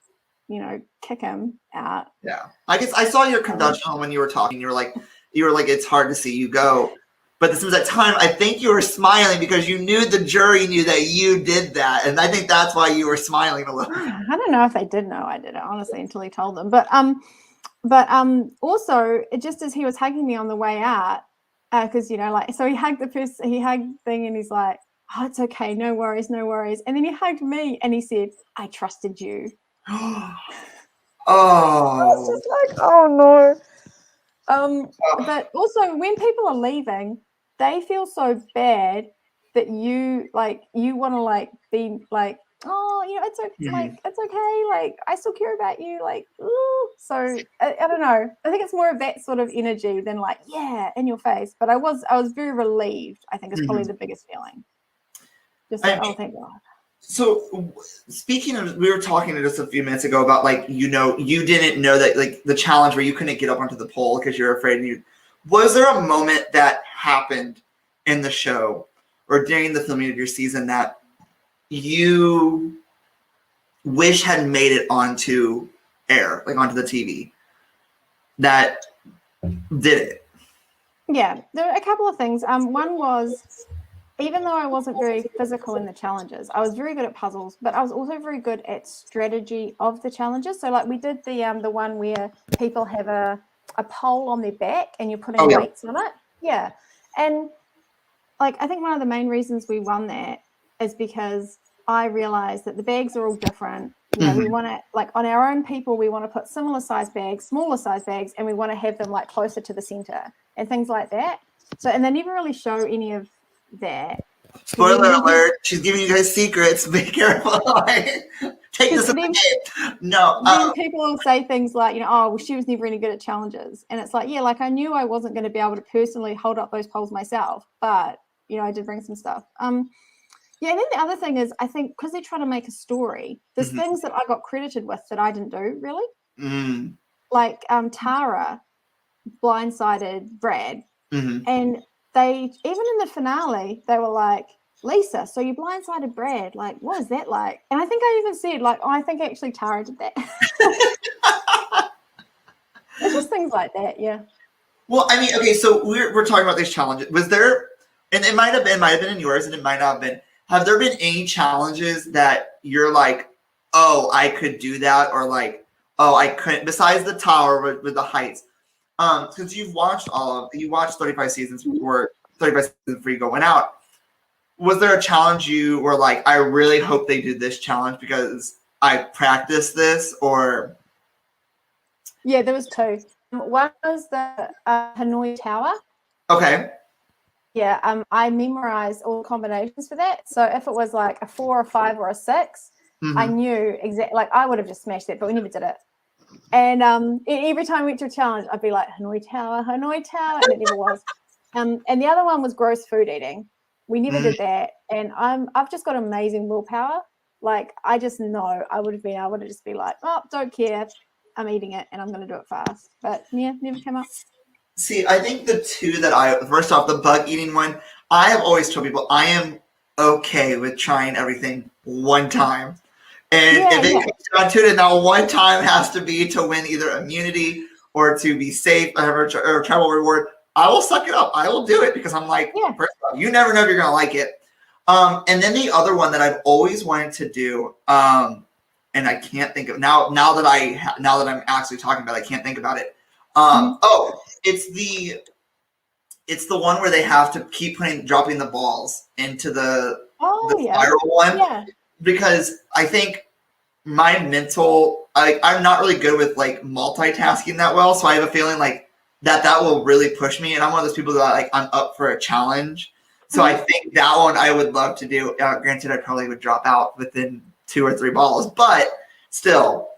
kick him out. Yeah, I guess I saw your confessional when you were talking. You were like, it's hard to see you go. But this was that time. I think you were smiling because you knew the jury knew that you did that, and I think that's why you were smiling a little. I don't know if they did know I did it honestly until he told them. But also just as he was hugging me on the way out, because so he hugged thing, and he's like, "Oh, it's okay, no worries, no worries." And then he hugged me and he said, "I trusted you." Oh. I was just like, oh no. But also when people are leaving, they feel so bad that you want to be like, oh, it's okay, like it's okay, like I still care about you, like, ooh. So I don't know. I think it's more of that sort of energy than like, yeah, in your face. But I was very relieved. I think is probably the biggest feeling. Just like, oh, thank God. So speaking of, we were talking just a few minutes ago about like, you didn't know that like the challenge where you couldn't get up onto the pole because you're afraid. Was there a moment that happened in the show or during the filming of your season that you wish had made it onto air, like onto the TV, that did it? Yeah, there are a couple of things. One was, even though I wasn't very physical in the challenges, I was very good at puzzles, but I was also very good at strategy of the challenges. So like we did the one where people have a pole on their back and you're putting weights on it. Yeah. And like I think one of the main reasons we won that is because I realized that the bags are all different. We want to, like on our own people, we want to put similar size bags, smaller size bags, and we want to have them like closer to the center and things like that. So, and they never really show any of that. Spoiler alert, she's giving you guys secrets. Be careful. Take this away. No. Then people will say things like, oh, well, she was never any good at challenges. And it's like, yeah, like I knew I wasn't going to be able to personally hold up those poles myself, but, I did bring some stuff. Yeah, and then the other thing is, I think because they're trying to make a story, there's things that I got credited with that I didn't do, really. Like Tara blindsided Brad. And they, even in the finale, they were like, Lisa, so you blindsided Brad. Like, what is that like? And I think I even said, like, oh, I think actually Tara did that. It's just things like that, yeah. Well, I mean, okay, so we're talking about these challenges. Was there, and it might have been in yours, and it might not have been. Have there been any challenges that you're like, oh, I could do that, or like, oh, I couldn't? Besides the tower with the heights, since you watched 35 seasons before 35 seasons before you going out. Was there a challenge you were like, I really hope they do this challenge because I practiced this, or? Yeah, there was two. One was the Hanoi Tower. Okay. Yeah, I memorized all the combinations for that. So if it was like a 4, a 5, or a 6, I knew exactly. Like I would have just smashed it, but we never did it. And every time we went to a challenge, I'd be like Hanoi Tower, and it never was. And the other one was gross food eating. We never did that, and I've just got amazing willpower. Like I just know I would have been able to just be like, oh, don't care, I'm eating it, and I'm going to do it fast. But yeah, never came up. See, I think the two that first off, the bug eating one, I have always told people I am okay with trying everything one time. And if it comes down to it, and that one time has to be to win either immunity or to be safe or travel reward, I will suck it up. I will do it because I'm like, first of all, you never know if you're going to like it. And then the other one that I've always wanted to do, and I can't think of now that I'm actually talking about it, I can't think about it. It's the one where they have to keep dropping the balls into the spiral one. Yeah. Because I think my mental, I'm not really good with like multitasking that well, so I have a feeling like that will really push me. And I'm one of those people that I'm up for a challenge. So I think that one I would love to do. Granted, I probably would drop out within 2 or 3 balls, but still.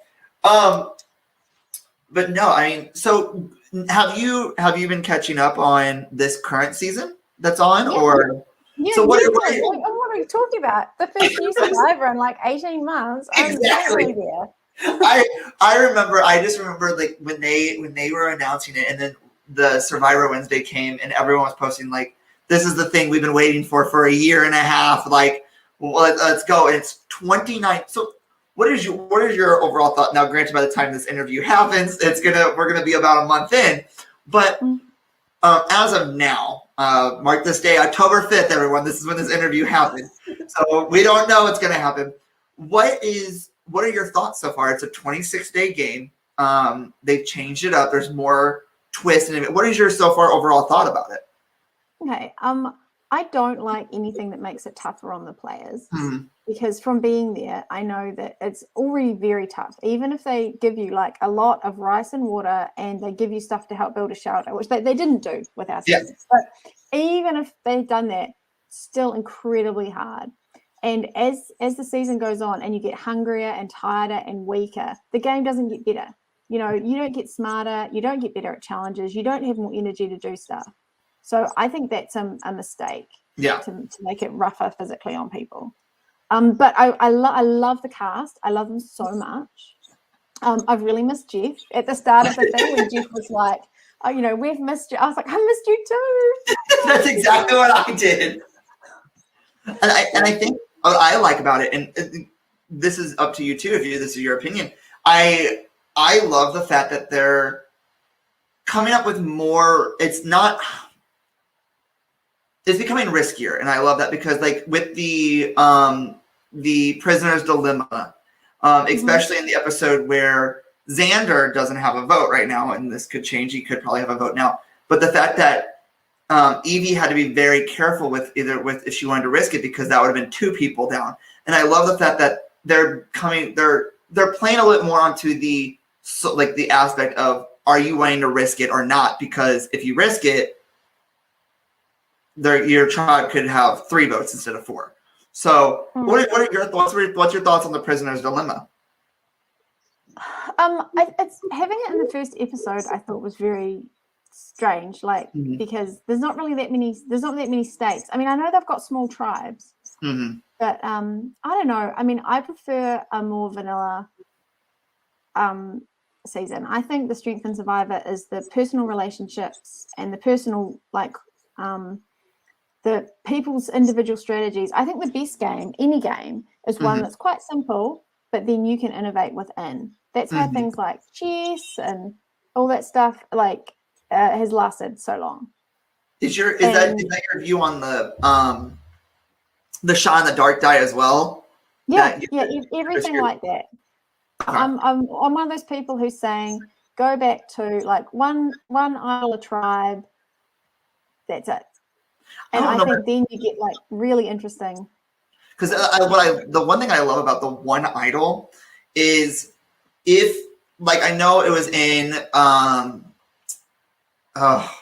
But no, I mean, so have you been catching up on this current season that's on, or? Yeah, so what are you talking about? The first new Survivor in like 18 months. Exactly. I just remember like when they were announcing it, and then the Survivor Wednesday came, and everyone was posting like, "This is the thing we've been waiting for a year and a half." Like, well, let's go. And it's 29. So, what is your overall thought? Now, granted, by the time this interview happens, we're gonna be about a month in, but as of now, mark this day, October 5th, everyone. This is when this interview happened. So we don't know what's going to happen. What are your thoughts so far? It's a 26-day game. They've changed it up. There's more twists in it. What is your so far overall thought about it? Okay. I don't like anything that makes it tougher on the players because from being there, I know that it's already very tough. Even if they give you like a lot of rice and water and they give you stuff to help build a shelter, which they didn't do with our season. But even if they've done that, still incredibly hard. And as the season goes on and you get hungrier and tireder and weaker, the game doesn't get better. You know, you don't get smarter, you don't get better at challenges, you don't have more energy to do stuff. So I think that's a mistake to make it rougher physically on people. But I love the cast. I love them so much. I've really missed Jeff at the start of the thing when Jeff was like, "Oh, you know, we've missed you." I was like, "I missed you too." That's exactly what I did. And I think what I like about it, and this is up to you too, if this is your opinion. I love the fact that they're coming up with more. It's becoming riskier, and I love that because, like, with the prisoner's dilemma, especially in the episode where Xander doesn't have a vote right now, and this could change. He could probably have a vote now, but the fact that Evie had to be very careful with if she wanted to risk it because that would have been 2 people down. And I love the fact that they're playing a little more onto the aspect of, are you wanting to risk it or not? Because if you risk it, your tribe could have 3 votes instead of 4. So, what are your thoughts? What's your thoughts on the prisoner's dilemma? It's having it in the first episode. I thought was very strange, because there's not that many states. I mean, I know they've got small tribes, but I don't know. I mean, I prefer a more vanilla season. I think the strength in Survivor is the personal relationships and the personal the people's individual strategies. I think the best game, any game, is one that's quite simple, but then you can innovate within. That's how things like chess and all that stuff has lasted so long. Is that your view on the shot in the dark die as well? Yeah, everything like that. I'm one of those people who's saying go back to like one isle, a tribe. That's it. And I think then you get like really interesting. Because the one thing I love about the one idol is I know it was in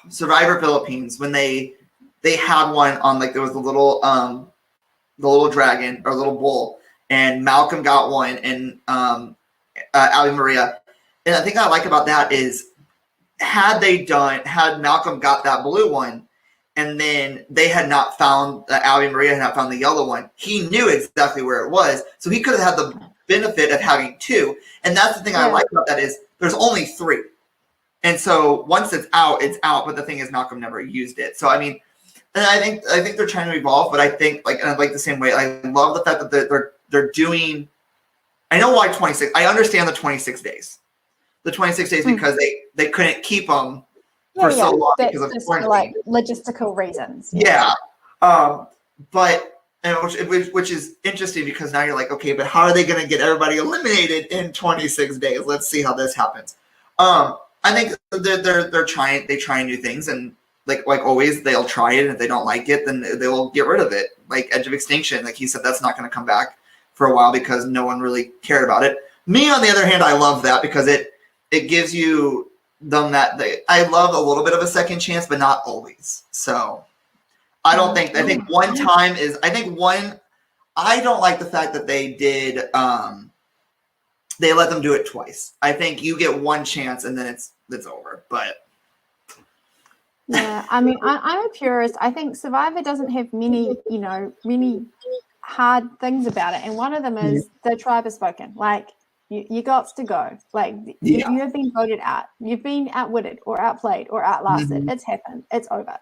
Survivor Philippines when they had one on there was the little dragon or little bull, and Malcolm got one, and Ali Maria. And the thing I like about that is had Malcolm got that blue one, and then they had not found Ali Maria had not found the yellow one, he knew exactly where it was, so he could have had the benefit of having 2. And that's the thing I like about that is there's only 3. And so once it's out, but the thing is Malcolm never used it. So I mean, and I think they're trying to evolve, but I think the same way, I love the fact that they're doing, I know why 26, I understand the 26 days. The 26 days because they couldn't keep them for so long because of quarantine. Like logistical reasons. Yeah. But which is interesting because now you're like, okay, but how are they going to get everybody eliminated in 26 days? Let's see how this happens. I think they're trying. They try new things, and like always, they'll try it. And if they don't like it, then they will get rid of it. Like Edge of Extinction, like he said, that's not going to come back for a while because no one really cared about it. Me, on the other hand, I love that because it gives you them that I love a little bit of a second chance, but not always. So. I think one time is, I don't like the fact that they did, they let them do it twice. I think you get one chance and then it's over, but. Yeah, I mean, I'm a purist. I think Survivor doesn't have many, really hard things about it. And one of them is the tribe has spoken. Like, you got to go. Like, you have been voted out. You've been outwitted or outplayed or outlasted. It's happened. It's over.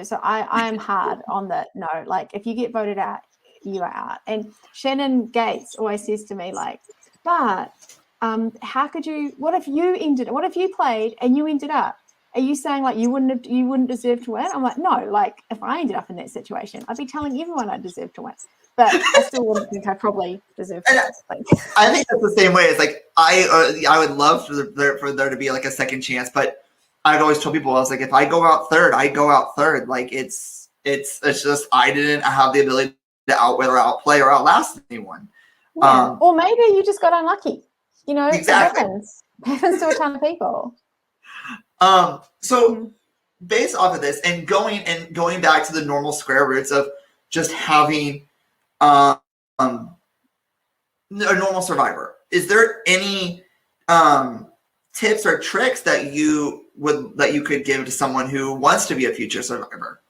So I'm hard on that. No, like if you get voted out, you are out. And Shannon Gates always says to me, like, but how could you? What if you played and you ended up? Are you saying like you wouldn't deserve to win? I'm like, no. Like if I ended up in that situation, I'd be telling everyone I deserve to win. But I still wouldn't think I probably deserve to win. I think that's the same way. It's like I would love for there to be like a second chance, but. I'd always tell people, I was like, if I go out third, I go out third. Like it's just I didn't have the ability to outwit or outplay or outlast anyone. Yeah. Or maybe you just got unlucky. Exactly. It happens to a ton of people. So based off of this and going back to the normal square roots of just having a normal Survivor, is there any tips or tricks that you could give to someone who wants to be a future Survivor?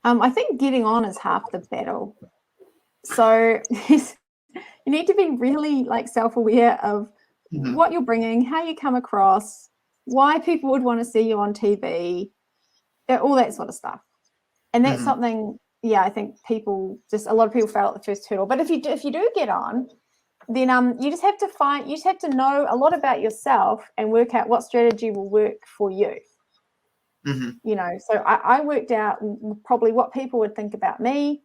I think getting on is half the battle. So you need to be really like self-aware of what you're bringing, how you come across, why people would want to see you on TV, all that sort of stuff. And that's something, I think a lot of people fail at the first hurdle. But if you do get on, then you just have to know a lot about yourself and work out what strategy will work for you. So I worked out probably what people would think about me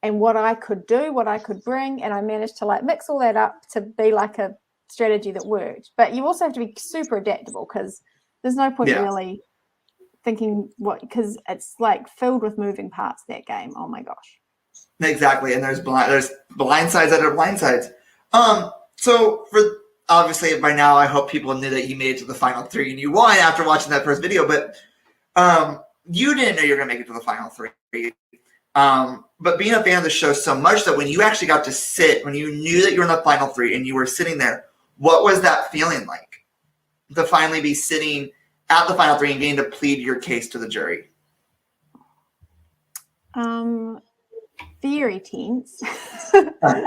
and what I could do, what I could bring, and I managed to like mix all that up to be like a strategy that worked. But you also have to be super adaptable because there's no point really thinking because it's like filled with moving parts, that game. Oh my gosh. Exactly. And there's blind sides that are blind sides. So for obviously by now, I hope people knew that you made it to the final three and you won after watching that first video, but you didn't know you were going to make it to the final three. But being a fan of the show so much that when you actually got to sit, when you knew that you were in the final three and you were sitting there, what was that feeling like to finally be sitting at the final three and getting to plead your case to the jury? Very tense. But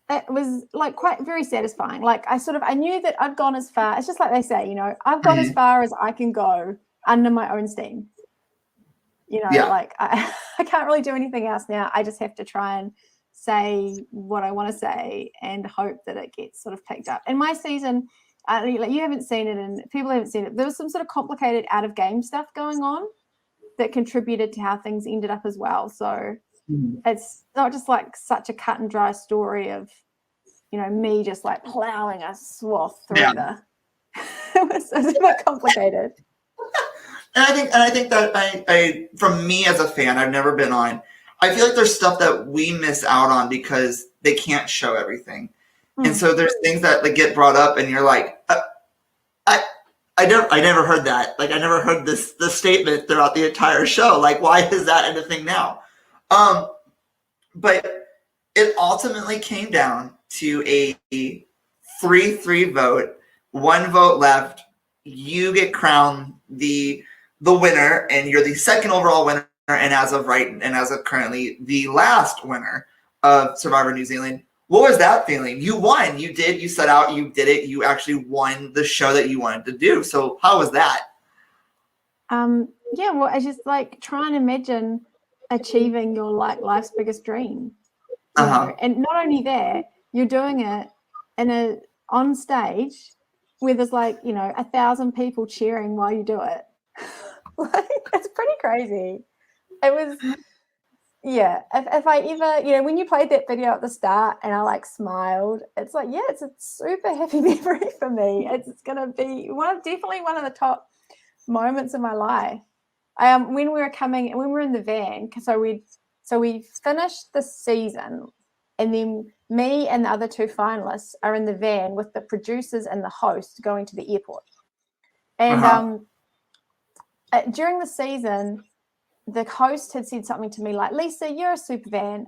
it was like quite very satisfying. Like I knew that I'd gone as far. It's just like they say, I've gone as far as I can go under my own steam. Like I can't really do anything else now. I just have to try and say what I want to say and hope that it gets sort of picked up. In my season, like you haven't seen it and people haven't seen it. There was some sort of complicated out of game stuff going on that contributed to how things ended up as well. So it's not just like such a cut and dry story of, me just like plowing a swath through it was a bit complicated. And I think that I from me as a fan, I've never been on. I feel like there's stuff that we miss out on because they can't show everything. And so there's things that like get brought up and you're like, I never heard that. Like I never heard this statement throughout the entire show. Like why is that a thing now? But it ultimately came down to a 3-3 vote, 1 vote left. You get crowned the winner, and you're the second overall winner, and as of currently, the last winner of Survivor New Zealand. What was that feeling? You won. You set out, you did it. You actually won the show that you wanted to do. So how was that? Yeah, well, I just like try and imagine achieving your like life's biggest dream. You know? And not only that, you're doing it on stage where there's like, 1,000 people cheering while you do it. Like, it's pretty crazy. It was, yeah. If I ever, when you played that video at the start and I like smiled, it's like, yeah, it's a super happy memory for me. It's gonna be definitely one of the top moments of my life. When we were in the van, so we finished the season, and then me and the other 2 finalists are in the van with the producers and the host going to the airport. And during the season, the host had said something to me like, "Lisa, you're a super fan.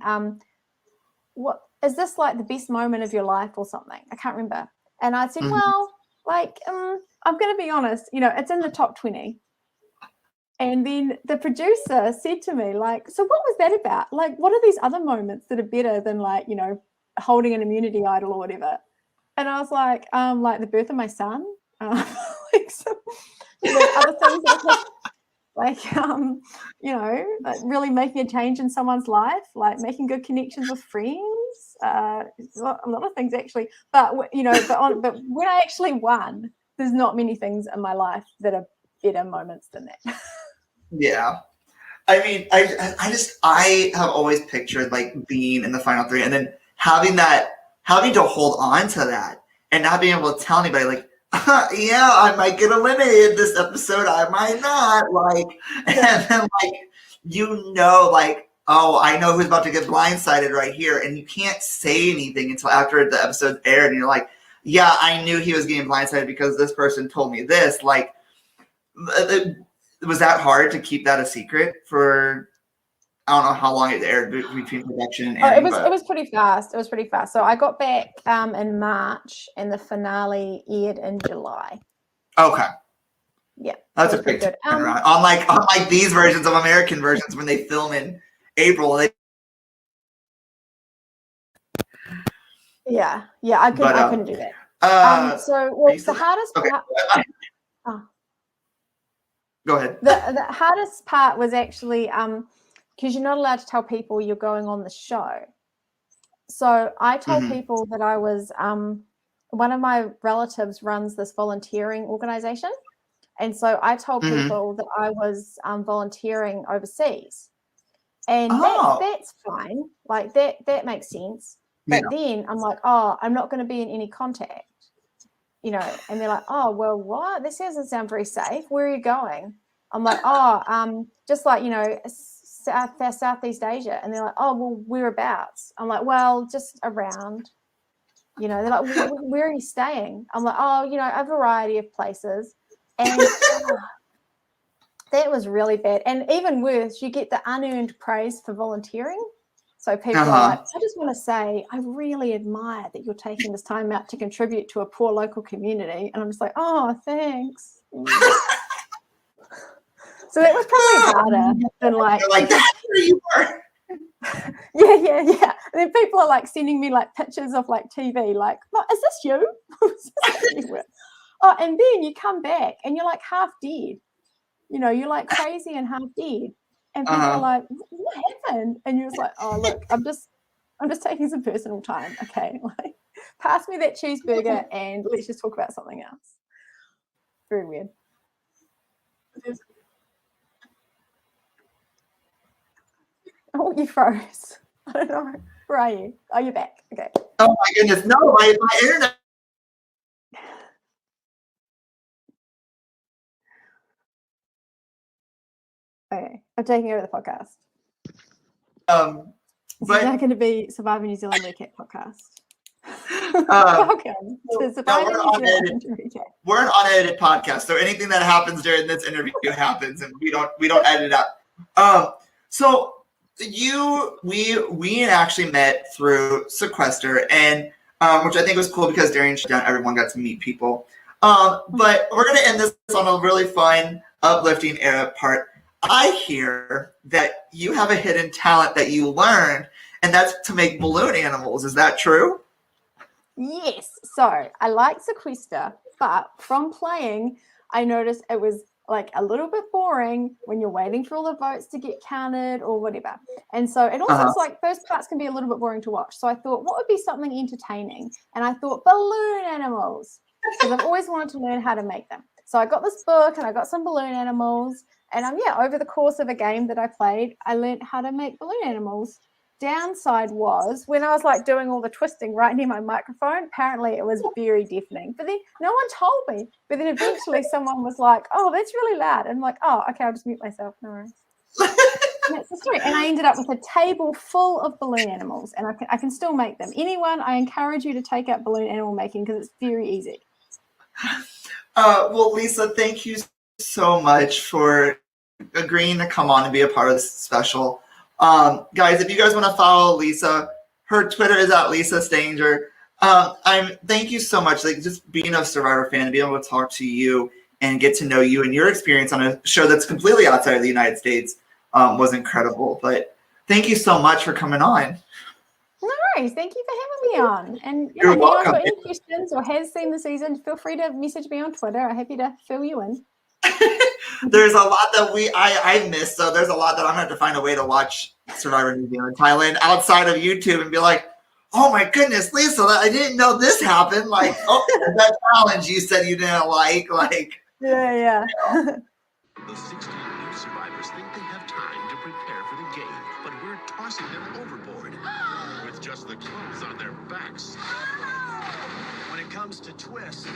What is this like the best moment of your life or something?" I can't remember. And I said, "Well, like, I'm going to be honest. It's in the top 20." And then the producer said to me, like, "So what was that about? Like, what are these other moments that are better than like, holding an immunity idol or whatever?" And I was like the birth of my son, like some other things that like like really making a change in someone's life, like making good connections with friends, a lot of things actually. But but when I actually won, there's not many things in my life that are better moments than that. Yeah. I mean, I have always pictured like being in the final 3 and then having to hold on to that and not being able to tell anybody like, yeah, I might get eliminated this episode, I might not, like, and then like, like, oh, I know who's about to get blindsided right here, and you can't say anything until after the episode aired, and you're like, yeah, I knew he was getting blindsided because this person told me this. Like, was that hard to keep that a secret for? I don't know how long it aired between production and airing, it was pretty fast. It was pretty fast. So I got back in March, and the finale aired in July. Okay. Yeah, that's a big turnaround. Unlike these versions of American versions when they film in April. Yeah, I couldn't do that. So the hardest part. Go ahead. The hardest part was actually because you're not allowed to tell people you're going on the show. So I told people that I was one of my relatives runs this volunteering organization, and so I told people that I was volunteering overseas, and that's fine. Like that makes sense. But then I'm like, oh, I'm not going to be in any contact, and they're like, oh, well, what? This doesn't sound very safe. Where are you going? I'm like, oh, just like, Southeast Asia. And they're like, oh, well, whereabouts? I'm like, well, just around. They're like, where are you staying? I'm like, oh, a variety of places. And that was really bad. And even worse, you get the unearned praise for volunteering. So people are like, I just want to say, I really admire that you're taking this time out to contribute to a poor local community. And I'm just like, oh, thanks. So that was probably harder than like that's where you were. Yeah. And then people are like sending me like pictures of like TV, like, what, is this you? Oh, and then you come back and you're like half dead. You're like crazy and half dead. And people are like, what happened? And you're just like, oh, look, I'm just taking some personal time. Okay. Like, pass me that cheeseburger and let's just talk about something else. Very weird. Oh, you froze. I don't know. Where are you? Oh, you're back. Okay. Oh my goodness. No, my internet. Okay. I'm taking over the podcast. This But is now going to be Survivor New Zealand Recap podcast. Welcome to Survivor New Zealand Recap. We're an unedited podcast, so anything that happens during this interview happens, and we don't edit it out. So we actually met through Sequester, and which I think was cool because during shutdown everyone got to meet people. But we're gonna end this on a really fun, uplifting part. I hear that you have a hidden talent that you learned, and that's to make balloon animals. Is that true? Yes. So I like sequester, but from playing, I noticed it was like a little bit boring when you're waiting for all the votes to get counted or whatever. And so it also is like those parts can be a little bit boring to watch. So I thought, what would be something entertaining? And I thought balloon animals, because I've always wanted to learn how to make them. So I got this book and I got some balloon animals. And over the course of a game that I played, I learned how to make balloon animals. Downside was when I was like doing all the twisting right near my microphone, apparently it was very deafening. But then no one told me. But then eventually someone was like, oh, that's really loud. And I'm like, oh, okay, I'll just mute myself. No worries. And that's the story. And I ended up with a table full of balloon animals, and I can still make them. Anyone, I encourage you to take up balloon animal making because it's very easy. Well, Lisa, thank you so much for agreeing to come on and be a part of this special. Guys, if you guys want to follow Lisa, her Twitter is at Lisa Stanger. Thank you so much. Like, just being a Survivor fan, to be able to talk to you and get to know you and your experience on a show that's completely outside of the United States was incredible. But thank you so much for coming on. No worries. Thank you for having me on. And You're if anyone's welcome. got any questions or has seen the season, feel free to message me on Twitter. I'm happy to fill you in. There's a lot that I missed, so there's a lot that I'm gonna have to find a way to watch Survivor New Zealand Thailand outside of YouTube and be like, oh my goodness, Lisa, I didn't know this happened. Like, oh, that challenge you said you didn't like. Yeah. The 16 new survivors think they have time to prepare for the game, but we're tossing them overboard with just the clothes on their backs. When it comes to twists,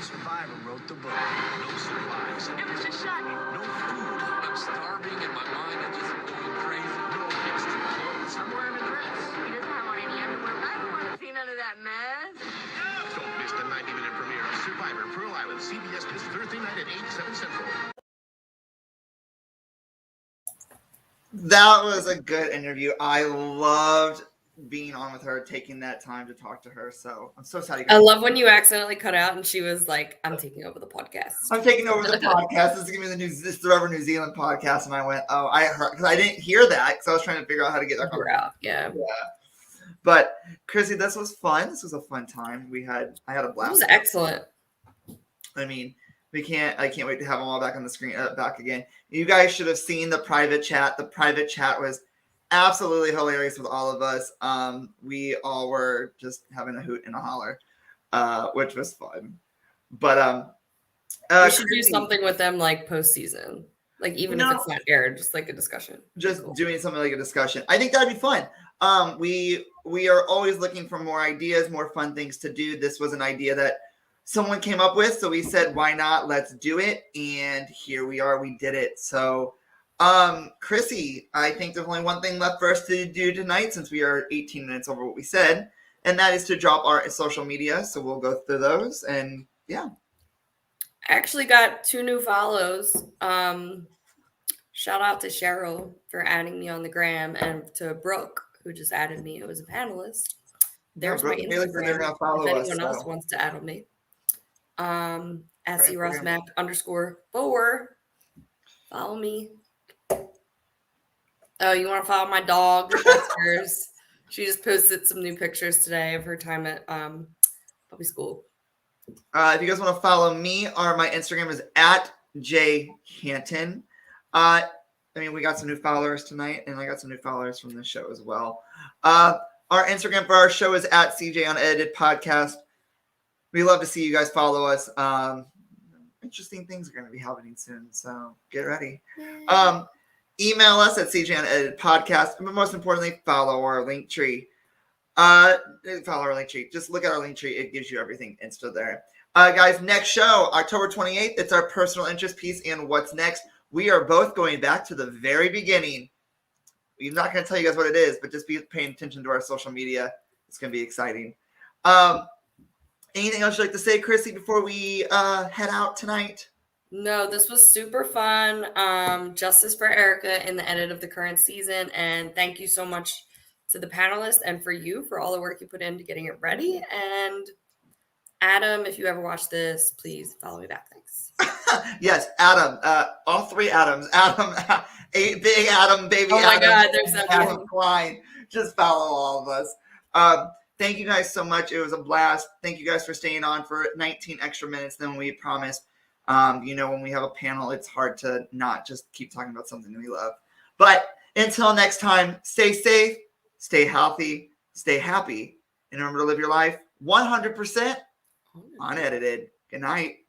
Survivor wrote the book. No supplies. It was just shocking. No food. I'm starving and my mind is just going crazy. No extra clothes. I'm wearing a dress. He doesn't have on any underwear. I don't want to see none of that mess. Don't miss the 90-minute premiere of Survivor Pearl Island, CBS this Thursday night at 8, 7 Central. That was a good interview. I loved being on with her, taking that time to talk to her. So I'm so sad. I love when you accidentally cut out and she was like, I'm taking over the podcast. I'm taking over the podcast. This is going to be the Survivor New Zealand podcast. And I went, oh, I heard, because I didn't hear that because I was trying to figure out how to get that out. Yeah. But Chrissy, this was fun. This was a fun time. I had a blast. It was excellent. I mean, I can't wait to have them all back on the screen, back again. You guys should have seen the private chat. The private chat was absolutely hilarious with all of us. We all were just having a hoot and a holler, which was fun. But we should do something with them like postseason, like even if it's not aired, just like a discussion. Just doing something like a discussion. I think that'd be fun. We are always looking for more ideas, more fun things to do. This was an idea that someone came up with, so we said, why not? Let's do it. And here we are. We did it. So, Chrissy, I think there's only one thing left for us to do tonight since we are 18 minutes over what we said, and that is to drop our social media. So we'll go through those, and yeah. I actually got 2 new follows. Shout out to Cheryl for adding me on the gram, and to Brooke, who just added me. It was a panelist. There's my Instagram. If anyone else wants to add me. At @CRossMac_4. Follow me. Oh, you want to follow my dog? Hers. She just posted some new pictures today of her time at puppy school. If you guys want to follow me, my Instagram is @JHanton. We got some new followers tonight, and I got some new followers from this show as well. Our Instagram for our show is @CJ UNEDITED podcast. We love to see you guys follow us. Interesting things are going to be happening soon, so get ready. Email us at CJ UNEDITED podcast, but most importantly, follow our link tree. Just look at our link tree. It gives you everything insta there. Guys, next show, October 28th, it's our personal interest piece and what's next. We are both going back to the very beginning. We're not going to tell you guys what it is, but just be paying attention to our social media. It's going to be exciting. Anything else you'd like to say, Chrissy, before we head out tonight? No, this was super fun. Justice for Erica in the edit of the current season. And thank you so much to the panelists and for you for all the work you put into getting it ready. And Adam, if you ever watch this, please follow me back. Thanks. Yes, Adam. All 3 Adams. Adam, big Adam, baby. Oh my Adam, God, there's that Adam Klein. Just follow all of us. Thank you guys so much. It was a blast. Thank you guys for staying on for 19 extra minutes than we promised. When we have a panel, it's hard to not just keep talking about something we love. But until next time, stay safe, stay healthy, stay happy, and remember to live your life 100% unedited. Good night.